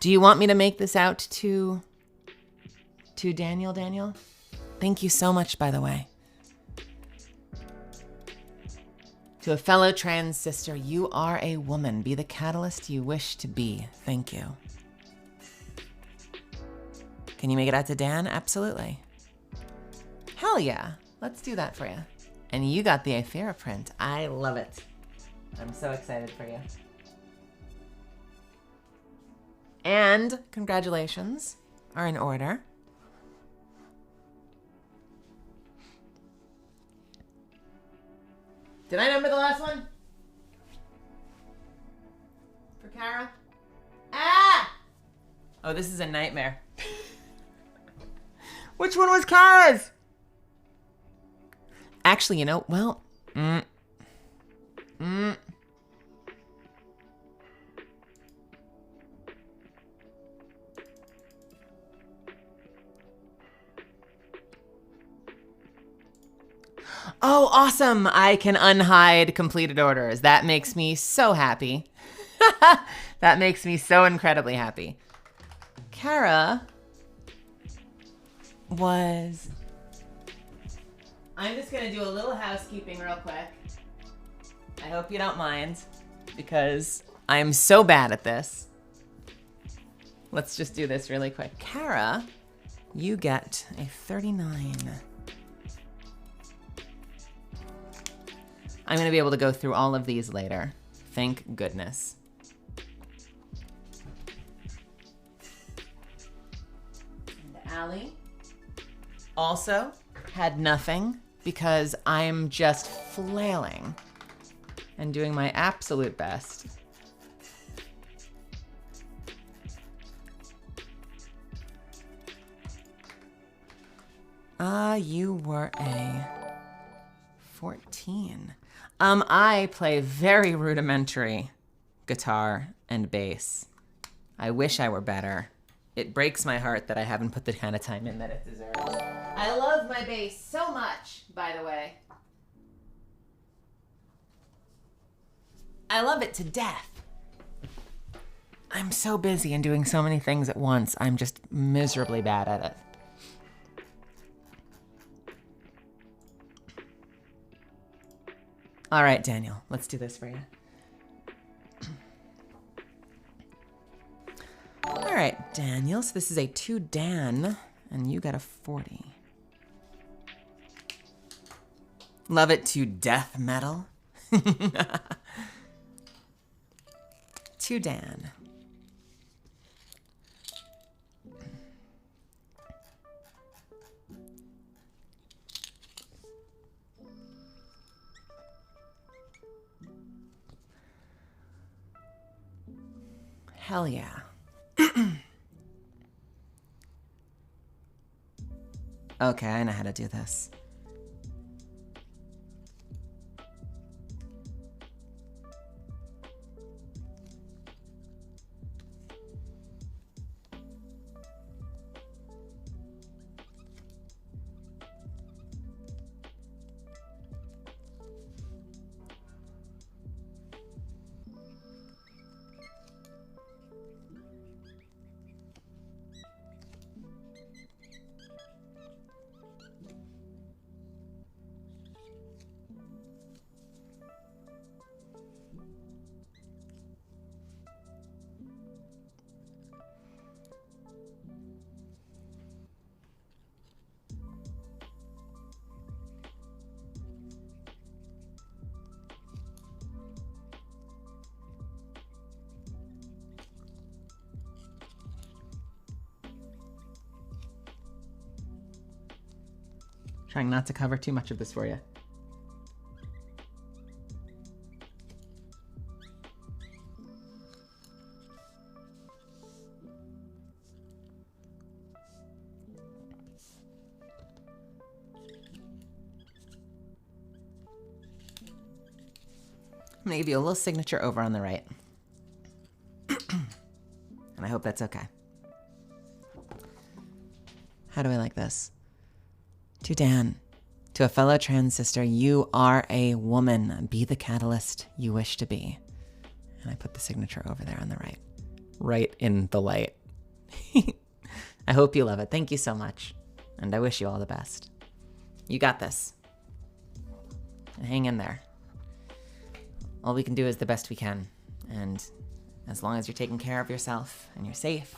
Do you want me to make this out to Daniel? Thank you so much, by the way. To a fellow trans sister, you are a woman. Be the catalyst you wish to be. Thank you. Can you make it out to Dan? Absolutely. Hell yeah. Let's do that for you. And you got the Aethera print. I love it. I'm so excited for you. And congratulations are in order. Did I number the last one? For Kara? Ah! Oh, this is a nightmare. Which one was Kara's? Actually, you know, well, Oh, awesome. I can unhide completed orders. That makes me so happy. That makes me so incredibly happy. Kara was... I'm just going to do a little housekeeping real quick. I hope you don't mind, because I'm so bad at this. Let's just do this really quick. Kara, you get a 39. I'm going to be able to go through all of these later. Thank goodness. And Allie also had nothing because I'm just flailing and doing my absolute best. You were a 14. I play very rudimentary guitar and bass. I wish I were better. It breaks my heart that I haven't put the kind of time in that it deserves. I love my bass so much, by the way. I love it to death. I'm so busy and doing so many things at once. I'm just miserably bad at it. All right, Daniel, let's do this for you. All right, Daniel, so this is a 2 Dan, and you got a 40. Love it to death metal. 2 Dan. Hell yeah. Okay, I know how to do this. Trying not to cover too much of this for you. I'm gonna give you a little signature over on the right. And I hope that's okay. How do I like this? To Dan, to a fellow trans sister, you are a woman. Be the catalyst you wish to be. And I put the signature over there on the right. Right in the light. I hope you love it. Thank you so much. And I wish you all the best. You got this. And hang in there. all we can do is the best we can. And as long as you're taking care of yourself and you're safe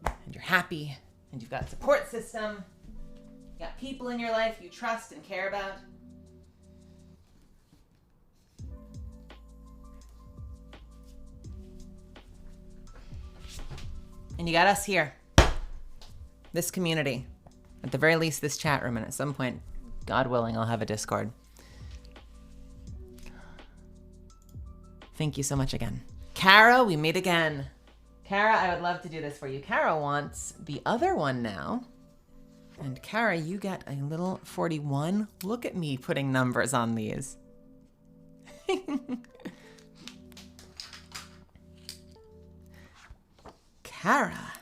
and you're happy and you've got a support system, you got people in your life you trust and care about, and you got us here, this community, at the very least this chat room, and at some point, God willing, I'll have a Discord. Thank you so much again. Kara, we meet again. Kara, I would love to do this for you. Kara wants the other one now. And Kara, you get a little 41. Look at me putting numbers on these. Kara.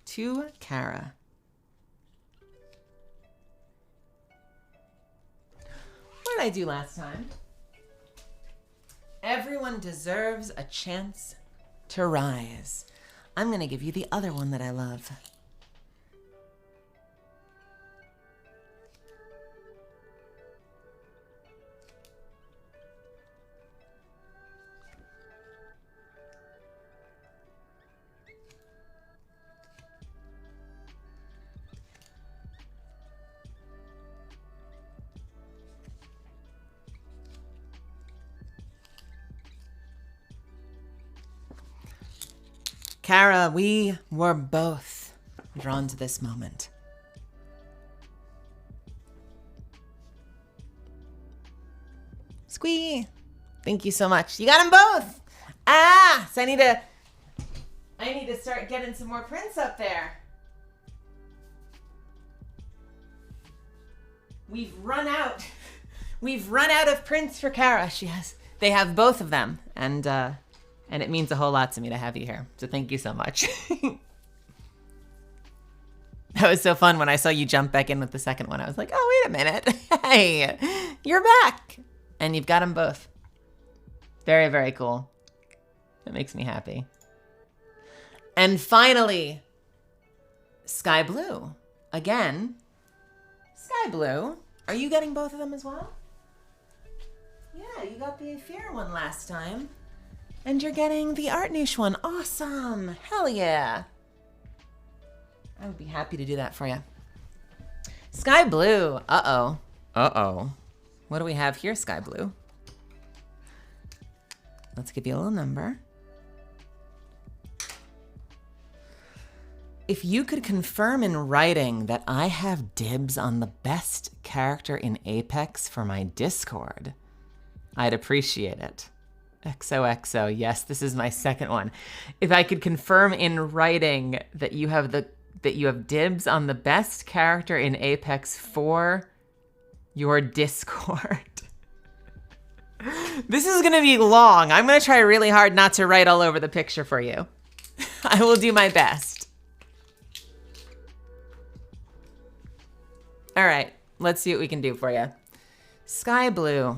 To Kara. What did I do last time? Everyone deserves a chance to rise. I'm gonna give you the other one that I love. Kara, we were both drawn to this moment. Squee! Thank you so much. You got them both! Ah! So I need to start getting some more prints up there. We've run out. We've run out of prints for Kara. They have both of them. And it means a whole lot to me to have you here. So thank you so much. That was so fun when I saw you jump back in with the second one. I was like, oh, wait a minute. Hey, you're back. And you've got them both. Very, very cool. That makes me happy. And finally, Sky Blue. Again, Sky Blue. Are you getting both of them as well? Yeah, you got the Fear one last time. And you're getting the Art Niche one. Awesome. Hell yeah. I would be happy to do that for you. Sky Blue. Uh-oh. Uh-oh. What do we have here, Sky Blue? Let's give you a little number. If you could confirm in writing that I have dibs on the best character in Apex for my Discord, I'd appreciate it. XOXO, yes, this is my second one. If I could confirm in writing that you have dibs on the best character in Apex for your Discord. This is gonna be long. I'm gonna try really hard not to write all over the picture for you. I will do my best. All right, let's see what we can do for you. Sky Blue.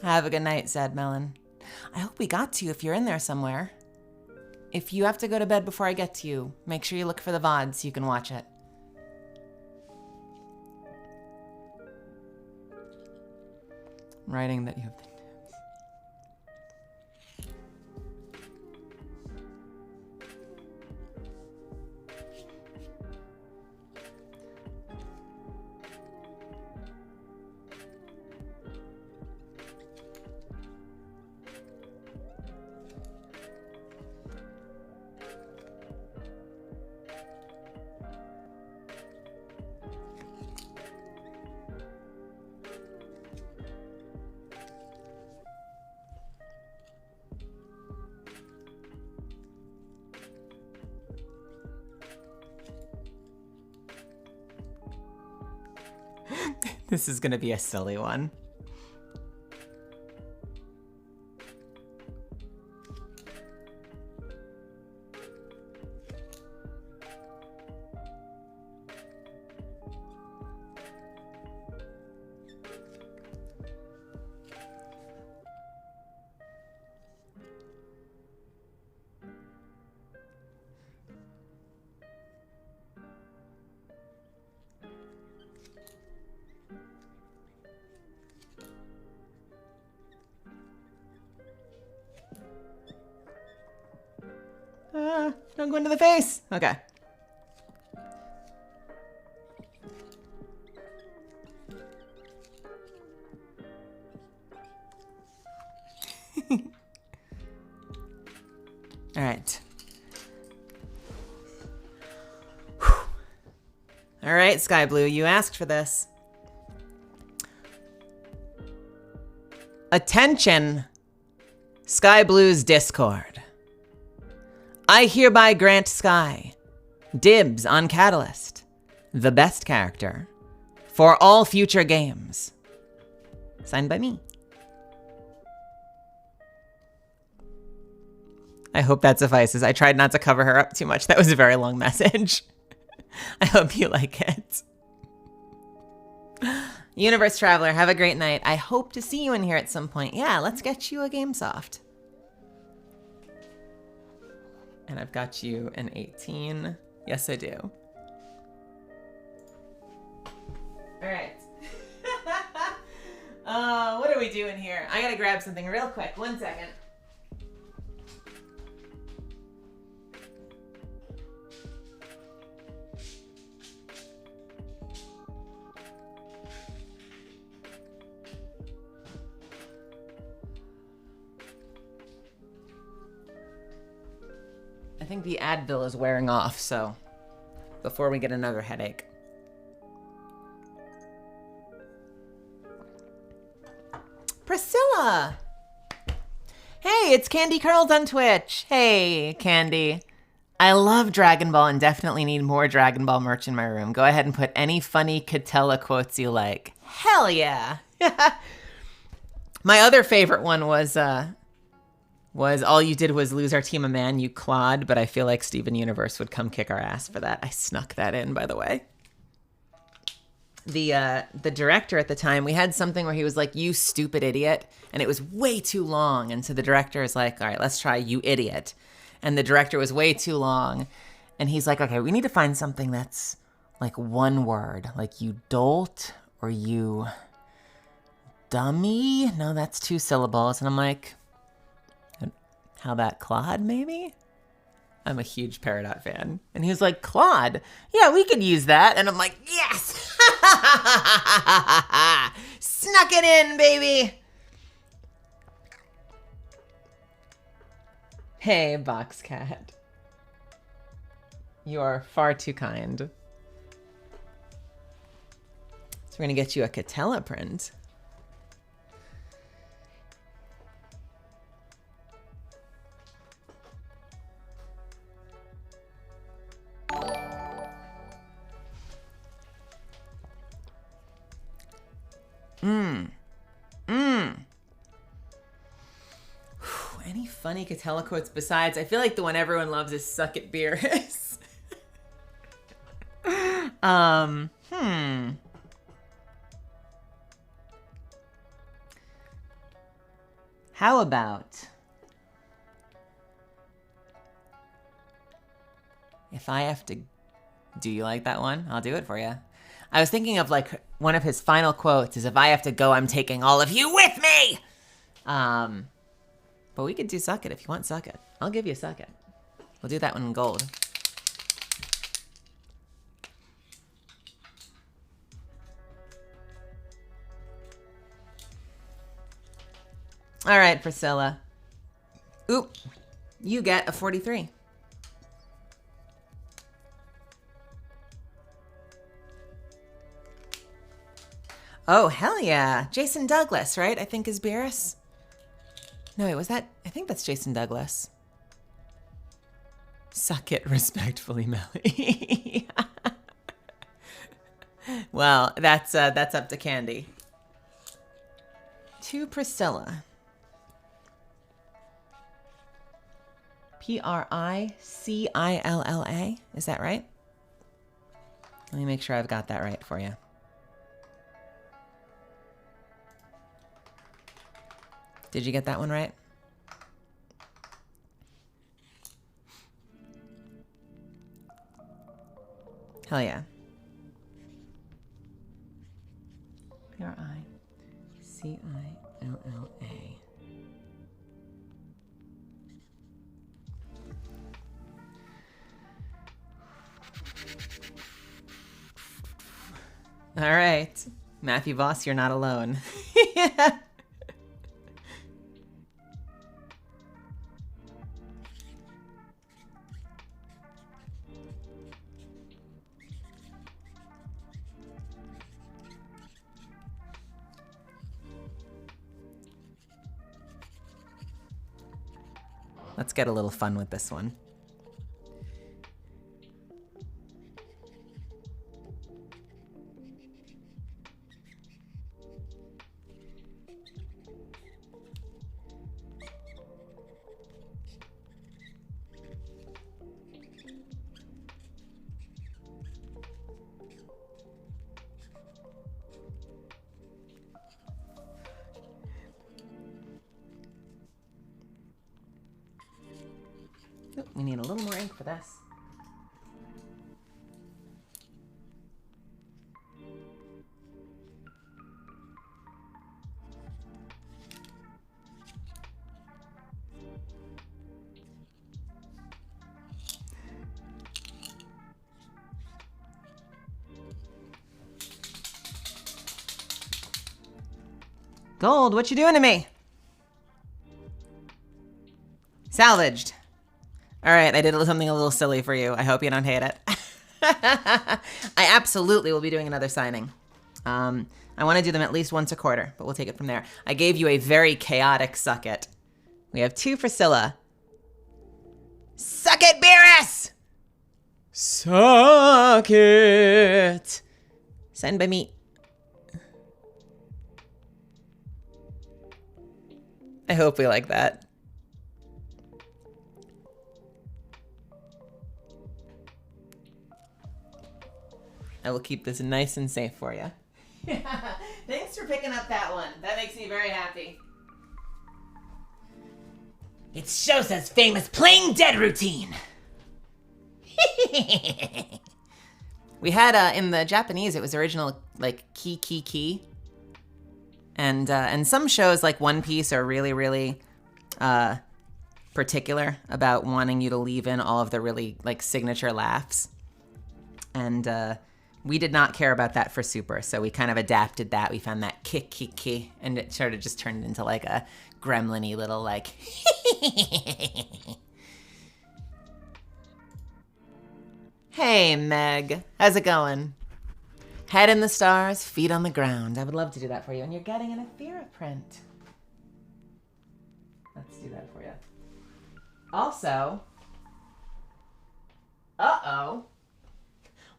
Have a good night, Sad Melon. I hope we got to you if you're in there somewhere. If you have to go to bed before I get to you, make sure you look for the VOD so you can watch it. I'm writing that you have the dibs. This is gonna be a silly one. Don't go into the face. Okay. All right. All right, Sky Blue, you asked for this. Attention, Sky Blue's Discord. I hereby grant Sky dibs on Catalyst, the best character, for all future games. Signed by me. I hope that suffices. I tried not to cover her up too much. That was a very long message. I hope you like it. Universe Traveler, have a great night. I hope to see you in here at some point. Yeah, let's get you a GameSoft. And I've got you an 18. Yes, I do. All right. What are we doing here? I gotta grab something real quick. 1 second. I think the Advil is wearing off, so before we get another headache. Priscilla! Hey, it's Candy Curls on Twitch. Hey, Candy. I love Dragon Ball and definitely need more Dragon Ball merch in my room. Go ahead and put any funny Catella quotes you like. Hell yeah! My other favorite one was all you did was lose our team a man, you clod, but I feel like Steven Universe would come kick our ass for that. I snuck that in, by the way. The director at the time, we had something where he was like, you stupid idiot, and it was way too long. And so the director is like, all right, let's try you idiot. And the director was way too long. And he's like, okay, we need to find something that's like one word, like you dolt or you dummy. No, that's 2 syllables. And I'm like, how about Claude, maybe? I'm a huge Peridot fan. And he was like, Claude? Yeah, we could use that. And I'm like, yes! Snuck it in, baby! Hey, Box Cat. You are far too kind. So we're gonna get you a Catella print. Any funny Catella quotes besides? I feel like the one everyone loves is "Suck it, Beerus." How about if I have to? Do you like that one? I'll do it for you. I was thinking of like one of his final quotes is, "If I have to go, I'm taking all of you with me." But we could do Suck It if you want Suck It. I'll give you Suck It. We'll do that one in gold. All right, Priscilla. Oop, you get a 43. Oh, hell yeah. Jason Douglas, right? I think is Beerus. No, wait, was that? I think that's Jason Douglas. Suck it respectfully, Meli. Well, that's up to Candy. To Priscilla. Pricilla. Is that right? Let me make sure I've got that right for you. Did you get that one right? Hell yeah. Pricilla. All right. Matthew Voss, you're not alone. Yeah. Let's get a little fun with this one. Oh, we need a little more ink for this. Gold, what you doing to me? Salvaged. All right, I did something a little silly for you. I hope you don't hate it. I absolutely will be doing another signing. I want to do them at least once a quarter, but we'll take it from there. I gave you a very chaotic suck it. We have 2 for Scylla. Suck it, Beerus! Suck it! Signed by me. I hope we like that. I will keep this nice and safe for you. Thanks for picking up that one. That makes me very happy. It's Shosa's famous playing dead routine. We had in the Japanese, it was original like ki. And some shows like One Piece are really particular about wanting you to leave in all of the really like signature laughs. And we did not care about that for Super, so we kind of adapted that. We found that ki, and it sort of just turned into like a gremlin-y little like. Hey, Meg. How's it going? Head in the stars, feet on the ground. I would love to do that for you. And you're getting an Aphira print. Let's do that for you. Also, uh-oh.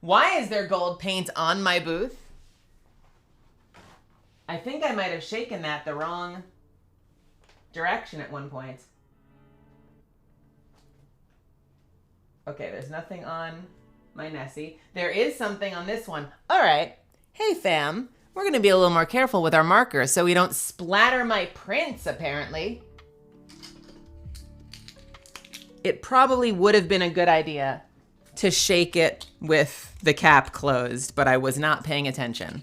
Why is there gold paint on my booth? I think I might have shaken that the wrong direction at one point. Okay, there's nothing on my Nessie. There is something on this one. All right. Hey, fam. We're going to be a little more careful with our markers so we don't splatter my prints, apparently. It probably would have been a good idea to shake it with the cap closed, but I was not paying attention.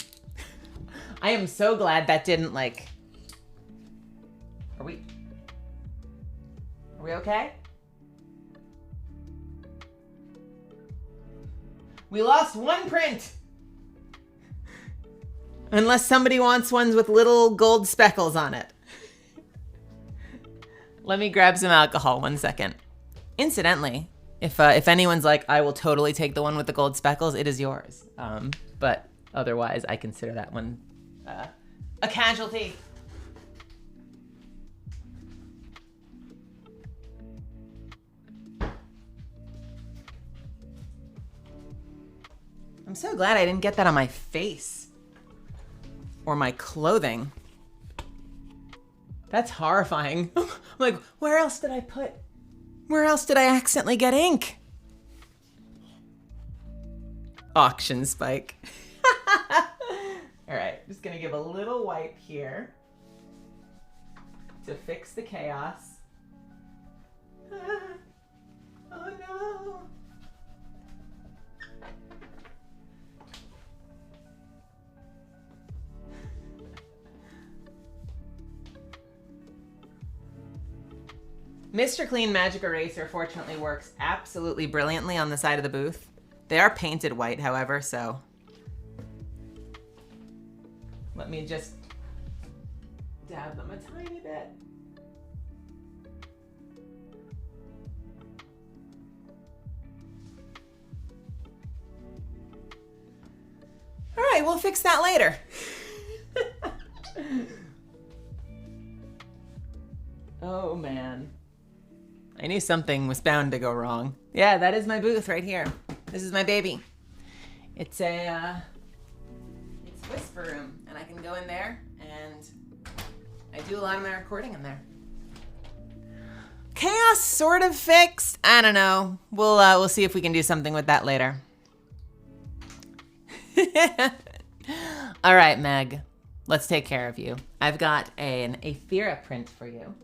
I am so glad that didn't like... Are we okay? We lost one print. Unless somebody wants ones with little gold speckles on it. Let me grab some alcohol, 1 second. Incidentally, if anyone's like, I will totally take the one with the gold speckles, it is yours. But otherwise, I consider that one a casualty. I'm I'm so glad I didn't get that on my face. Or my clothing. That's horrifying. I'm like, where else did I accidentally get ink? Auction spike. All right, just gonna give a little wipe here to fix the chaos. Oh no. Mr. Clean Magic Eraser fortunately works absolutely brilliantly on the side of the booth. They are painted white, however, so let me just dab them a tiny bit. All right, we'll fix that later. Oh man. I knew something was bound to go wrong. Yeah, that is my booth right here. This is my baby. It's a whisper room, and I can go in there, and I do a lot of my recording in there. Chaos sort of fixed. I don't know. We'll see if we can do something with that later. All right, Meg. Let's take care of you. I've got an Aethera print for you.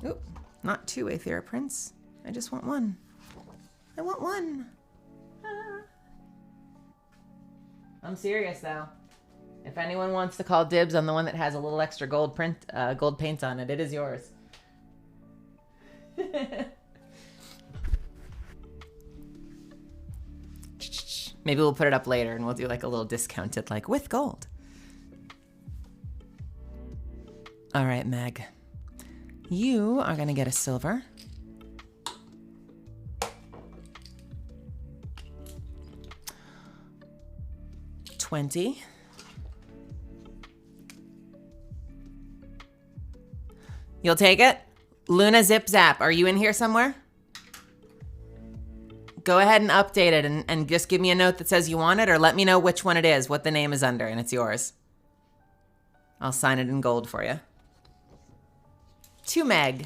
Oop, not 2 Aethera prints. I just want 1. I want 1. Ah. I'm serious though. If anyone wants to call dibs on the one that has a little extra gold paint on it, it is yours. Maybe we'll put it up later and we'll do like a little discounted, like with gold. All right, Meg. You are gonna get a silver. $20. You'll take it? Luna Zip Zap, are you in here somewhere? Go ahead and update it and just give me a note that says you want it, or let me know which one it is, what the name is under, and it's yours. I'll sign it in gold for you. To Meg.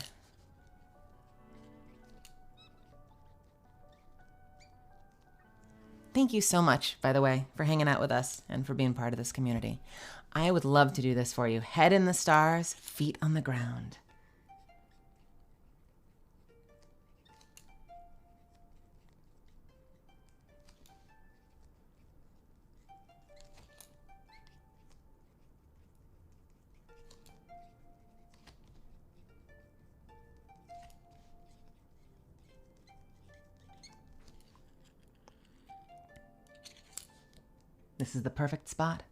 Thank you so much, by the way, for hanging out with us and for being part of this community. I would love to do this for you. Head in the stars, feet on the ground. This is the perfect spot.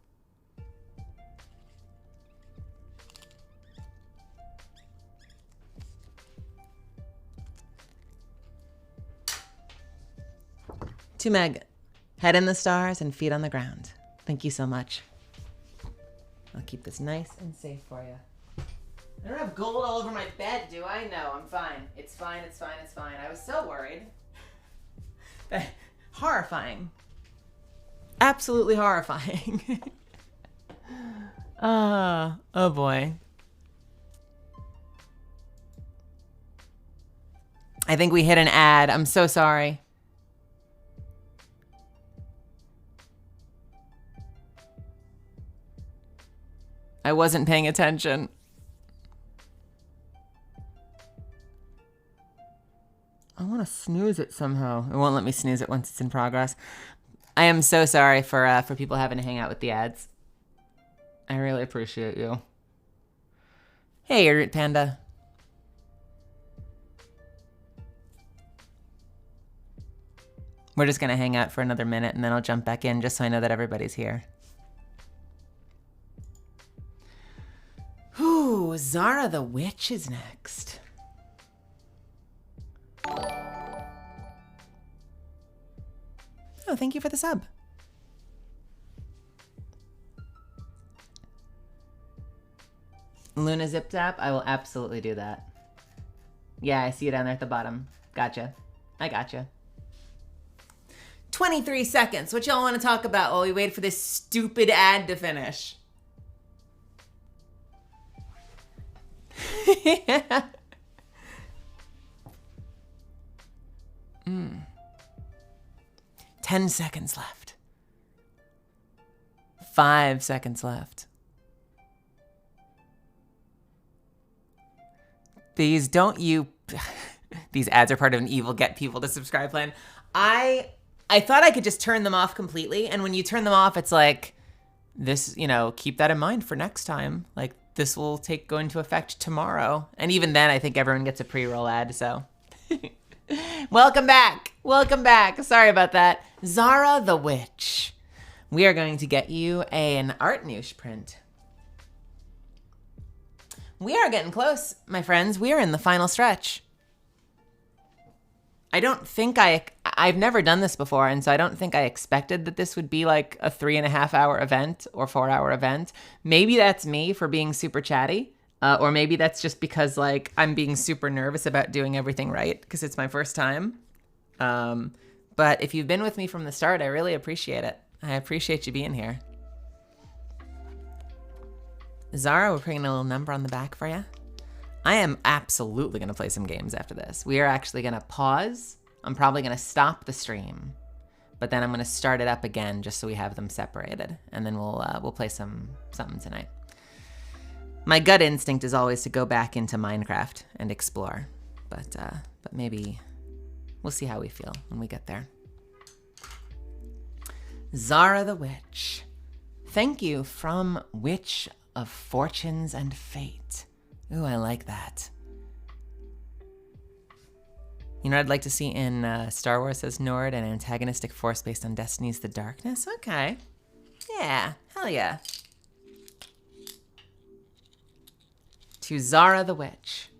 To Meg, head in the stars and feet on the ground. Thank you so much. I'll keep this nice and safe for you. I don't have gold all over my bed, do I? No, I'm fine. It's fine, it's fine, it's fine. I was so worried. Horrifying. Absolutely horrifying. Oh boy. I think we hit an ad. I'm so sorry. I wasn't paying attention. I want to snooze it somehow. It won't let me snooze it once it's in progress. I am so sorry for people having to hang out with the ads. I really appreciate you. Hey, Root Panda. We're just gonna hang out for another minute and then I'll jump back in just so I know that everybody's here. Ooh, Zara the Witch is next. Oh, thank you for the sub. Luna Zip Zap, I will absolutely do that. Yeah, I see you down there at the bottom. Gotcha. I gotcha. 23 seconds. What y'all want to talk about while we wait for this stupid ad to finish? Yeah. 10 seconds left. 5 seconds left. These these ads are part of an evil get people to subscribe plan. I thought I could just turn them off completely, and when you turn them off, it's like, this, keep that in mind for next time. Like, this will go into effect tomorrow. And even then, I think everyone gets a pre-roll ad, so. Welcome back. Welcome back. Sorry about that. Zara the Witch. We are going to get you an art niche print. We are getting close, my friends. We are in the final stretch. I don't think I've never done this before, and so I don't think I expected that this would be like a 3.5-hour event or 4-hour event. Maybe that's me for being super chatty, or maybe that's just because like I'm being super nervous about doing everything right because it's my first time. But if you've been with me from the start, I really appreciate it. I appreciate you being here. Zara, we're putting a little number on the back for you. I am absolutely going to play some games after this. We are actually going to pause. I'm probably going to stop the stream, but then I'm going to start it up again just so we have them separated, and then we'll play something tonight. My gut instinct is always to go back into Minecraft and explore, but maybe we'll see how we feel when we get there. Zara the Witch. Thank you from Witch of Fortunes and Fate. Ooh, I like that. You know what I'd like to see in Star Wars, says Nord, an antagonistic force based on Destiny's The Darkness? Okay. Yeah, hell yeah. To Zara the Witch.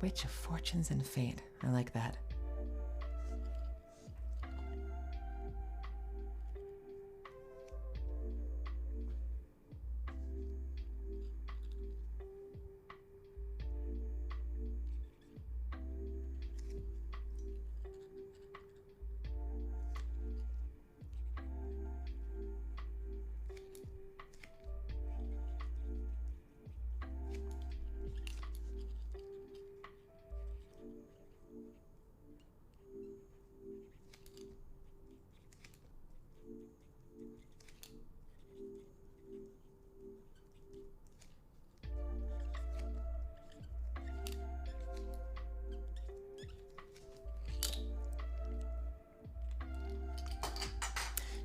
Witch of Fortunes and Fate. I like that.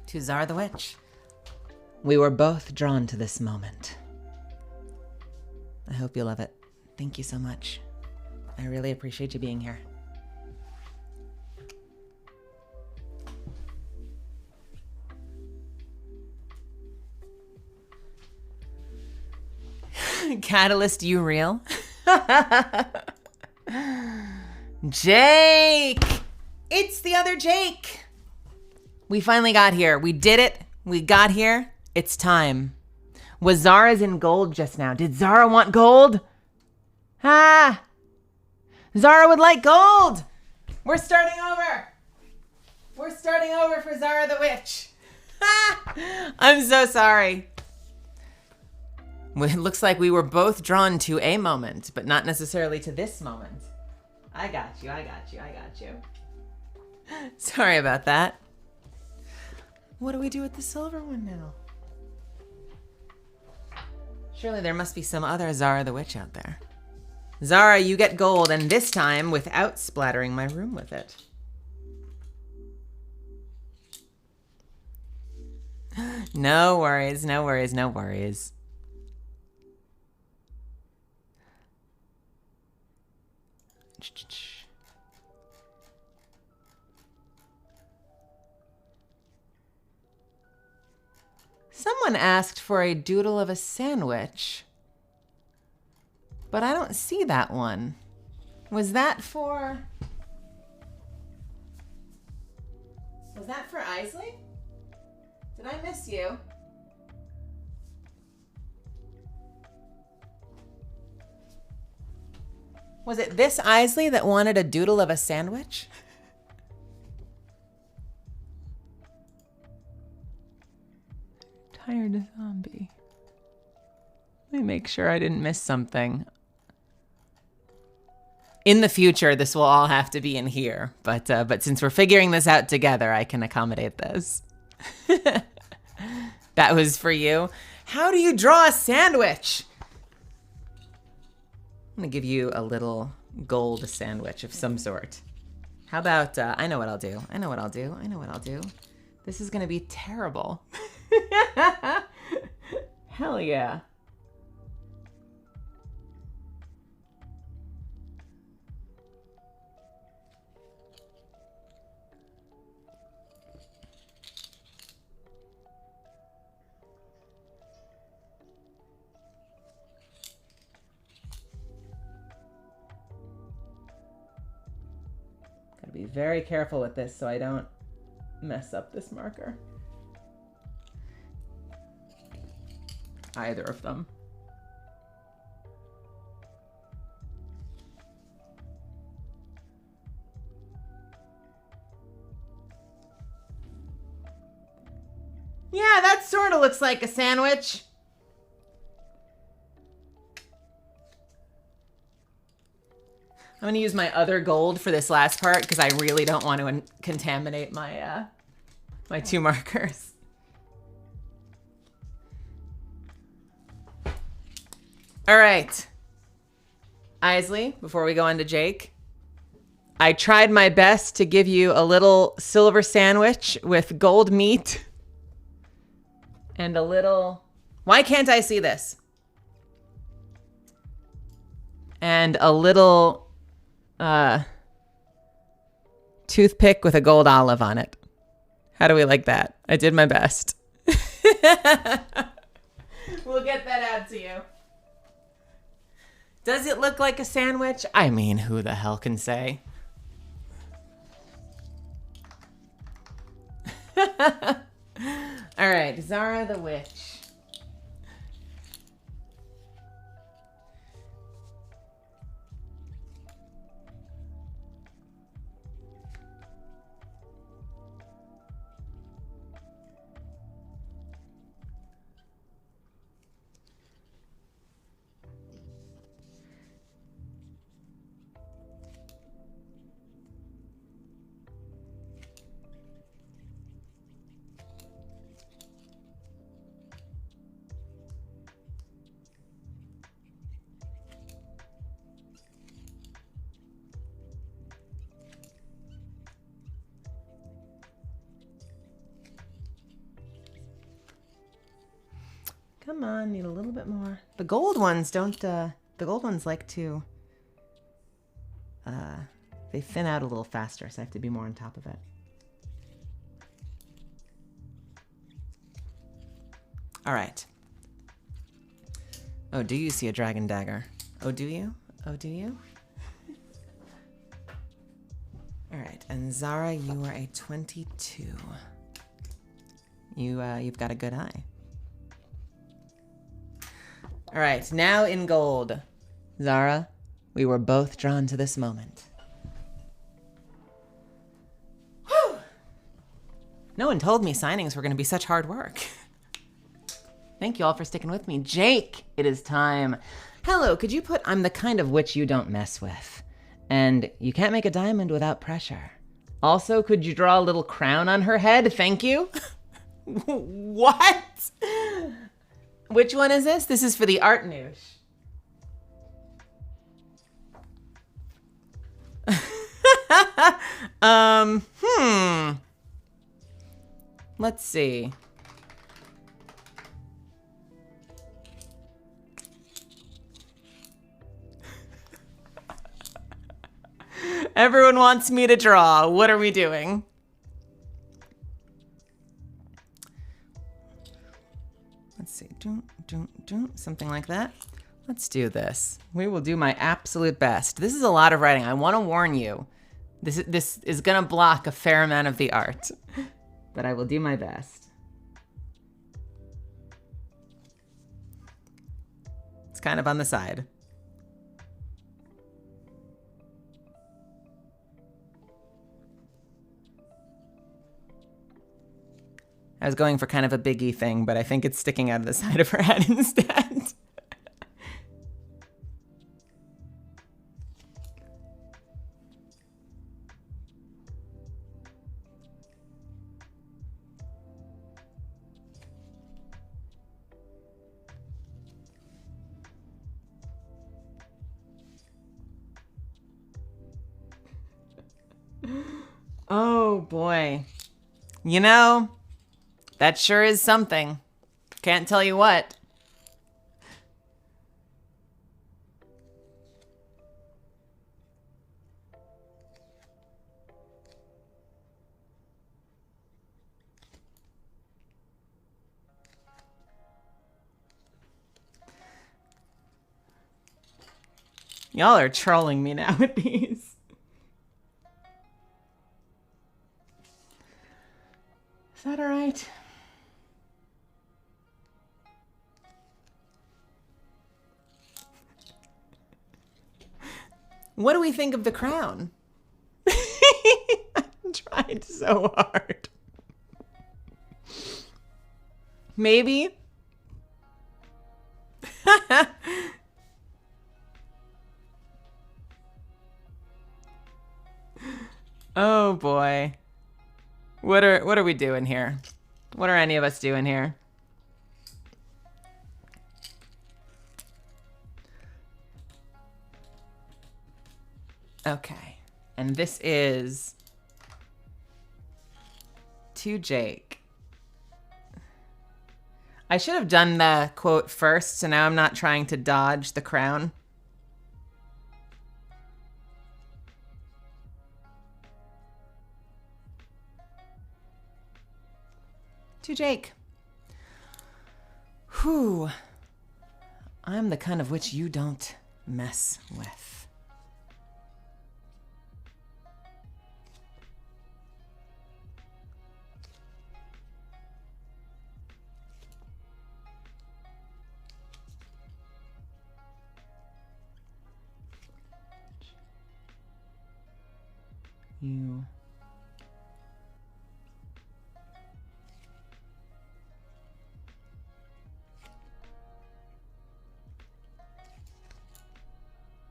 To Zara the Witch. We were both drawn to this moment. I hope you love it. Thank you so much. I really appreciate you being here. Catalyst, you real? Jake! It's the other Jake! We finally got here. We did it. We got here. It's time. Was Zara's in gold just now? Did Zara want gold? Ah! Zara would like gold! We're starting over! We're starting over for Zara the Witch. Ah! I'm so sorry. It looks like we were both drawn to a moment, but not necessarily to this moment. I got you. Sorry about that. What do we do with the silver one now? Surely there must be some other Zara the Witch out there. Zara, you get gold, and this time without splattering my room with it. No worries, no worries, no worries. Someone asked for a doodle of a sandwich, but I don't see that one. Was that for Isley? Did I miss you? Was it this Isley that wanted a doodle of a sandwich? Tired zombie. Let me make sure I didn't miss something. In the future, this will all have to be in here, but since we're figuring this out together, I can accommodate this. That was for you. How do you draw a sandwich? I'm gonna give you a little gold sandwich of some sort. How about, I know what I'll do. I know what I'll do. I know what I'll do. This is gonna be terrible. Hell yeah. Gotta be very careful with this so I don't mess up this marker. Either of them. Yeah, that sort of looks like a sandwich. I'm gonna use my other gold for this last part because I really don't want to contaminate my my two markers. All right, Isley, before we go on to Jake, I tried my best to give you a little silver sandwich with gold meat and a little, why can't I see this? And a little toothpick with a gold olive on it. How do we like that? I did my best. We'll get that out to you. Does it look like a sandwich? I mean, who the hell can say? All right, Zara the Witch. Come on, need a little bit more. The gold ones don't, the gold ones like to, they thin out a little faster, so I have to be more on top of it. All right. Oh, do you see a dragon dagger? Oh, do you? Oh, do you? All right, and Zara, you are a 22. You've got a good eye. All right, now in gold. Zara, we were both drawn to this moment. Whew! No one told me signings were going to be such hard work. Thank you all for sticking with me. Jake, it is time. Hello, could you put, I'm the kind of witch you don't mess with. And you can't make a diamond without pressure. Also, could you draw a little crown on her head? Thank you. What? Which one is this? This is for the art noosh. Let's see. Everyone wants me to draw. What are we doing? Let's see. Something like that. Let's do this. We will do my absolute best. This is a lot of writing. I want to warn you. This is going to block a fair amount of the art. But I will do my best. It's kind of on the side. I was going for kind of a biggie thing, but I think it's sticking out of the side of her head instead. Oh boy. You know, that sure is something. Can't tell you what. Y'all are trolling me now with these. Is that all right? What do we think of the crown? I tried so hard. Maybe? Oh boy. What are we doing here? What are any of us doing here? Okay. And this is to Jake. I should have done the quote first, so now I'm not trying to dodge the crown. To Jake. Whew. I'm the kind of witch you don't mess with. You.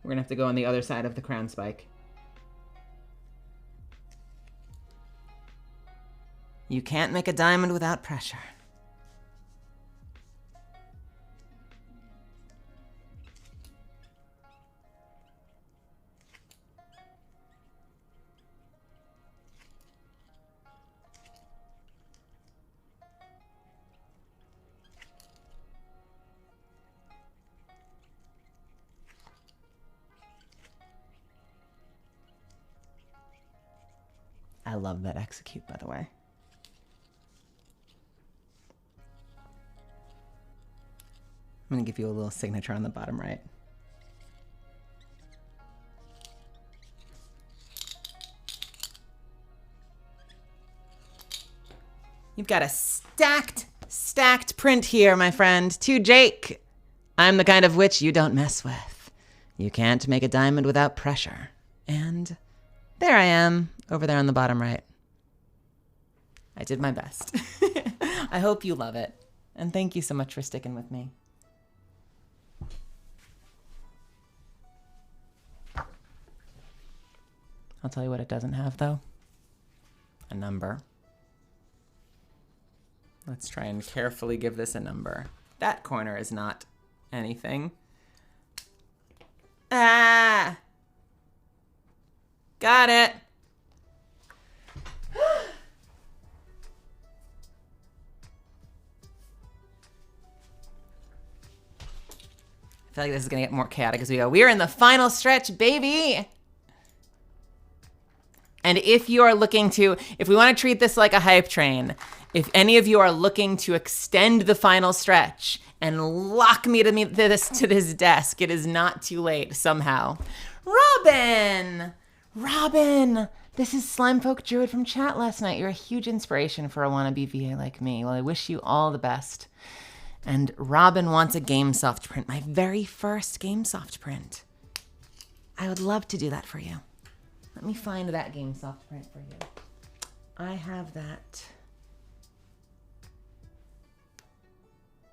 We're gonna have to go on the other side of the crown spike. You can't make a diamond without pressure. I love that execute, by the way. I'm gonna give you a little signature on the bottom right. You've got a stacked print here, my friend. To Jake. I'm the kind of witch you don't mess with. You can't make a diamond without pressure. And there I am, over there on the bottom right. I did my best. I hope you love it. And thank you so much for sticking with me. I'll tell you what it doesn't have, though. A number. Let's try and carefully give this a number. That corner is not anything. Ah! Got it. I feel like this is gonna get more chaotic as we go. We're in the final stretch, baby. And if you are looking to, if we want to treat this like a hype train, If any of you are looking to extend the final stretch and lock me to this desk, it is not too late somehow. Robin! Robin! This is Slimefolk Druid from chat last night. You're a huge inspiration for a wannabe VA like me. Well, I wish you all the best. And Robin wants a GameSoft print, my very first GameSoft print. I would love to do that for you. Let me find that GameSoft print for you. I have that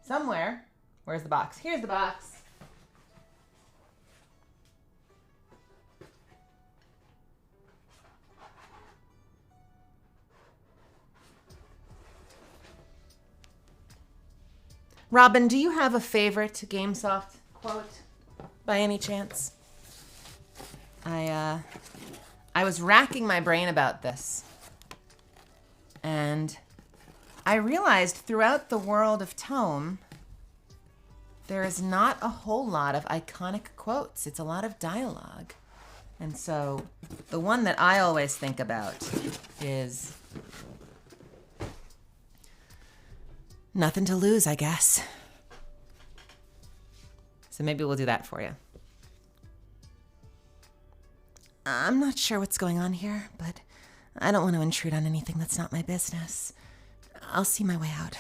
somewhere. Where's the box? Here's the box. Robin, do you have a favorite GameSoft quote by any chance? I was racking my brain about this, and I realized throughout the world of Tome, there is not a whole lot of iconic quotes. It's a lot of dialogue. And so the one that I always think about is, nothing to lose, I guess. So maybe we'll do that for you. I'm not sure what's going on here, but I don't want to intrude on anything that's not my business. I'll see my way out.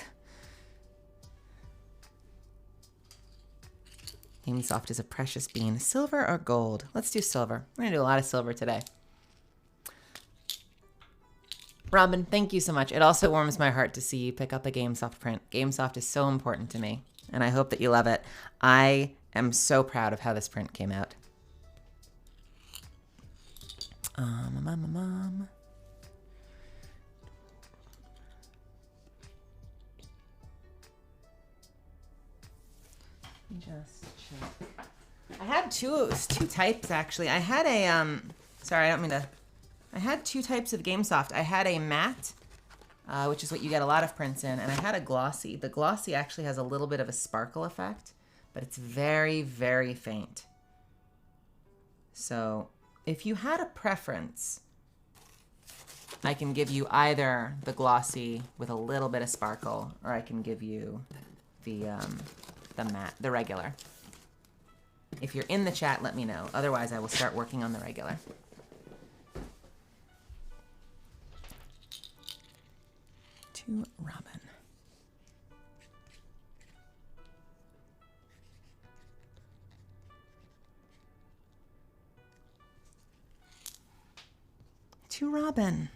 GameSoft is a precious bean. Silver or gold? Let's do silver. We're going to do a lot of silver today. Robin, thank you so much. It also warms my heart to see you pick up a GameSoft print. GameSoft is so important to me, and I hope that you love it. I am so proud of how this print came out. Just check. I had two types actually. I had a sorry, I don't mean to. I had two types of GameSoft. I had a matte, which is what you get a lot of prints in, and I had a glossy. The glossy actually has a little bit of a sparkle effect, but it's very, very faint. So if you had a preference, I can give you either the glossy with a little bit of sparkle, or I can give you the matte, the regular. If you're in the chat, let me know. Otherwise, I will start working on the regular. To Robin. To Robin.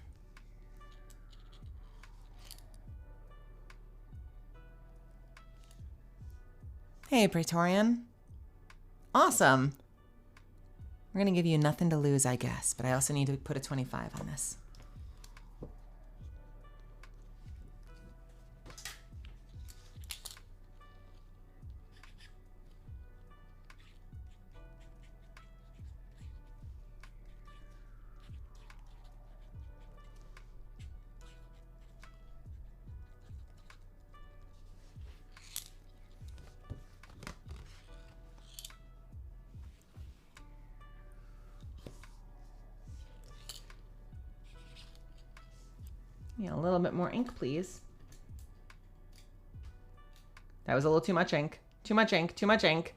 Hey, Praetorian. Awesome. We're going to give you nothing to lose, I guess, but I also need to put a 25 on this. Yeah, a little bit more ink, please. That was a little too much ink. Too much ink, too much ink.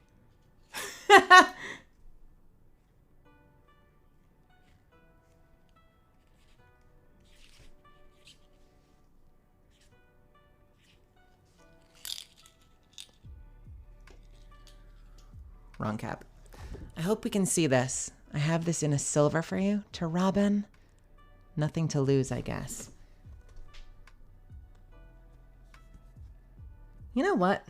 Wrong cap. I hope we can see this. I have this in a silver for you. To Robin. Nothing to lose, I guess. You know what?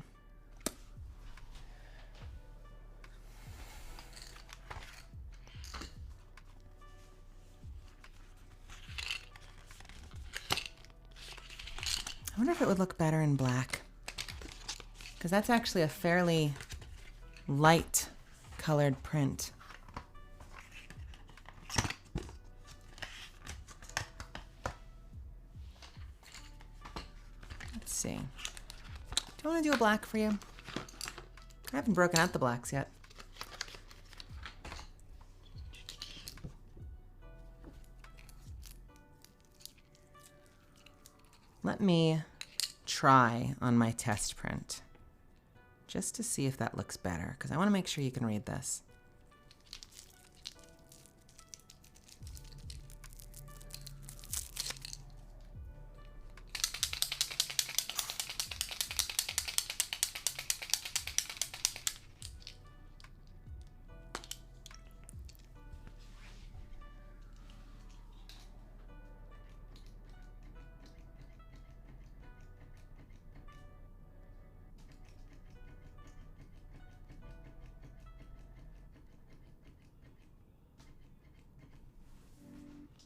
I wonder if it would look better in black. Because that's actually a fairly light colored print. Let's see. Do I want to do a black for you? I haven't broken out the blacks yet. Let me try on my test print just to see if that looks better, because I want to make sure you can read this.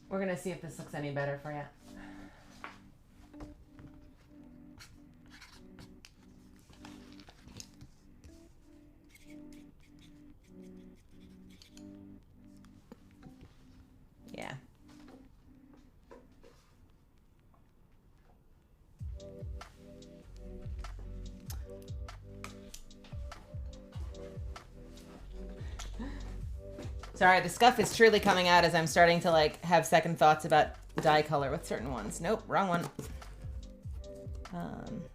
We're gonna see if this looks any better for you. Yeah. Sorry, the scuff is truly coming out as I'm starting to like have second thoughts about dye color with certain ones. Nope, wrong one. I'm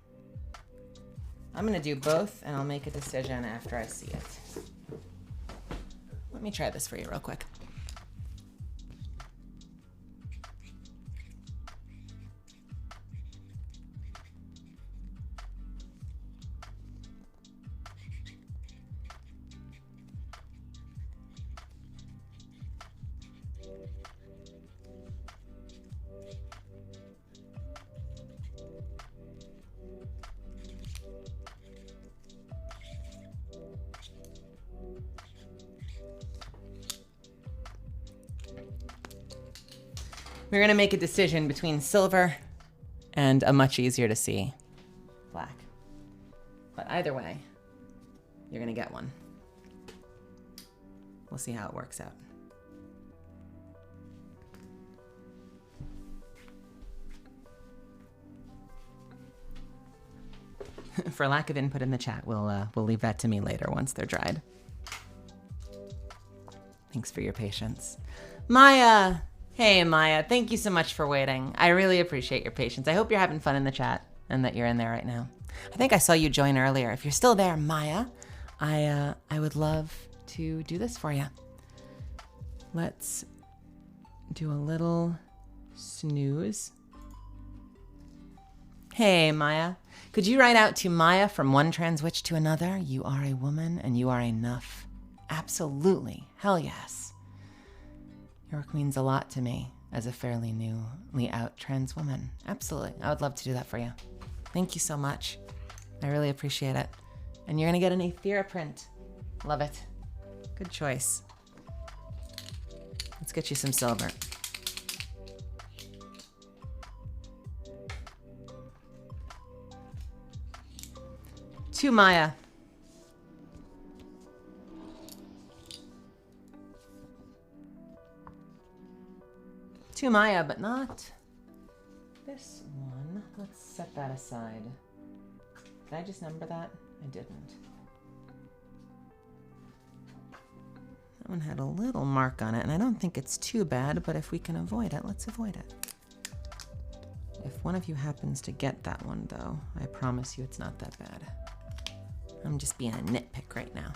gonna do both and I'll make a decision after I see it. Let me try this for you real quick. We're gonna make a decision between silver and a much easier to see black. But either way, you're gonna get one. We'll see how it works out. For lack of input in the chat, we'll leave that to me later once they're dried. Thanks for your patience. Maya! Hey, Maya, thank you so much for waiting. I really appreciate your patience. I hope you're having fun in the chat and that you're in there right now. I think I saw you join earlier. If you're still there, Maya, I would love to do this for you. Let's do a little snooze. Hey, Maya. Could you write out to Maya from one trans witch to another? You are a woman and you are enough. Absolutely. Hell yes. Your work means a lot to me as a fairly newly out trans woman. Absolutely. I would love to do that for you. Thank you so much. I really appreciate it. And you're going to get an Aethera print. Love it. Good choice. Let's get you some silver. To Maya. To Maya, but not this one. Let's set that aside. Did I just number that? I didn't. That one had a little mark on it, and I don't think it's too bad, but if we can avoid it, let's avoid it. If one of you happens to get that one, though, I promise you it's not that bad. I'm just being a nitpick right now.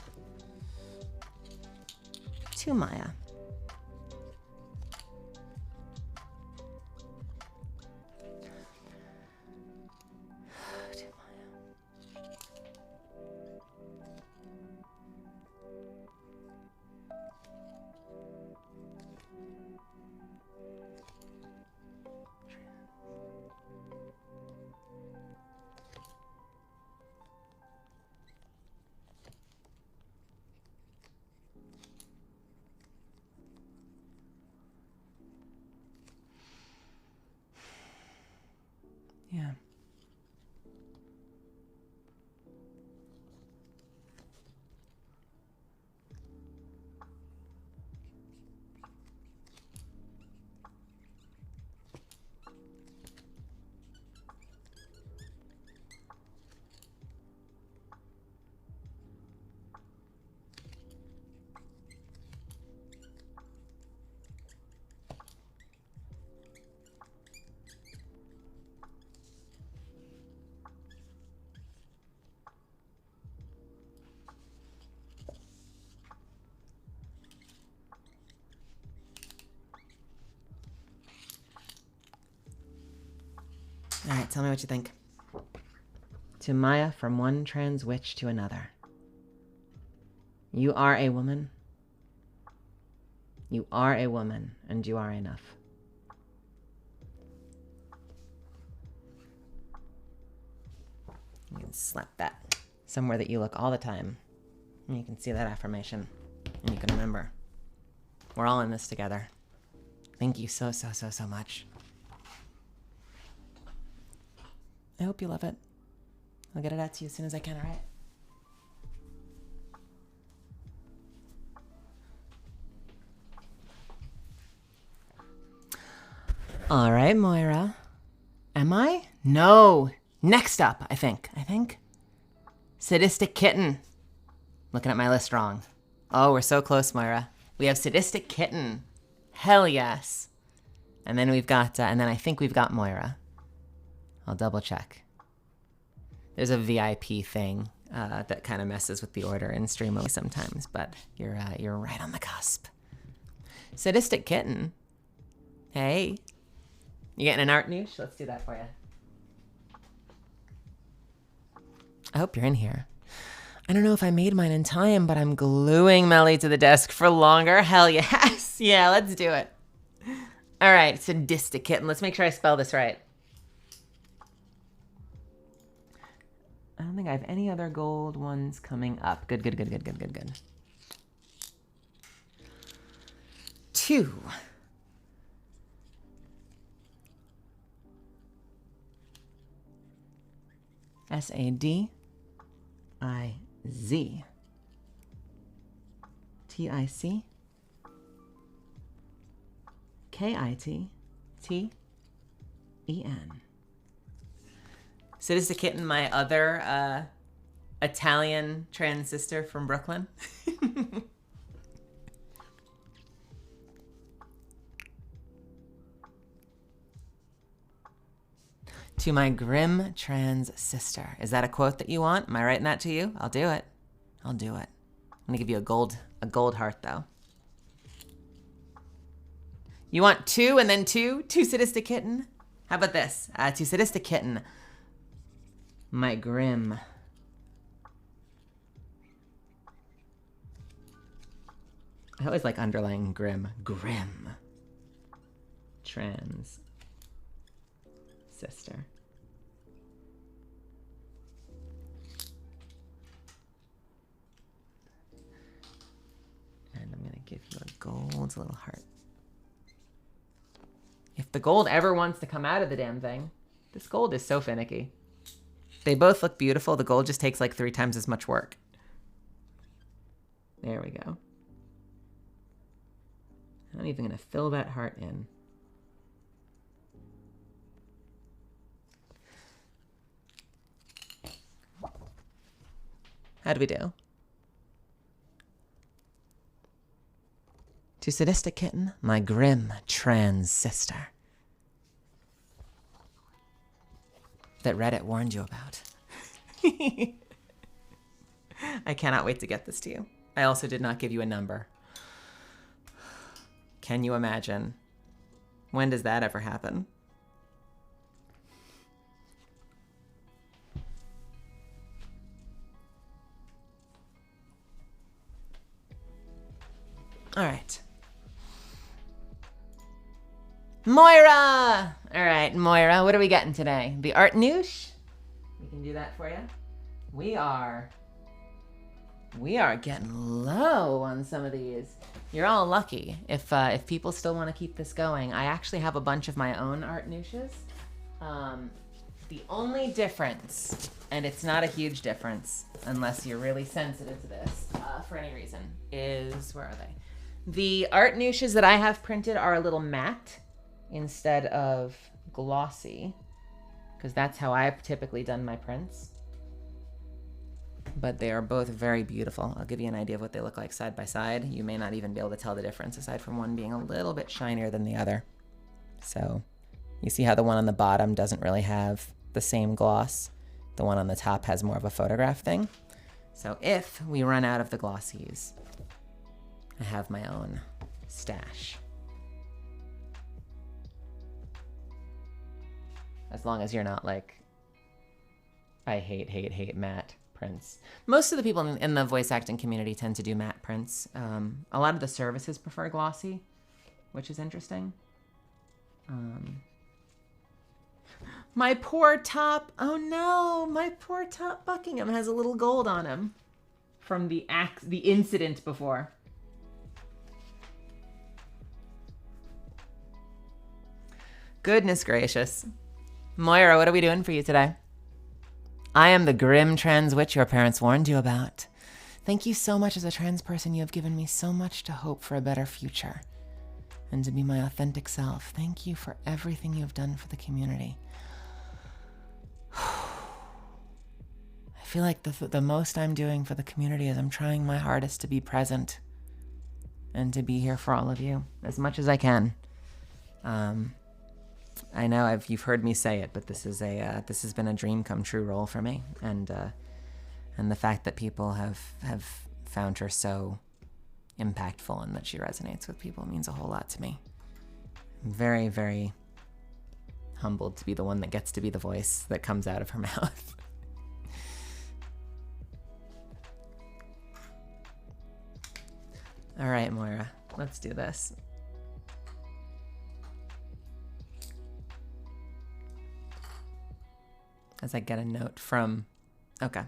To Maya. tell me what you think. To Maya, from one trans witch to another. You are a woman. You are a woman, and you are enough. You can slap that somewhere that you look all the time. And you can see that affirmation. And you can remember. We're all in this together. Thank you so much. I hope you love it. I'll get it out to you as soon as I can, alright? Alright, Moira. Am I? No. Next up, I think. Sadistic Kitten. Looking at my list wrong. Oh, we're so close, Moira. We have Sadistic Kitten. Hell yes. And then we've got, and then I think we've got Moira. I'll double check. There's a VIP thing that kind of messes with the order in Streamily sometimes, but you're right on the cusp. Sadistic Kitten. Hey. You getting an art niche? Let's do that for you. I hope you're in here. I don't know if I made mine in time, but I'm gluing Meli to the desk for longer. Hell yes. Yeah, let's do it. All right, Sadistic Kitten. Let's make sure I spell this right. I don't think I have any other gold ones coming up. Good. 2. Sadiz. Tic. Kitten. Sadistic Kitten, my other Italian trans sister from Brooklyn. To my grim trans sister. Is that a quote that you want? Am I writing that to you? I'll do it. I'm gonna give you a gold heart though. You want 2 and then 2? 2 Sadistic Kitten? How about this? To Sadistic Kitten. My grim. I always like underlying grim. Grim. Trans. Sister. And I'm gonna give you a gold little heart. If the gold ever wants to come out of the damn thing, this gold is so finicky. They both look beautiful. The gold just takes like 3 times as much work. There we go. I'm even gonna fill that heart in. How'd we do? To Sadistic Kitten, my grim trans sister. That Reddit warned you about. I cannot wait to get this to you. I also did not give you a number. Can you imagine? When does that ever happen? All right. Moira! All right, Moira, what are we getting today? The art noosh? We can do that for you. We are getting low on some of these. You're all lucky if people still want to keep this going. I actually have a bunch of my own art nooshes. The only difference, and it's not a huge difference unless you're really sensitive to this for any reason, is, where are they? The art nooshes that I have printed are a little matte instead of glossy, because that's how I've typically done my prints. But they are both very beautiful. I'll give you an idea of what they look like side by side. You may not even be able to tell the difference aside from one being a little bit shinier than the other. So you see how the one on the bottom doesn't really have the same gloss. The one on the top has more of a photograph thing. So if we run out of the glossies, I have my own stash. As long as you're not like, I hate matte prints. Most of the people in the voice acting community tend to do matte prints. A lot of the services prefer glossy, which is interesting. My poor top. Oh no, my poor top Buckingham has a little gold on him from the incident before. Goodness gracious. Moira, what are we doing for you today? I am the grim trans witch your parents warned you about. Thank you so much as a trans person. You have given me so much to hope for a better future and to be my authentic self. Thank you for everything you have done for the community. I feel like the most I'm doing for the community is I'm trying my hardest to be present and to be here for all of you as much as I can. I know you've heard me say it, but this has been a dream come true role for me, and the fact that people have found her so impactful and that she resonates with people means a whole lot to me. I'm very, very humbled to be the one that gets to be the voice that comes out of her mouth. All right, Moira, let's do this. As I get a note from... Okay.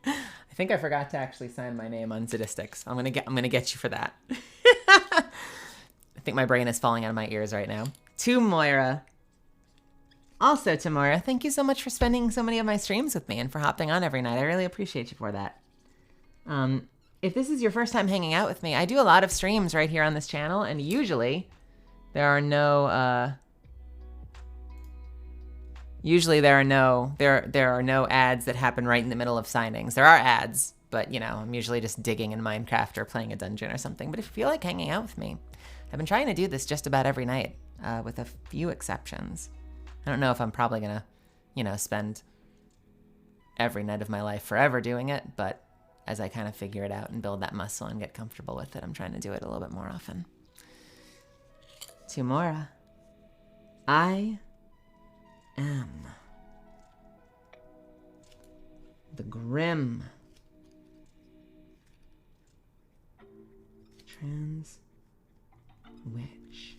I think I forgot to actually sign my name on Statistics. I'm gonna get you for that. I think my brain is falling out of my ears right now. To Moira. Also to Moira, thank you so much for spending so many of my streams with me and for hopping on every night. I really appreciate you for that. If this is your first time hanging out with me, I do a lot of streams right here on this channel, and usually there are no ads that happen right in the middle of signings. There are ads, but you know, I'm usually just digging in Minecraft or playing a dungeon or something. But if you feel like hanging out with me, I've been trying to do this just about every night, with a few exceptions. I don't know if I'm probably gonna, spend every night of my life forever doing it, but as I kind of figure it out and build that muscle and get comfortable with it, I'm trying to do it a little bit more often. To Moira, I am the grim trans witch.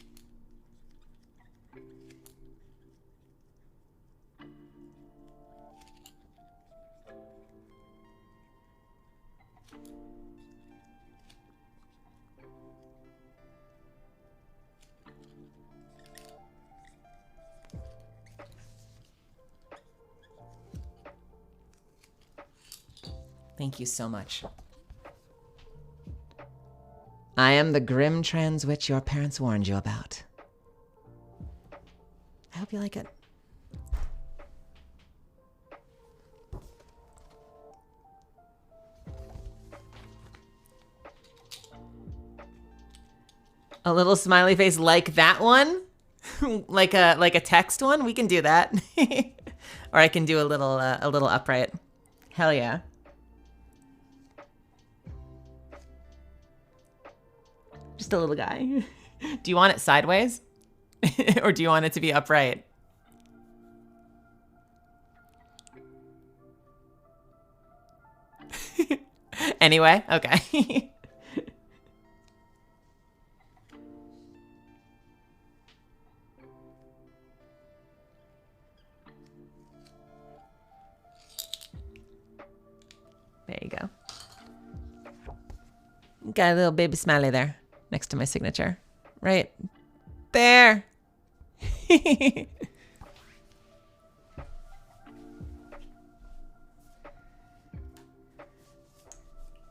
Thank you so much. I am the grim trans witch your parents warned you about. I hope you like it. A little smiley face like that one? like a text one? We can do that. Or I can do a little upright. Hell yeah. Just a little guy. Do you want it sideways? Or do you want it to be upright? Anyway, okay. There you go. Got a little baby smiley there. Next to my signature. Right there.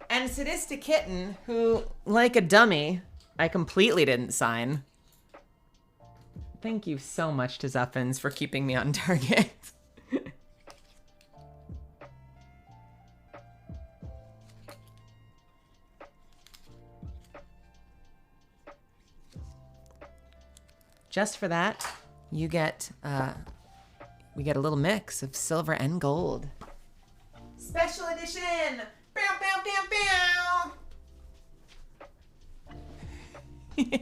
And Sadistic Kitten, who, like a dummy, I completely didn't sign. Thank you so much to Zuffins for keeping me on target. Just for that, you get, we get a little mix of silver and gold. Special edition! Bow, bow, bow, bow!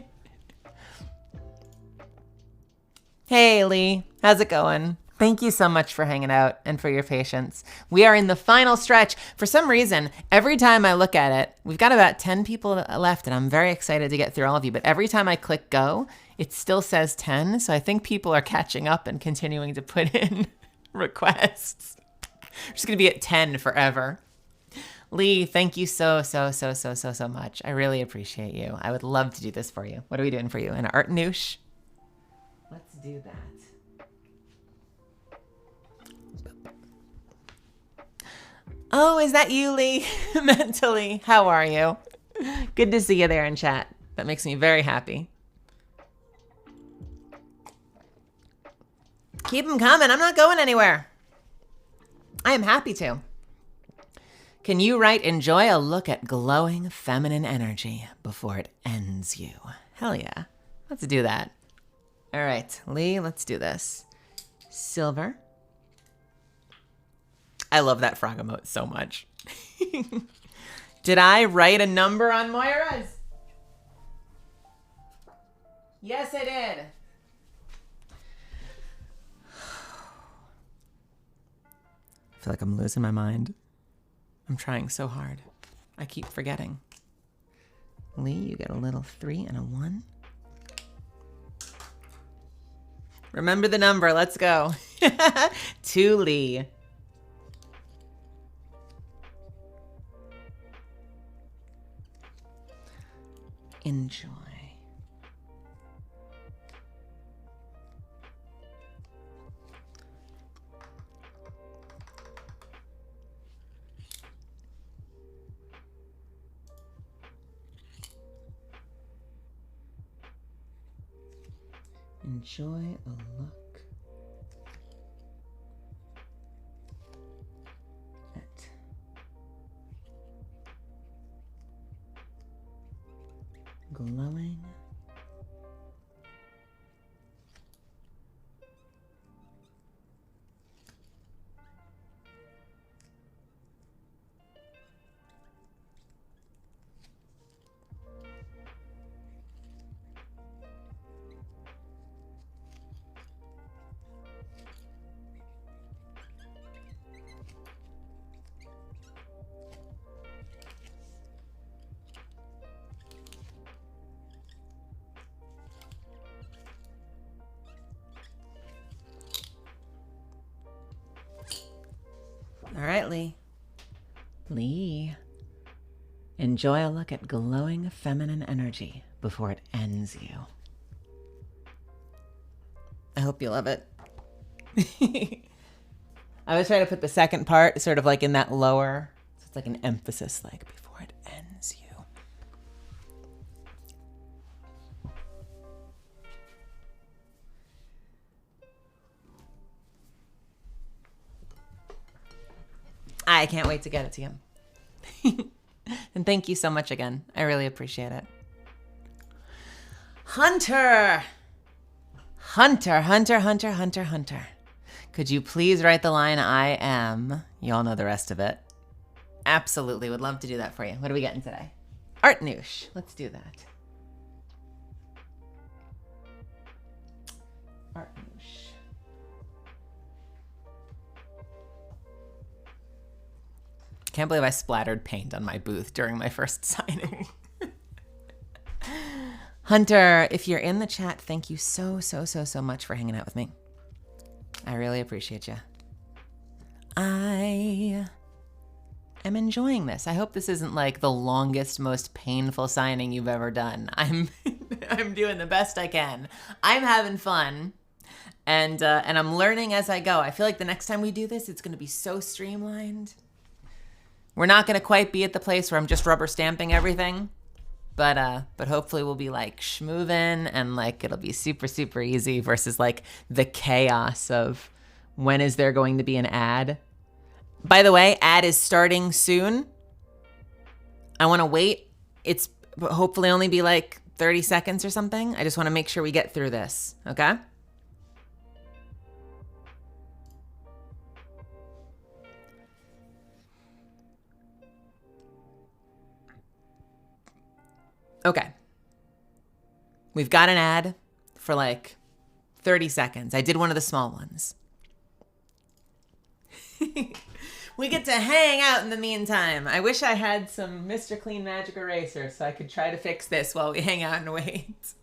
Hey, Lee. How's it going? Thank you so much for hanging out and for your patience. We are in the final stretch. For some reason, every time I look at it, we've got about 10 people left, and I'm very excited to get through all of you. But every time I click go, it still says 10. So I think people are catching up and continuing to put in requests. We're just going to be at 10 forever. Lee, thank you so much. I really appreciate you. I would love to do this for you. What are we doing for you? An art noosh? Let's do that. Oh, is that you, Lee? Mentally, how are you? Good to see you there in chat. That makes me very happy. Keep them coming. I'm not going anywhere. I am happy to. Can you write, enjoy a look at glowing feminine energy before it ends you? Hell yeah. Let's do that. All right, Lee, let's do this. Silver. I love that frog emote so much. Did I write a number on Moira's? Yes, I did. I feel like I'm losing my mind. I'm trying so hard. I keep forgetting. Lee, you get a little 3 and a 1. Remember the number. Let's go. 2, Lee. Enjoy. Enjoy a look at glowing All right, Lee. Lee. Enjoy a look at glowing feminine energy before it ends you. I hope you love it. I was trying to put the second part sort of like in that lower, so it's like an emphasis, like before it ends you. I can't wait to get it to you. And thank you so much again. I really appreciate it. Hunter! Hunter. Could you please write the line, I am? You all know the rest of it. Absolutely. Would love to do that for you. What are we getting today? Art noosh. Let's do that. Art noosh. Can't believe I splattered paint on my booth during my first signing. Hunter, if you're in the chat, thank you so much for hanging out with me. I really appreciate you. I am enjoying this. I hope this isn't like the longest, most painful signing you've ever done. I'm doing the best I can. I'm having fun. And I'm learning as I go. I feel like the next time we do this, it's going to be so streamlined. We're not going to quite be at the place where I'm just rubber stamping everything. But hopefully we'll be like schmoovin' and like it'll be super easy versus like the chaos of when is there going to be an ad. By the way, ad is starting soon. I want to wait. It's hopefully only be like 30 seconds or something. I just want to make sure we get through this, okay? Okay. We've got an ad for like 30 seconds. I did one of the small ones. We get to hang out in the meantime. I wish I had some Mr. Clean Magic Eraser so I could try to fix this while we hang out and wait.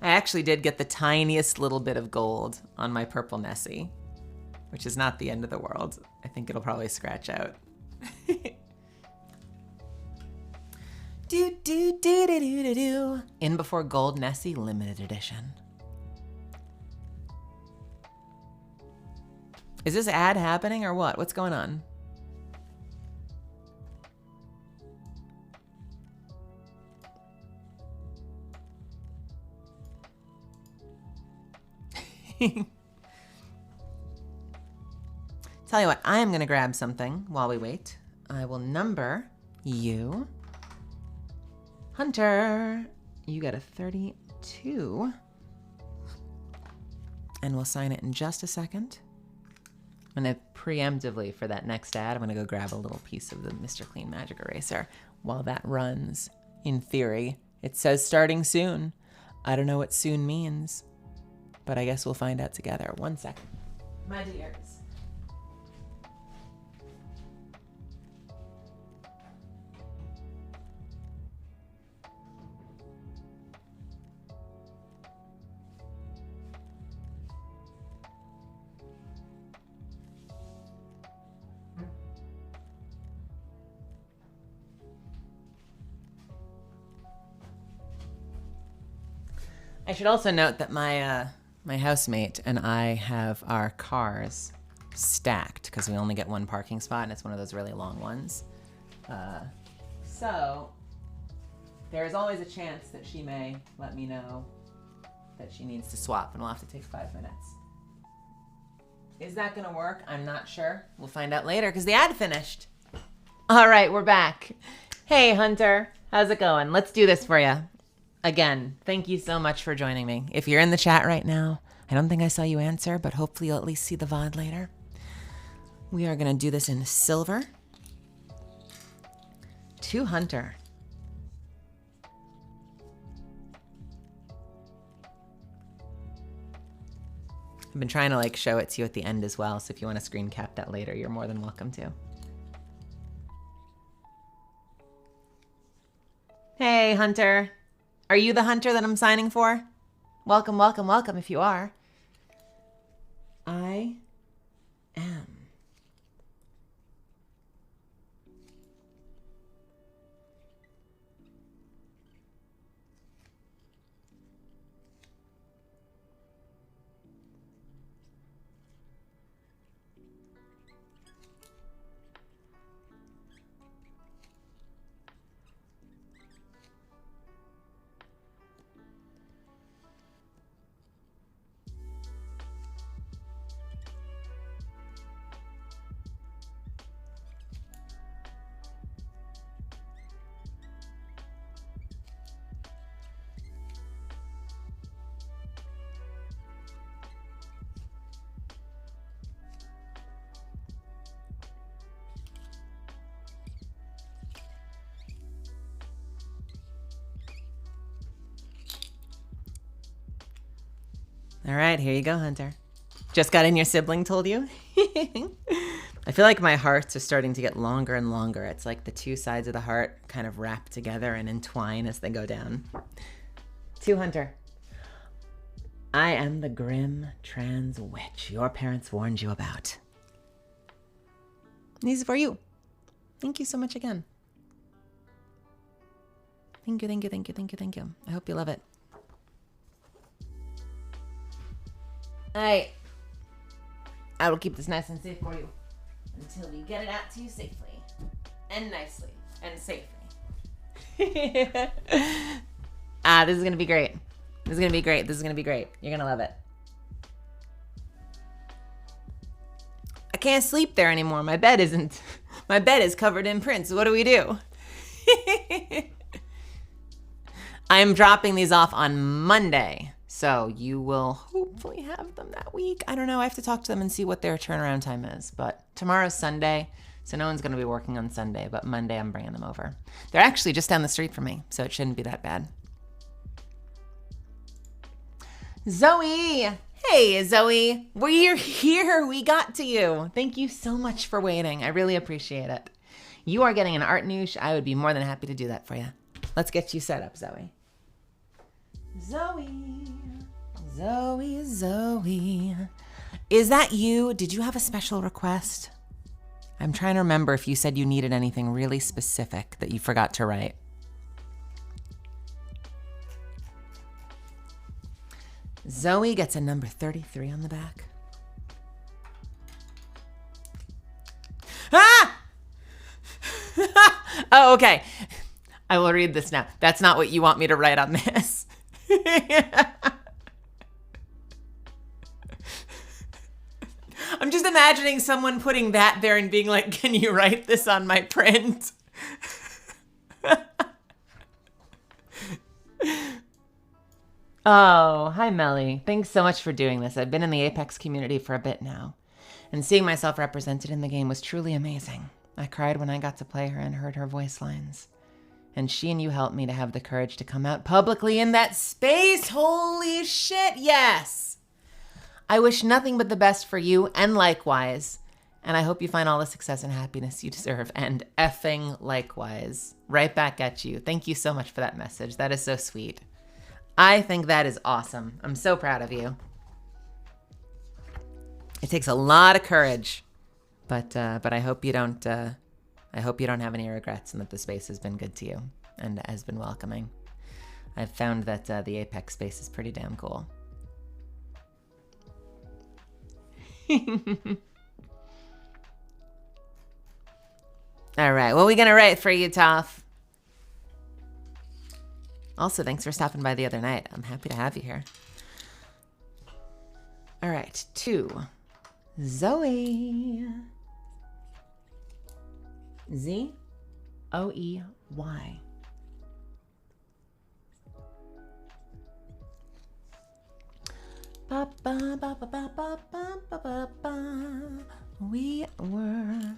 I actually did get the tiniest little bit of gold on my purple Nessie, which is not the end of the world. I think it'll probably scratch out. Do. In Before Gold Nessie limited edition. Is this ad happening or what? What's going on? Tell you what, I am going to grab something while we wait. I will number you. Hunter, you got a 32. And we'll sign it in just a second. I'm going to preemptively, for that next ad, I'm going to go grab a little piece of the Mr. Clean Magic Eraser while that runs. In theory, it says starting soon. I don't know what soon means, but I guess we'll find out together. 1 second. My dears. I should also note that my housemate and I have our cars stacked because we only get one parking spot and it's one of those really long ones. So there is always a chance that she may let me know that she needs to swap and we'll have to take 5 minutes. Is that gonna work? I'm not sure. We'll find out later because the ad finished. All right, we're back. Hey, Hunter, how's it going? Let's do this for you. Again, thank you so much for joining me. If you're in the chat right now, I don't think I saw you answer, but hopefully you'll at least see the VOD later. We are going to do this in silver. To Hunter. I've been trying to show it to you at the end as well, so if you want to screen cap that later, you're more than welcome to. Hey, Hunter. Are you the hunter that I'm signing for? Welcome, welcome, welcome if you are. I am. All right, here you go, Hunter. Just got in, your sibling told you? I feel like my hearts are starting to get longer and longer. It's like the two sides of the heart kind of wrap together and entwine as they go down. To Hunter. I am the grim trans witch your parents warned you about. These are for you. Thank you so much again. Thank you, thank you, thank you, thank you, thank you. I hope you love it. I will keep this nice and safe for you until we get it out to you safely and nicely and safely. This is going to be great. This is going to be great. This is going to be great. You're going to love it. I can't sleep there anymore. My bed is covered in prints. What do we do? I'm dropping these off on Monday. So you will hopefully have them that week. I don't know. I have to talk to them and see what their turnaround time is. But tomorrow's Sunday, so no one's going to be working on Sunday. But Monday, I'm bringing them over. They're actually just down the street from me, so it shouldn't be that bad. Zoe! Hey, Zoe! We're here! We got to you! Thank you so much for waiting. I really appreciate it. You are getting an art noosh. I would be more than happy to do that for you. Let's get you set up, Zoe. Zoe. Zoe, Zoe. Is that you? Did you have a special request? I'm trying to remember if you said you needed anything really specific that you forgot to write. Zoe gets a number 33 on the back. Ah! Oh, okay. I will read this now. That's not what you want me to write on this. I'm just imagining someone putting that there and being like, can you write this on my print? Oh, hi, Meli. Thanks so much for doing this. I've been in the Apex community for a bit now, and seeing myself represented in the game was truly amazing. I cried when I got to play her and heard her voice lines. And she and you helped me to have the courage to come out publicly in that space. Holy shit, yes! I wish nothing but the best for you, and likewise. And I hope you find all the success and happiness you deserve, and effing likewise. Right back at you. Thank you so much for that message. That is so sweet. I think that is awesome. I'm so proud of you. It takes a lot of courage, but I hope you don't. I hope you don't have any regrets, and that the space has been good to you and has been welcoming. I've found that the Apex space is pretty damn cool. All right, what are we gonna write for you, Toph? Also, thanks for stopping by the other night. I'm happy to have you here. All right, to Zoe. Z-O-E-Y. Ba ba ba ba ba ba ba ba ba. We were. I'm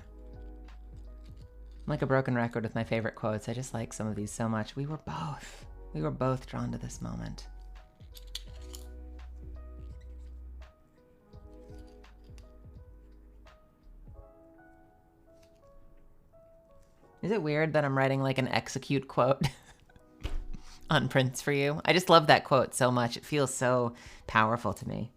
like a broken record with my favorite quotes. I just like some of these so much. We were both drawn to this moment. Is it weird that I'm writing like an execute quote on prints for you? I just love that quote so much. It feels so powerful to me.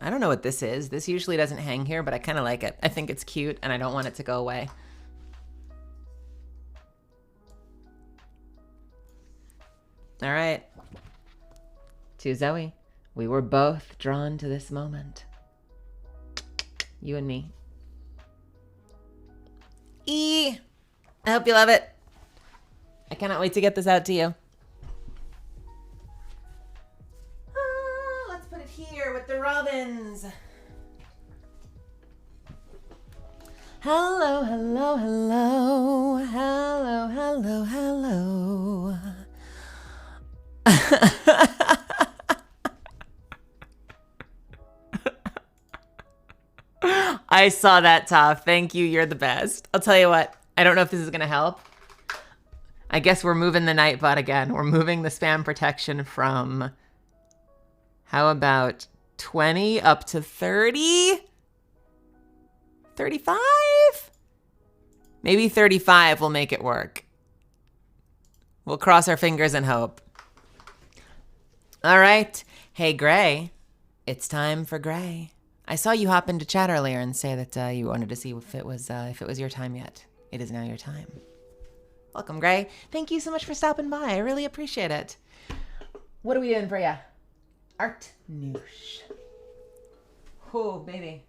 I don't know what this is. This usually doesn't hang here, but I kind of like it. I think it's cute, and I don't want it to go away. All right. To Zoe. We were both drawn to this moment. You and me. I hope you love it. I cannot wait to get this out to you. Let's put it here with the robins. Hello, hello, hello. Hello, hello, hello. I saw that, Toph. Thank you. You're the best. I'll tell you what. I don't know if this is going to help. I guess we're moving the Nightbot again. We're moving the spam protection from, how about 20 up to 30? 35? Maybe 35 will make it work. We'll cross our fingers and hope. All right. Hey, Gray. It's time for Gray. I saw you hop into chat earlier and say that you wanted to see if it was your time yet. It is now your time. Welcome, Gray. Thank you so much for stopping by. I really appreciate it. What are we doing for you? Art noosh. Oh, baby.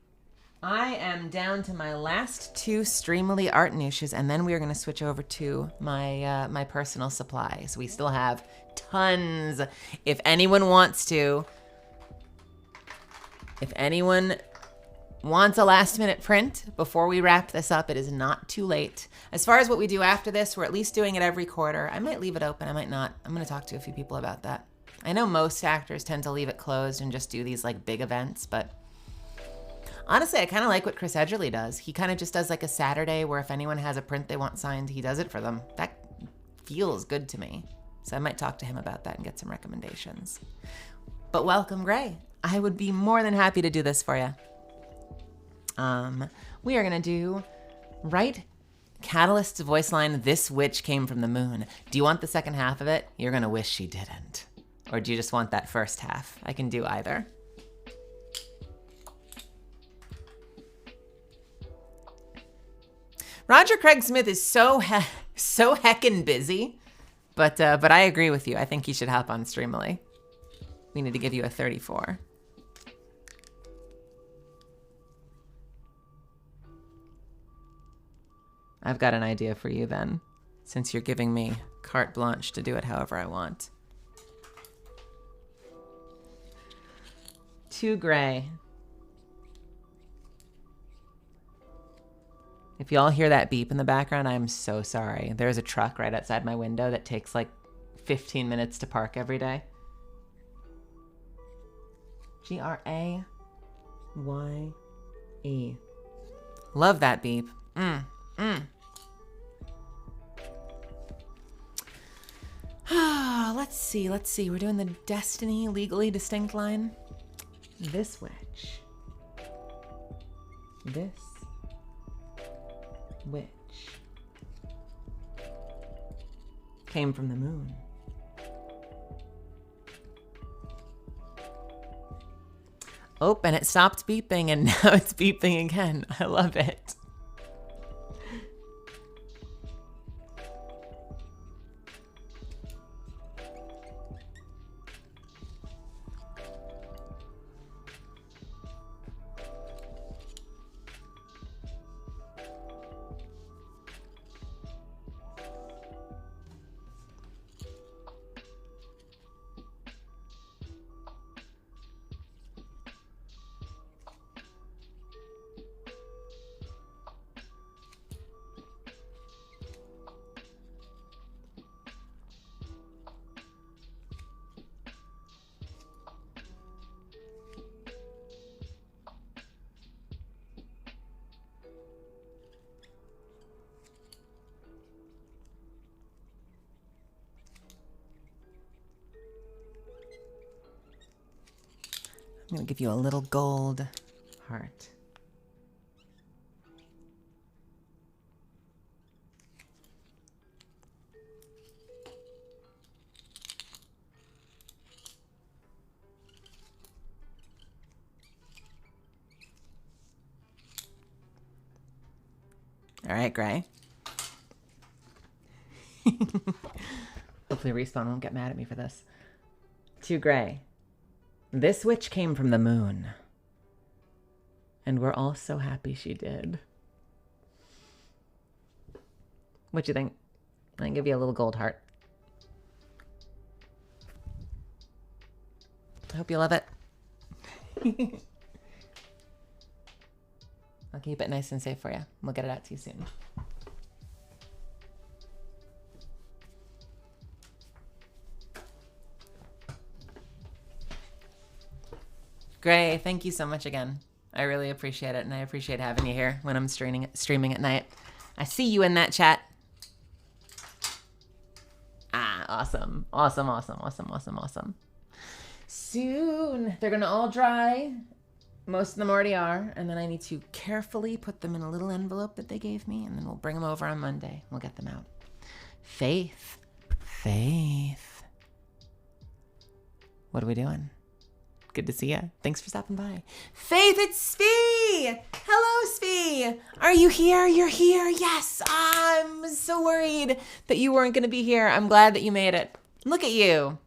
I am down to my last 2 Streamily art niches, and then we are going to switch over to my my personal supplies. We still have tons. If anyone wants to, if anyone wants a last minute print before we wrap this up, it is not too late. As far as what we do after this, we're at least doing it every quarter. I might leave it open, I might not. I'm going to talk to a few people about that. I know most actors tend to leave it closed and just do these like big events, but honestly, I kind of like what Chris Edgerly does. He kind of just does like a Saturday where if anyone has a print they want signed, he does it for them. That feels good to me. So I might talk to him about that and get some recommendations. But welcome, Gray. I would be more than happy to do this for you. We are going to do Right Catalyst's voice line, "This witch came from the moon." Do you want the second half of it? You're going to wish she didn't. Or do you just want that first half? I can do either. Roger Craig Smith is so heckin' busy, but I agree with you. I think he should hop on Streamily. We need to give you a 34. I've got an idea for you then, since you're giving me carte blanche to do it however I want. 2 gray. If y'all hear that beep in the background, I'm so sorry. There's a truck right outside my window that takes like 15 minutes to park every day. Graye. Love that beep. Let's see. We're doing the Destiny legally distinct line. This witch. This witch came from the moon. Oh, and it stopped beeping and now it's beeping again. I love it. I'm gonna give you a little gold heart. All right, Gray. Hopefully Respawn won't get mad at me for this. 2 gray. This witch came from the moon. And we're all so happy she did. What you think? I can give you a little gold heart. I hope you love it. I'll keep it nice and safe for you. We'll get it out to you soon. Gray, thank you so much again. I really appreciate it, and I appreciate having you here when I'm streaming at night. I see you in that chat. Ah, awesome. Awesome, awesome, awesome, awesome, awesome. Soon, they're gonna all dry. Most of them already are, and then I need to carefully put them in a little envelope that they gave me, and then we'll bring them over on Monday. We'll get them out. Faith. Faith. What are we doing? Good to see you. Thanks for stopping by. Faith, it's Spee! Hello, Spee! Are you here? You're here. Yes! I'm so worried that you weren't going to be here. I'm glad that you made it. Look at you.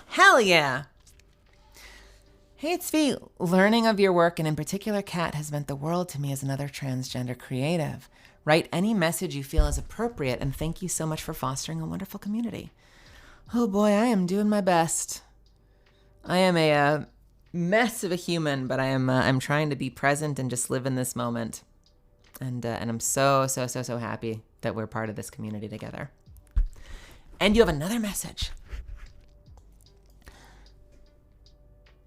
Hell yeah. Hey, it's V. Learning of your work, and in particular Kat, has meant the world to me as another transgender creative. Write any message you feel is appropriate, and thank you so much for fostering a wonderful community. Oh boy, I am doing my best. I am a mess of a human, but I'm trying to be present and just live in this moment. And I'm so happy that we're part of this community together. And you have another message.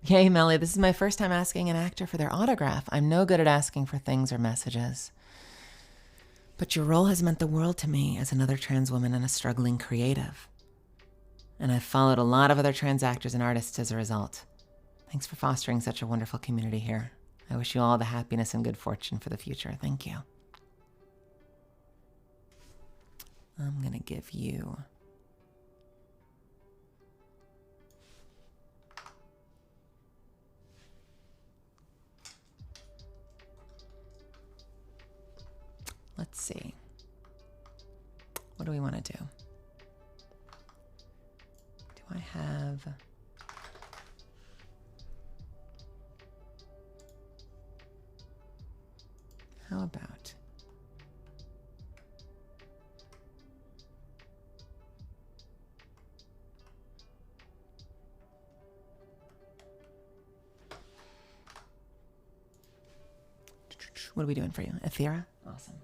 Yay, Meli, this is my first time asking an actor for their autograph. I'm no good at asking for things or messages. But your role has meant the world to me as another trans woman and a struggling creative. And I've followed a lot of other trans actors and artists as a result. Thanks for fostering such a wonderful community here. I wish you all the happiness and good fortune for the future. Thank you. I'm gonna give you... Let's see. What do we want to do? Do I have... How about... What are we doing for you? Athera? Awesome.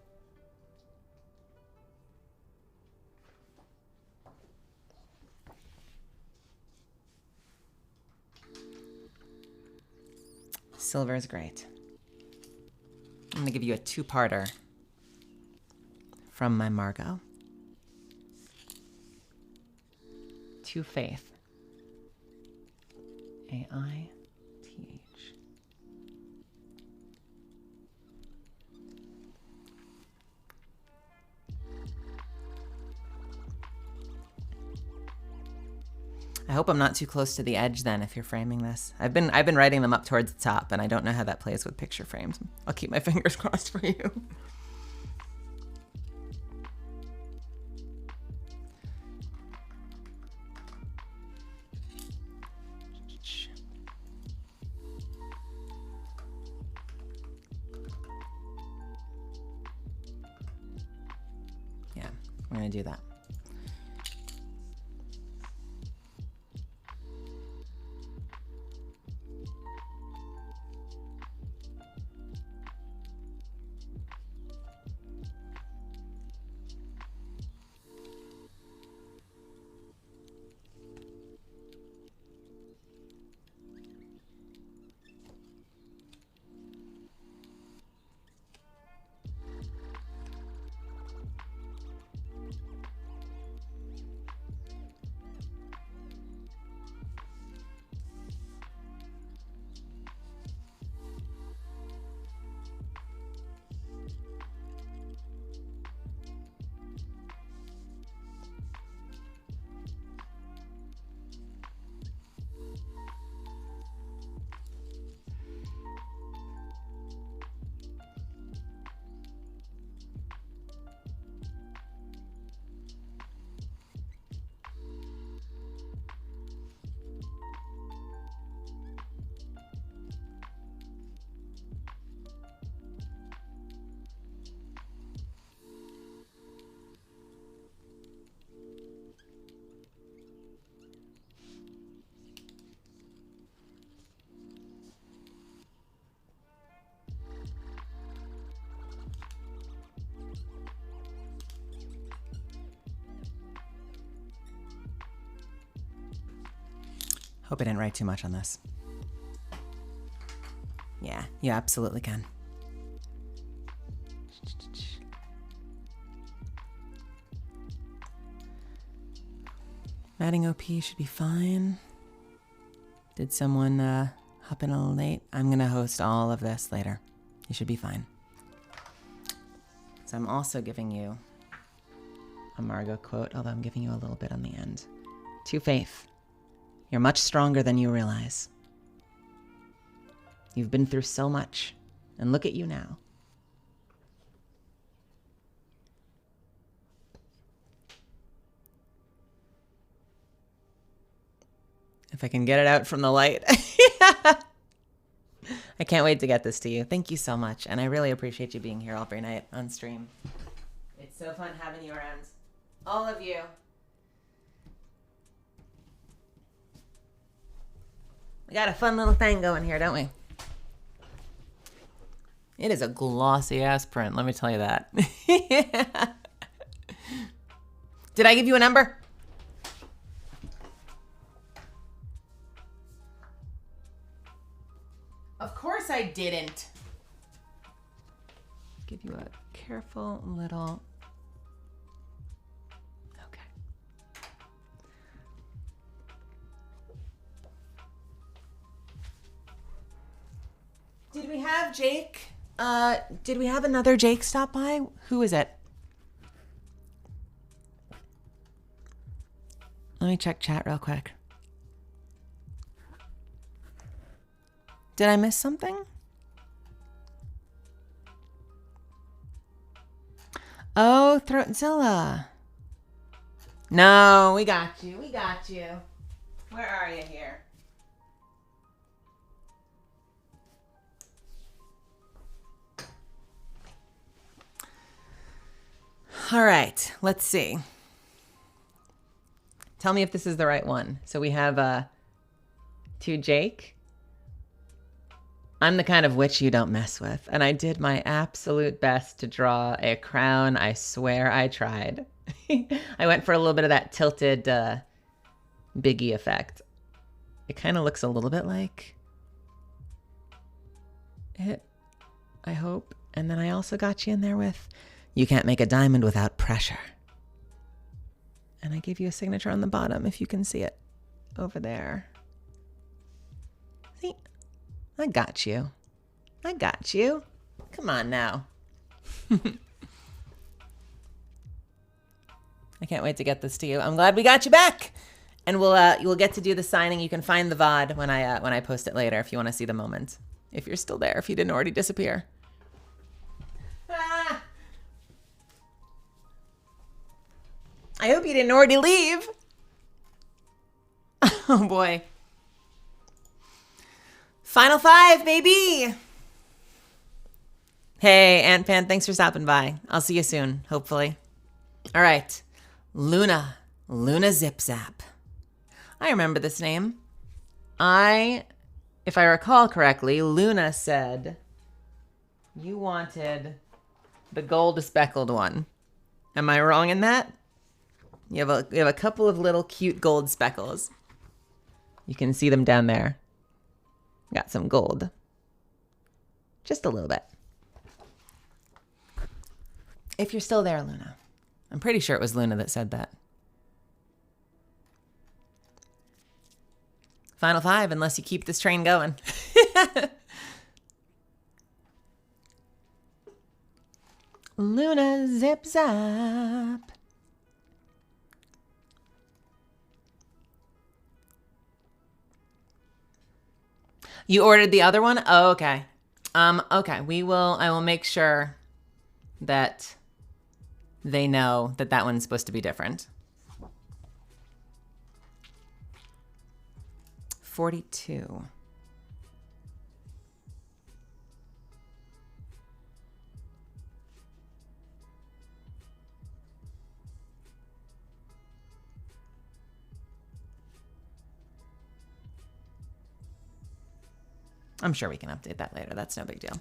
Silver is great. I'm going to give you a two-parter from my Margot. To Faith. A-I-T-H. I hope I'm not too close to the edge then if you're framing this. I've been writing them up towards the top, and I don't know how that plays with picture frames. I'll keep my fingers crossed for you. Yeah, we're gonna do that. Hope I didn't write too much on this. Yeah, you absolutely can. Matting OP should be fine. Did someone hop in a little late? I'm gonna host all of this later. You should be fine. So I'm also giving you a Margot quote, although I'm giving you a little bit on the end. To Faith. You're much stronger than you realize. You've been through so much, and look at you now. If I can get it out from the light. I can't wait to get this to you. Thank you so much. And I really appreciate you being here every night on stream. It's so fun having you around. All of you. We got a fun little thing going here, don't we? It is a glossy ass print, let me tell you that. Yeah. Did I give you a number? Of course I didn't. Give you a careful little... Okay. Did we have Jake? Did we have another Jake stop by? Who is it? Let me check chat real quick. Did I miss something? Oh, Throatzilla. No, we got you. We got you. Where are you here? All right, let's see. Tell me if this is the right one. So we have to Jake. I'm the kind of witch you don't mess with. And I did my absolute best to draw a crown. I swear I tried. I went for a little bit of that tilted Biggie effect. It kind of looks a little bit like it, I hope. And then I also got you in there with, you can't make a diamond without pressure. And I gave you a signature on the bottom, if you can see it over there. See? I got you. I got you. Come on now. I can't wait to get this to you. I'm glad we got you back. And you'll get to do the signing. You can find the VOD when I post it later if you want to see the moment. If you're still there, if you didn't already disappear. Ah! I hope you didn't already leave. Oh boy. Final 5, baby. Hey, Ant-Pan, thanks for stopping by. I'll see you soon, hopefully. All right. Luna Zip Zap. I remember this name. If I recall correctly, Luna said you wanted the gold speckled one. Am I wrong in that? You have a couple of little cute gold speckles. You can see them down there. Got some gold. Just a little bit. If you're still there, Luna. I'm pretty sure it was Luna that said that. Final 5, unless you keep this train going. Luna Zip Zap. You ordered the other one? Oh, okay. Okay. I will make sure that they know that that one's supposed to be different. 42. I'm sure we can update that later. That's no big deal.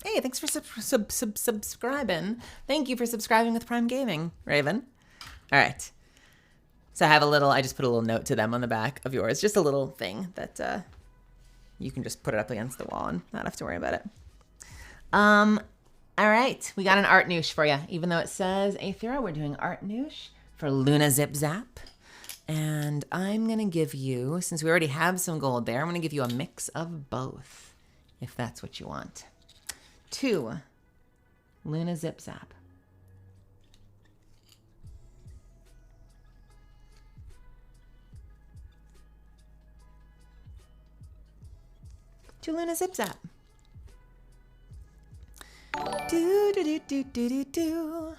Hey, thanks for subscribing. Thank you for subscribing with Prime Gaming, Raven. All right. So I just put a little note to them on the back of yours. Just a little thing that you can just put it up against the wall and not have to worry about it. All right. We got an art noosh for you. Even though it says Aethera, we're doing art noosh for Luna Zip Zap. And I'm going to give you, since we already have some gold there, I'm going to give you a mix of both, if that's what you want. 2, Luna Zip Zap. To Luna Zip Zap. Do, do, do, do, do, do, do.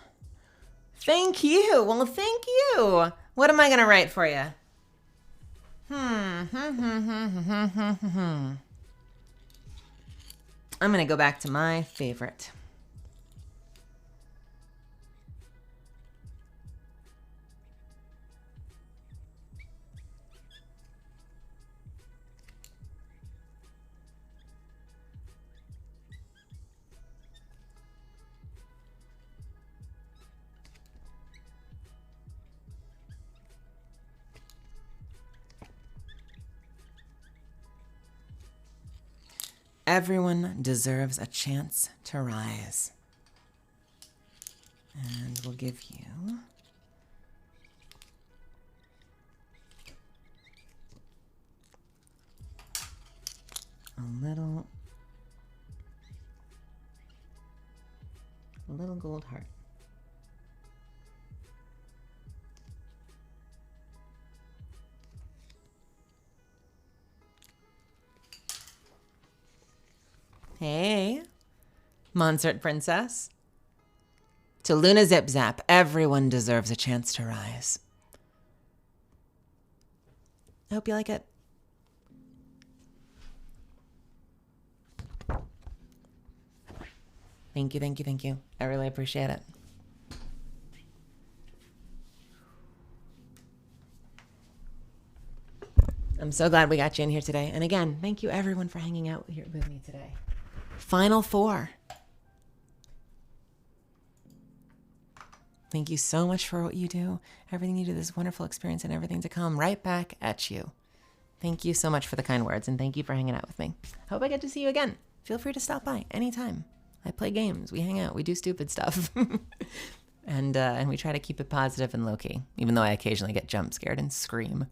Thank you. Well, thank you. What am I going to write for you? I'm gonna go back to my favorite. Everyone deserves a chance to rise. And we'll give you a little gold heart. Hey, Monsert Princess. To Luna Zip Zap, everyone deserves a chance to rise. I hope you like it. Thank you, thank you, thank you. I really appreciate it. I'm so glad we got you in here today. And again, thank you everyone for hanging out here with me today. Final 4. Thank you so much for what you do, everything you do, this wonderful experience, and everything to come right back at you. Thank you so much for the kind words, and thank you for hanging out with me. Hope I get to see you again. Feel free to stop by anytime. I play games, we hang out, we do stupid stuff. and we try to keep it positive and low-key, even though I occasionally get jump scared and scream.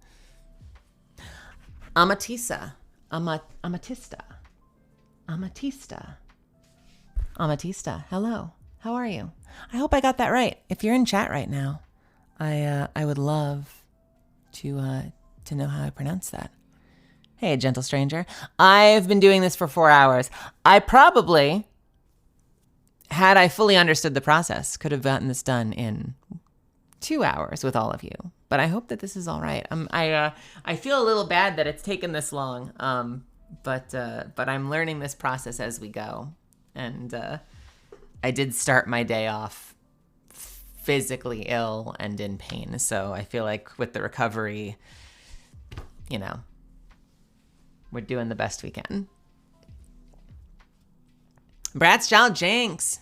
Amatista. Amatista, hello. How are you? I hope I got that right. If you're in chat right now, I would love to know how I pronounce that. Hey, gentle stranger. I've been doing this for 4 hours. I probably, had I fully understood the process, could have gotten this done in 2 hours with all of you. But I hope that this is all right. I feel a little bad that it's taken this long. But I'm learning this process as we go. And I did start my day off physically ill and in pain. So I feel like with the recovery, you know, we're doing the best we can. Bratz Doll Jinx.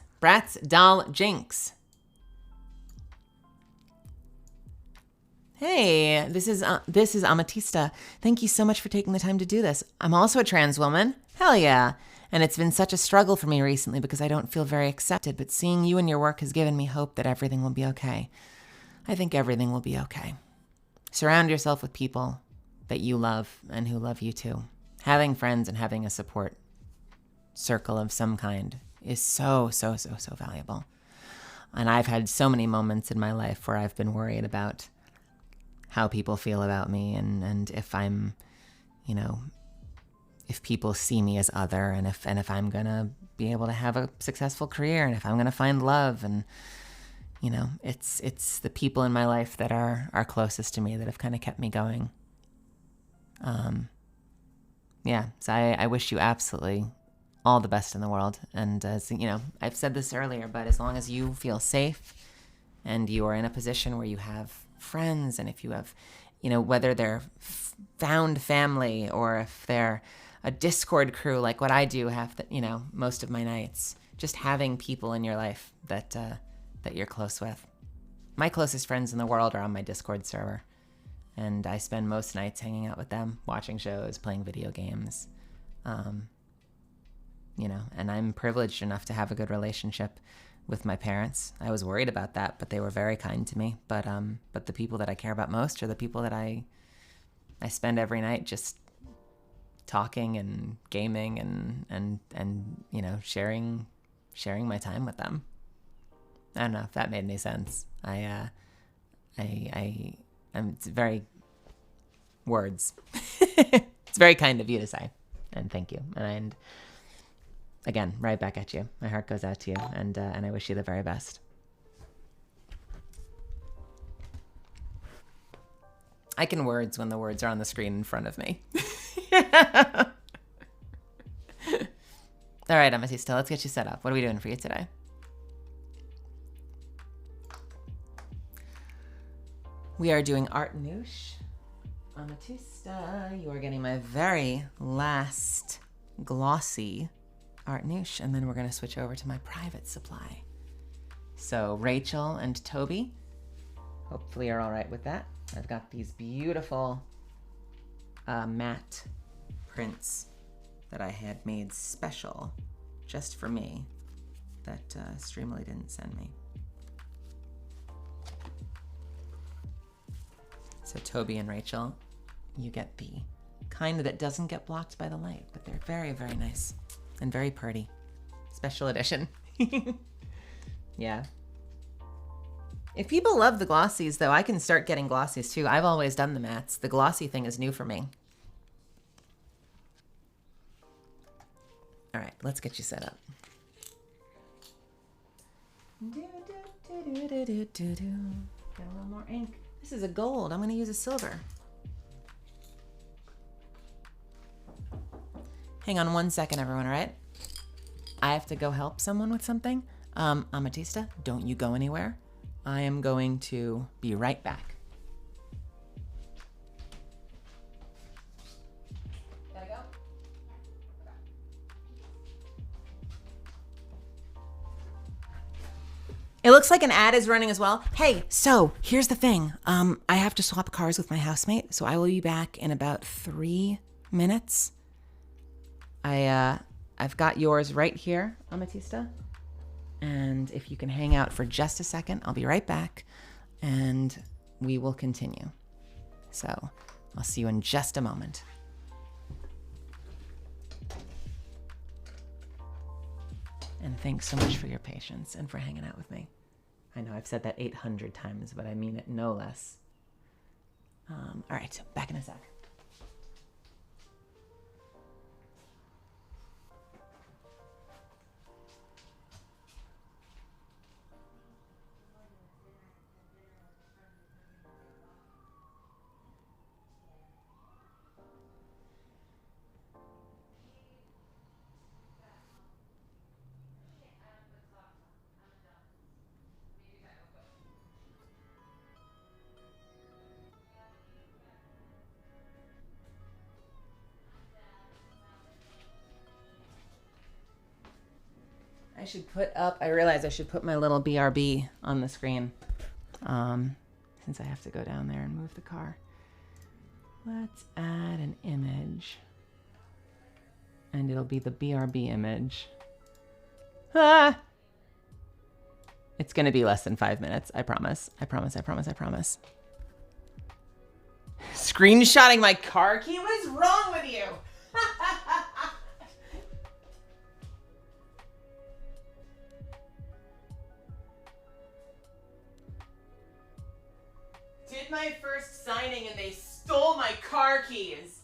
Hey, this is Amatista. Thank you so much for taking the time to do this. I'm also a trans woman. Hell yeah. And it's been such a struggle for me recently because I don't feel very accepted, but seeing you and your work has given me hope that everything will be okay. I think everything will be okay. Surround yourself with people that you love and who love you too. Having friends and having a support circle of some kind is so valuable. And I've had so many moments in my life where I've been worried about how people feel about me and if I'm, you know, if people see me as other and if I'm gonna be able to have a successful career and if I'm gonna find love. And, you know, it's the people in my life that are closest to me that have kind of kept me going. Yeah, so I wish you absolutely all the best in the world. And as you know, I've said this earlier, but as long as you feel safe and you are in a position where you have friends, and if you have, you know, whether they're found family or if they're a Discord crew like what I do have, you know, most of my nights, just having people in your life that you're close with. My closest friends in the world are on my Discord server, and I spend most nights hanging out with them, watching shows, playing video games. You know, and I'm privileged enough to have a good relationship with my parents. I was worried about that, but they were very kind to me. But the people that I care about most are the people that I spend every night just talking and gaming and you know, sharing my time with them. I don't know if that made any sense. It's very words. It's very kind of you to say, and thank you. And again, right back at you. My heart goes out to you, and I wish you the very best. I can words when the words are on the screen in front of me. All right, Amethysta, let's get you set up. What are we doing for you today? We are doing Art Nouche. Amethysta, you are getting my very last glossy Art Nouche, and then we're going to switch over to my private supply. So Rachel and Toby, hopefully are all right with that. I've got these beautiful matte prints that I had made special just for me that Streamily didn't send me. So Toby and Rachel, you get the kind that doesn't get blocked by the light, but they're very, very nice and very pretty. Special edition. Yeah. If people love the glossies, though, I can start getting glossies too. I've always done the mattes. The glossy thing is new for me. All right, let's get you set up. Get a little more ink. This is a gold. I'm going to use a silver. Hang on 1 second, everyone, all right? I have to go help someone with something. Amethysta, don't you go anywhere. I am going to be right back. Gotta go? It looks like an ad is running as well. Hey, so here's the thing. I have to swap cars with my housemate, so I will be back in about 3 minutes. I've got yours right here, Amethysta. And if you can hang out for just a second, I'll be right back and we will continue. So I'll see you in just a moment. And thanks so much for your patience and for hanging out with me. I know I've said that 800 times, but I mean it no less. All right, back in a sec. I should put up, I realize I should put my little BRB on the screen since I have to go down there and move the car. Let's add an image. And it'll be the BRB image. Ah! It's going to be less than 5 minutes. I promise. I promise. I promise. I promise. Screenshotting my car key? What is wrong with you? Did my first signing and they stole my car keys.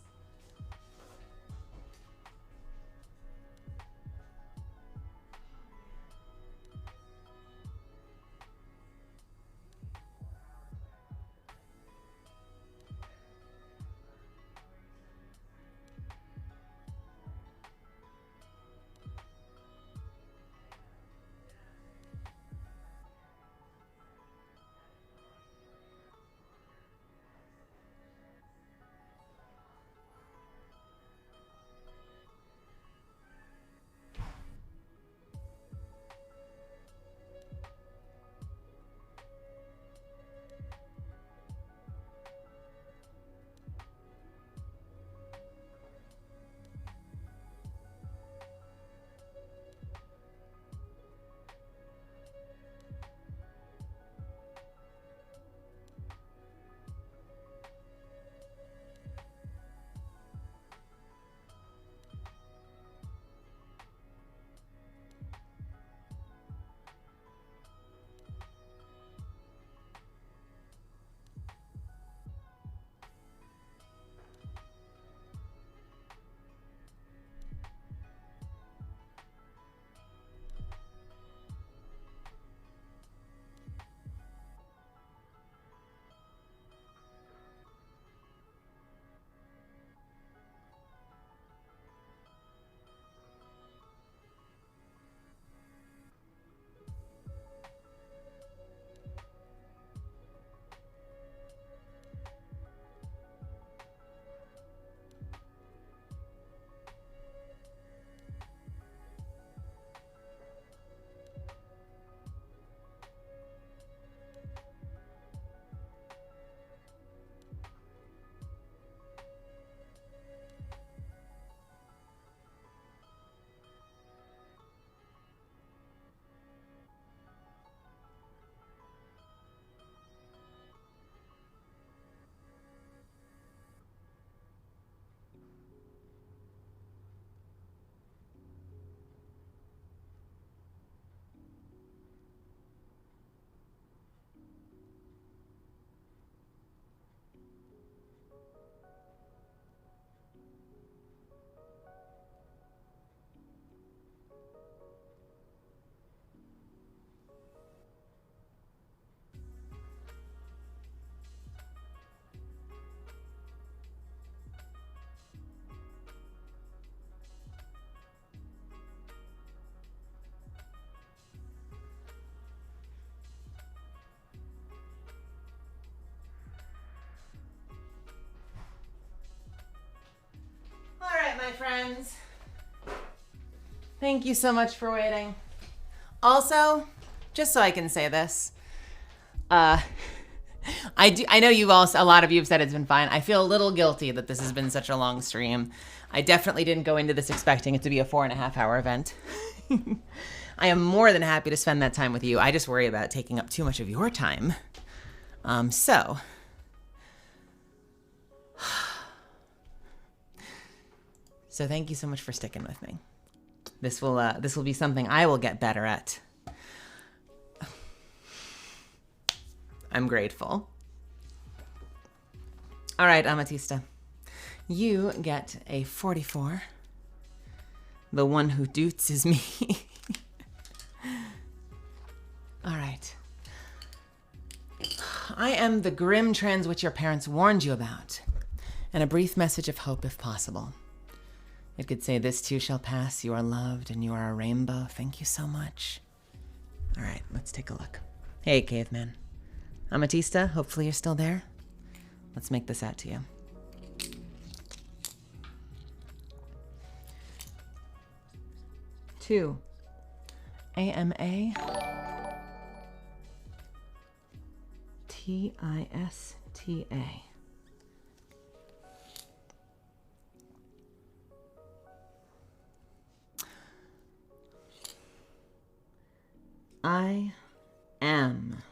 friends. Thank you so much for waiting. Also, just so I can say this, I know a lot of you have said it's been fine. I feel a little guilty that this has been such a long stream. I definitely didn't go into this expecting it to be a 4.5-hour event. I am more than happy to spend that time with you. I just worry about taking up too much of your time. So thank you so much for sticking with me. This will be something I will get better at. I'm grateful. All right, Amatista. You get a 44. The one who doots is me. All right. I am the grim trans which your parents warned you about, and a brief message of hope if possible. It could say, this too shall pass, you are loved, and you are a rainbow. Thank you so much. All right, let's take a look. Hey, caveman. Amatista, hopefully you're still there. Let's make this out to you. Two. AMA. TISTA. I am.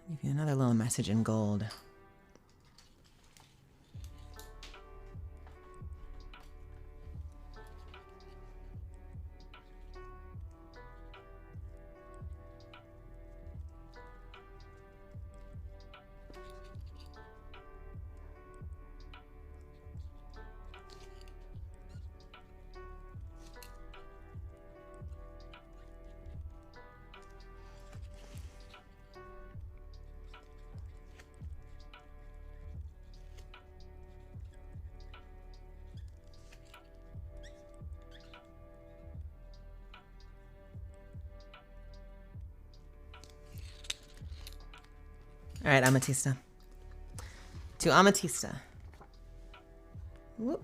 Give you another little message in gold. All right, Amatista. To Amatista. Whoop.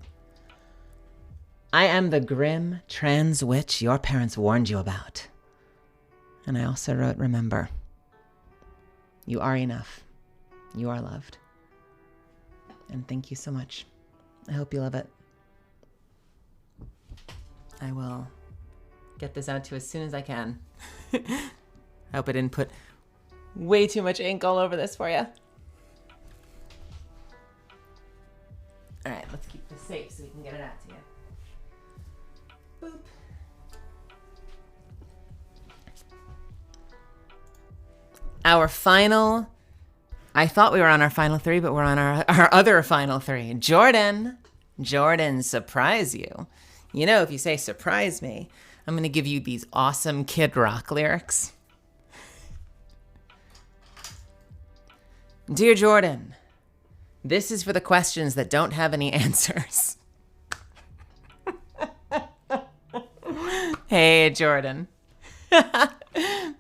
I am the grim trans witch your parents warned you about. And I also wrote, remember, you are enough. You are loved. And thank you so much. I hope you love it. I will get this out to you as soon as I can. I hope I didn't put way too much ink all over this for you. All right, let's keep this safe so we can get it out to you. Boop. Our final, I thought we were on our final three, but we're on our other final three. Jordan, surprise you. You know, if you say surprise me, I'm going to give you these awesome Kid Rock lyrics. Dear Jordan, this is for the questions that don't have any answers. Hey, Jordan.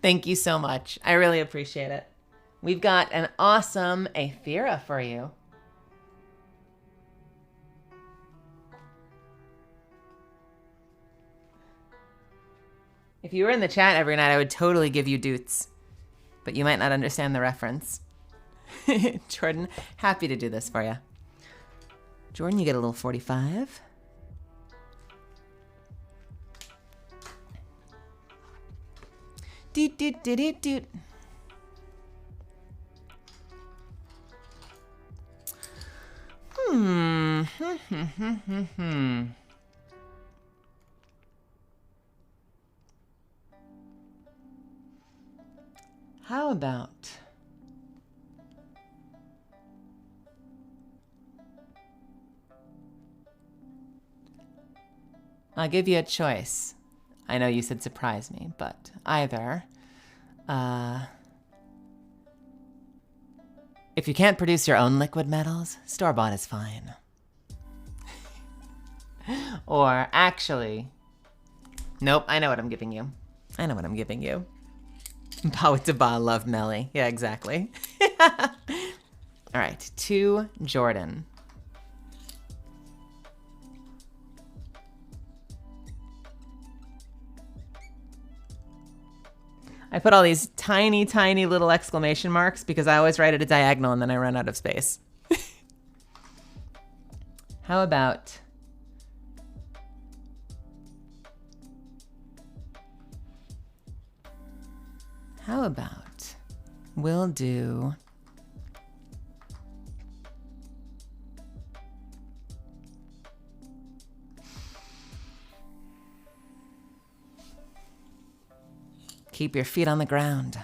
Thank you so much. I really appreciate it. We've got an awesome Aethera for you. If you were in the chat every night, I would totally give you doots, but you might not understand the reference. Jordan, happy to do this for you. Jordan, you get a little 45. Doot, doot, doot, doot, doot. How about... I'll give you a choice. I know you said surprise me, but either... if you can't produce your own liquid metals, store-bought is fine. Or actually... Nope, I know what I'm giving you. I know what I'm giving you. Bawitaba love Meli. Yeah, exactly. All right, to Jordan. I put all these tiny, tiny little exclamation marks because I always write at a diagonal and then I run out of space. How about... we'll do... keep your feet on the ground.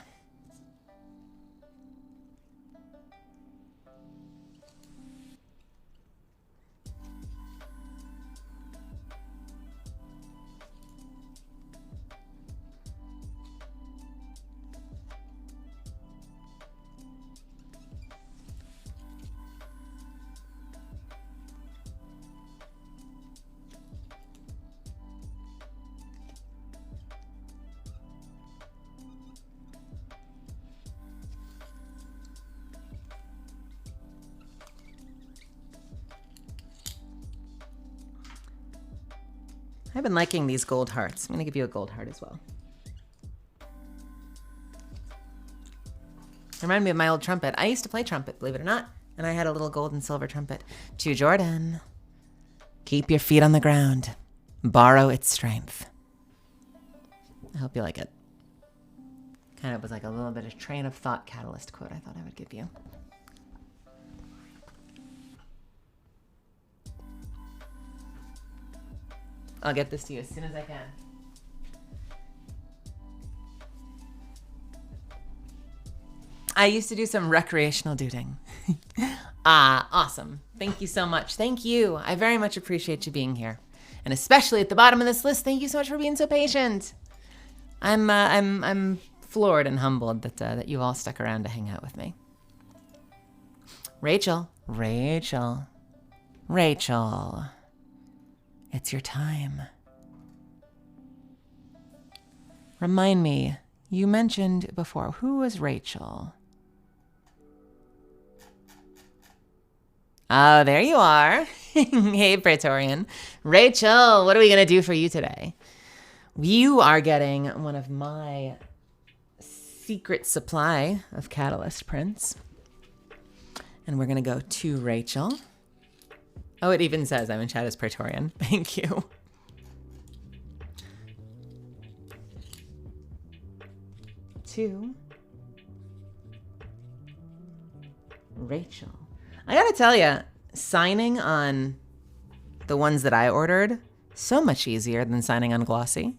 I've been liking these gold hearts. I'm gonna give you a gold heart as well. Remind me of my old trumpet. I used to play trumpet, believe it or not. And I had a little gold and silver trumpet. To Jordan. Keep your feet on the ground. Borrow its strength. I hope you like it. Kind of was like a little bit of train of thought catalyst quote I thought I would give you. I'll get this to you as soon as I can. I used to do some recreational duding. Awesome. Thank you so much. Thank you. I very much appreciate you being here. And especially at the bottom of this list, thank you so much for being so patient. I'm floored and humbled that you all stuck around to hang out with me. Rachel. It's your time. Remind me, you mentioned before, who was Rachel? Oh, there you are. Hey, Praetorian. Rachel, what are we going to do for you today? You are getting one of my secret supply of Catalyst prints. And we're going to go to Rachel. Oh, it even says I'm in chat as Praetorian. Thank you. To Rachel. I gotta tell you, signing on the ones that I ordered, so much easier than signing on Glossy.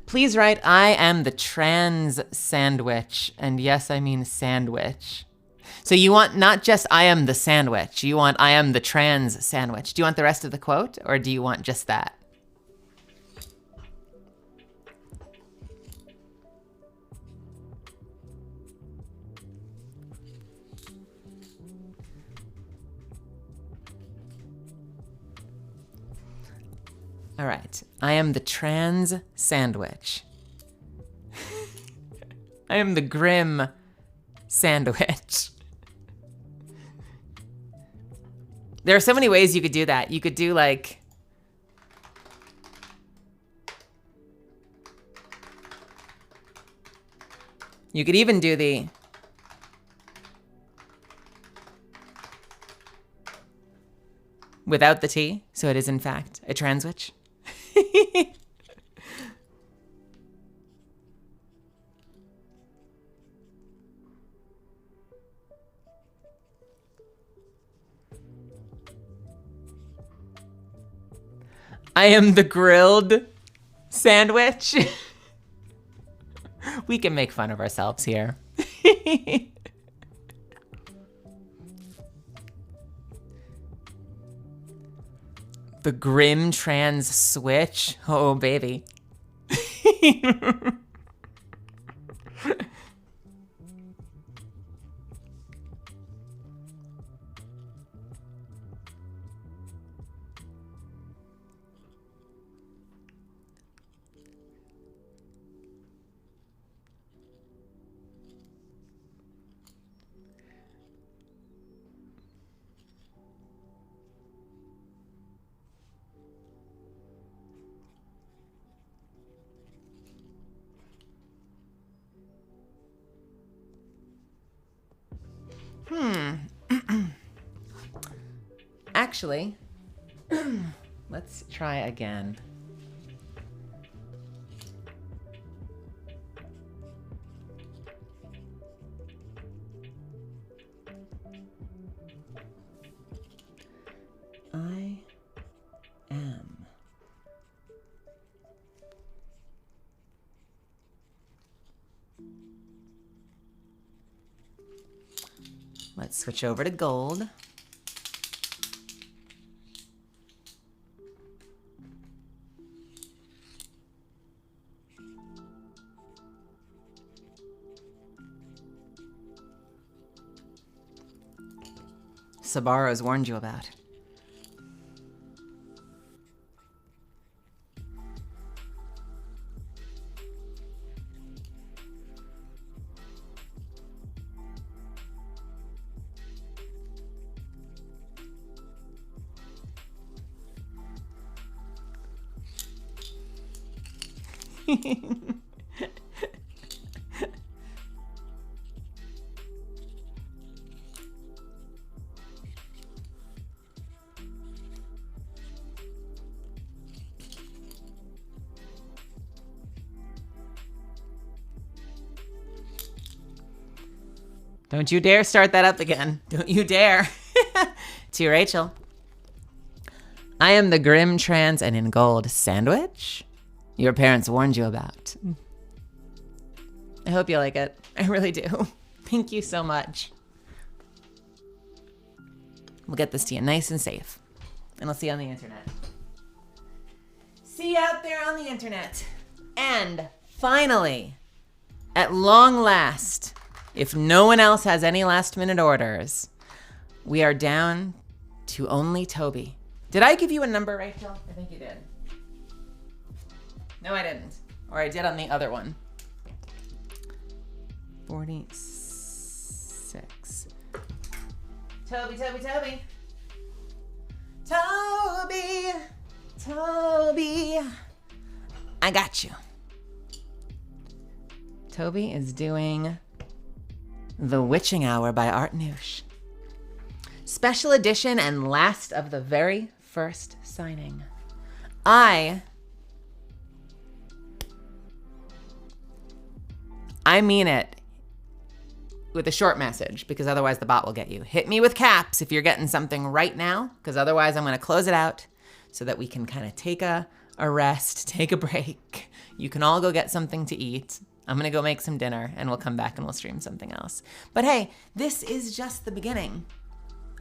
Please write, I am the trans sandwich. And yes, I mean sandwich. So you want not just I am the sandwich, you want I am the trans sandwich. Do you want the rest of the quote or do you want just that? All right, I am the trans sandwich. I am the grim sandwich. There are so many ways you could do that. You could do like... You could even do the... without the T, so it is in fact a transwich. I am the grilled sandwich. We can make fun of ourselves here. The grim trans switch. Oh, baby. Actually, let's try again. I am. Let's switch over to gold. Sabaro's warned you about. Don't you dare start that up again. Don't you dare. To Rachel. I am the grim trans and in gold sandwich your parents warned you about. I hope you like it. I really do. Thank you so much. We'll get this to you nice and safe. And I'll see you on the internet. See you out there on the internet. And finally, at long last, if no one else has any last minute orders, we are down to only Toby. Did I give you a number, Rachel? I think you did. No, I didn't. Or I did on the other one. 46. Toby, Toby, Toby. Toby, Toby. I got you. Toby is doing The Witching Hour by Art Noosh. Special edition and last of the very first signing. I mean it with a short message, because otherwise the bot will get you. Hit me with caps if you're getting something right now, because otherwise I'm going to close it out so that we can kind of take a rest, take a break. You can all go get something to eat. I'm going to go make some dinner, and we'll come back and we'll stream something else. But hey, this is just the beginning.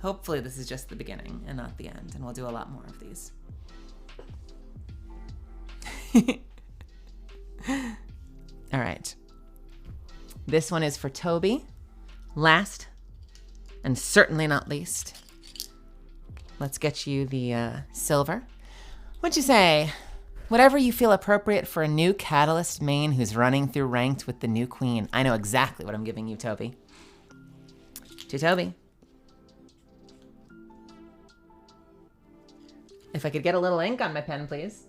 Hopefully this is just the beginning and not the end, and we'll do a lot more of these. All right. This one is for Toby. Last, and certainly not least, let's get you the silver. What'd you say? Whatever you feel appropriate for a new Catalyst main who's running through ranked with the new queen. I know exactly what I'm giving you, Toby. To Toby. If I could get a little ink on my pen, please.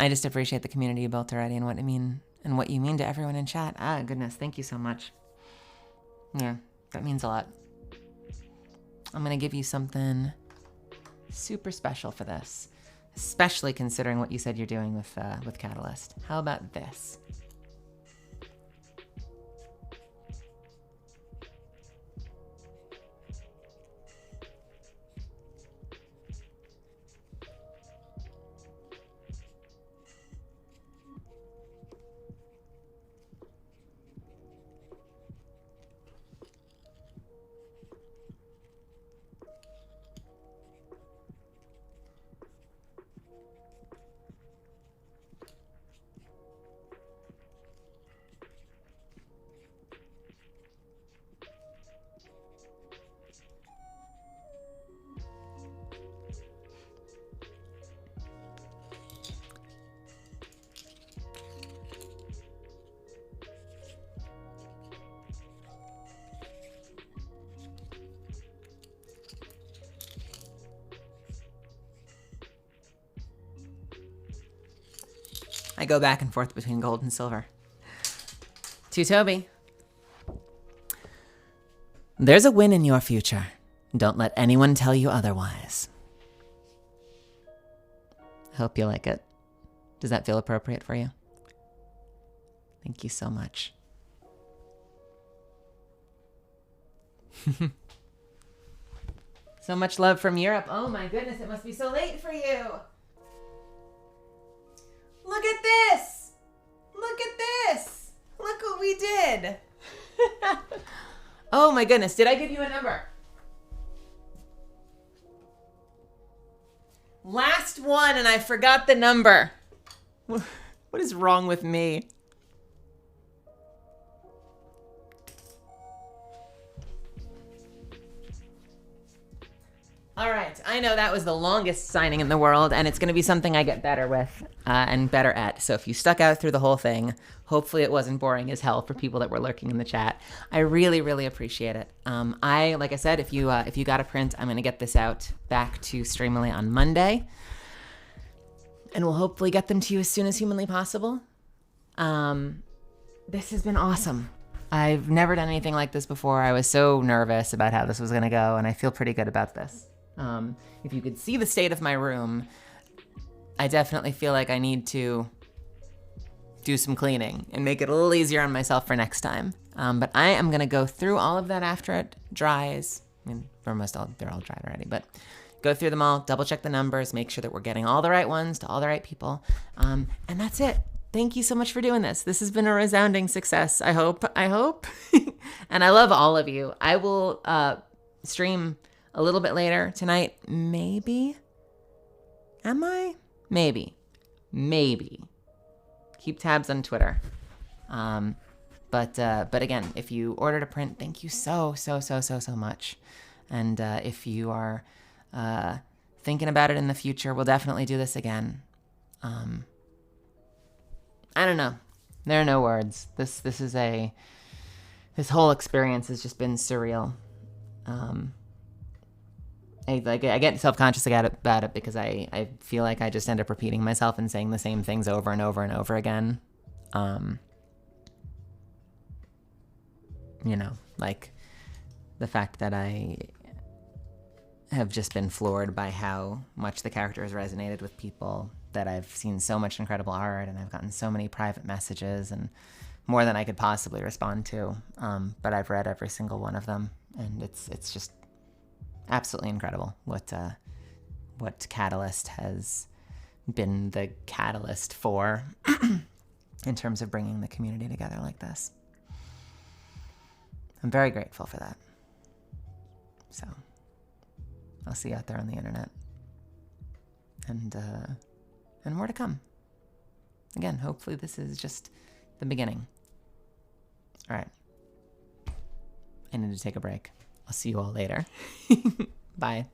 I just appreciate the community you built already and what you mean to everyone in chat. Ah, goodness, thank you so much. Yeah, that means a lot. I'm gonna give you something super special for this, especially considering what you said you're doing with Catalyst. How about this? I go back and forth between gold and silver. To Toby. There's a win in your future. Don't let anyone tell you otherwise. Hope you like it. Does that feel appropriate for you? Thank you so much. So much love from Europe. Oh my goodness, it must be so late for you. Look at this! Look at this! Look what we did! Oh my goodness, did I give you a number? Last one and I forgot the number. What is wrong with me? All right, I know that was the longest signing in the world, and it's going to be something I get better with and better at. So if you stuck out through the whole thing, hopefully it wasn't boring as hell for people that were lurking in the chat. I really, really appreciate it. Like I said, if you got a print, I'm going to get this out back to Streamily on Monday, and we'll hopefully get them to you as soon as humanly possible. This has been awesome. I've never done anything like this before. I was so nervous about how this was going to go, and I feel pretty good about this. If you could see the state of my room, I definitely feel like I need to do some cleaning and make it a little easier on myself for next time. But I am going to go through all of that after it dries. I mean, they're all dried already, but go through them all, double check the numbers, make sure that we're getting all the right ones to all the right people. And that's it. Thank you so much for doing this. This has been a resounding success. I hope. And I love all of you. I will stream a little bit later tonight. Maybe. Am I? Maybe. Keep tabs on Twitter. But again, if you ordered a print, thank you so much. And if you are thinking about it in the future, we'll definitely do this again. I don't know. There are no words. This whole experience has just been surreal. I get self-conscious about it because I feel like I just end up repeating myself and saying the same things over and over and over again. Like the fact that I have just been floored by how much the character has resonated with people, that I've seen so much incredible art and I've gotten so many private messages and more than I could possibly respond to. But I've read every single one of them, and it's just absolutely incredible what Catalyst has been the catalyst for in terms of bringing the community together like this. I'm very grateful for that. So I'll see you out there on the internet, and more to come. Again, hopefully this is just the beginning. All right. I need to take a break. I'll see you all later. Bye.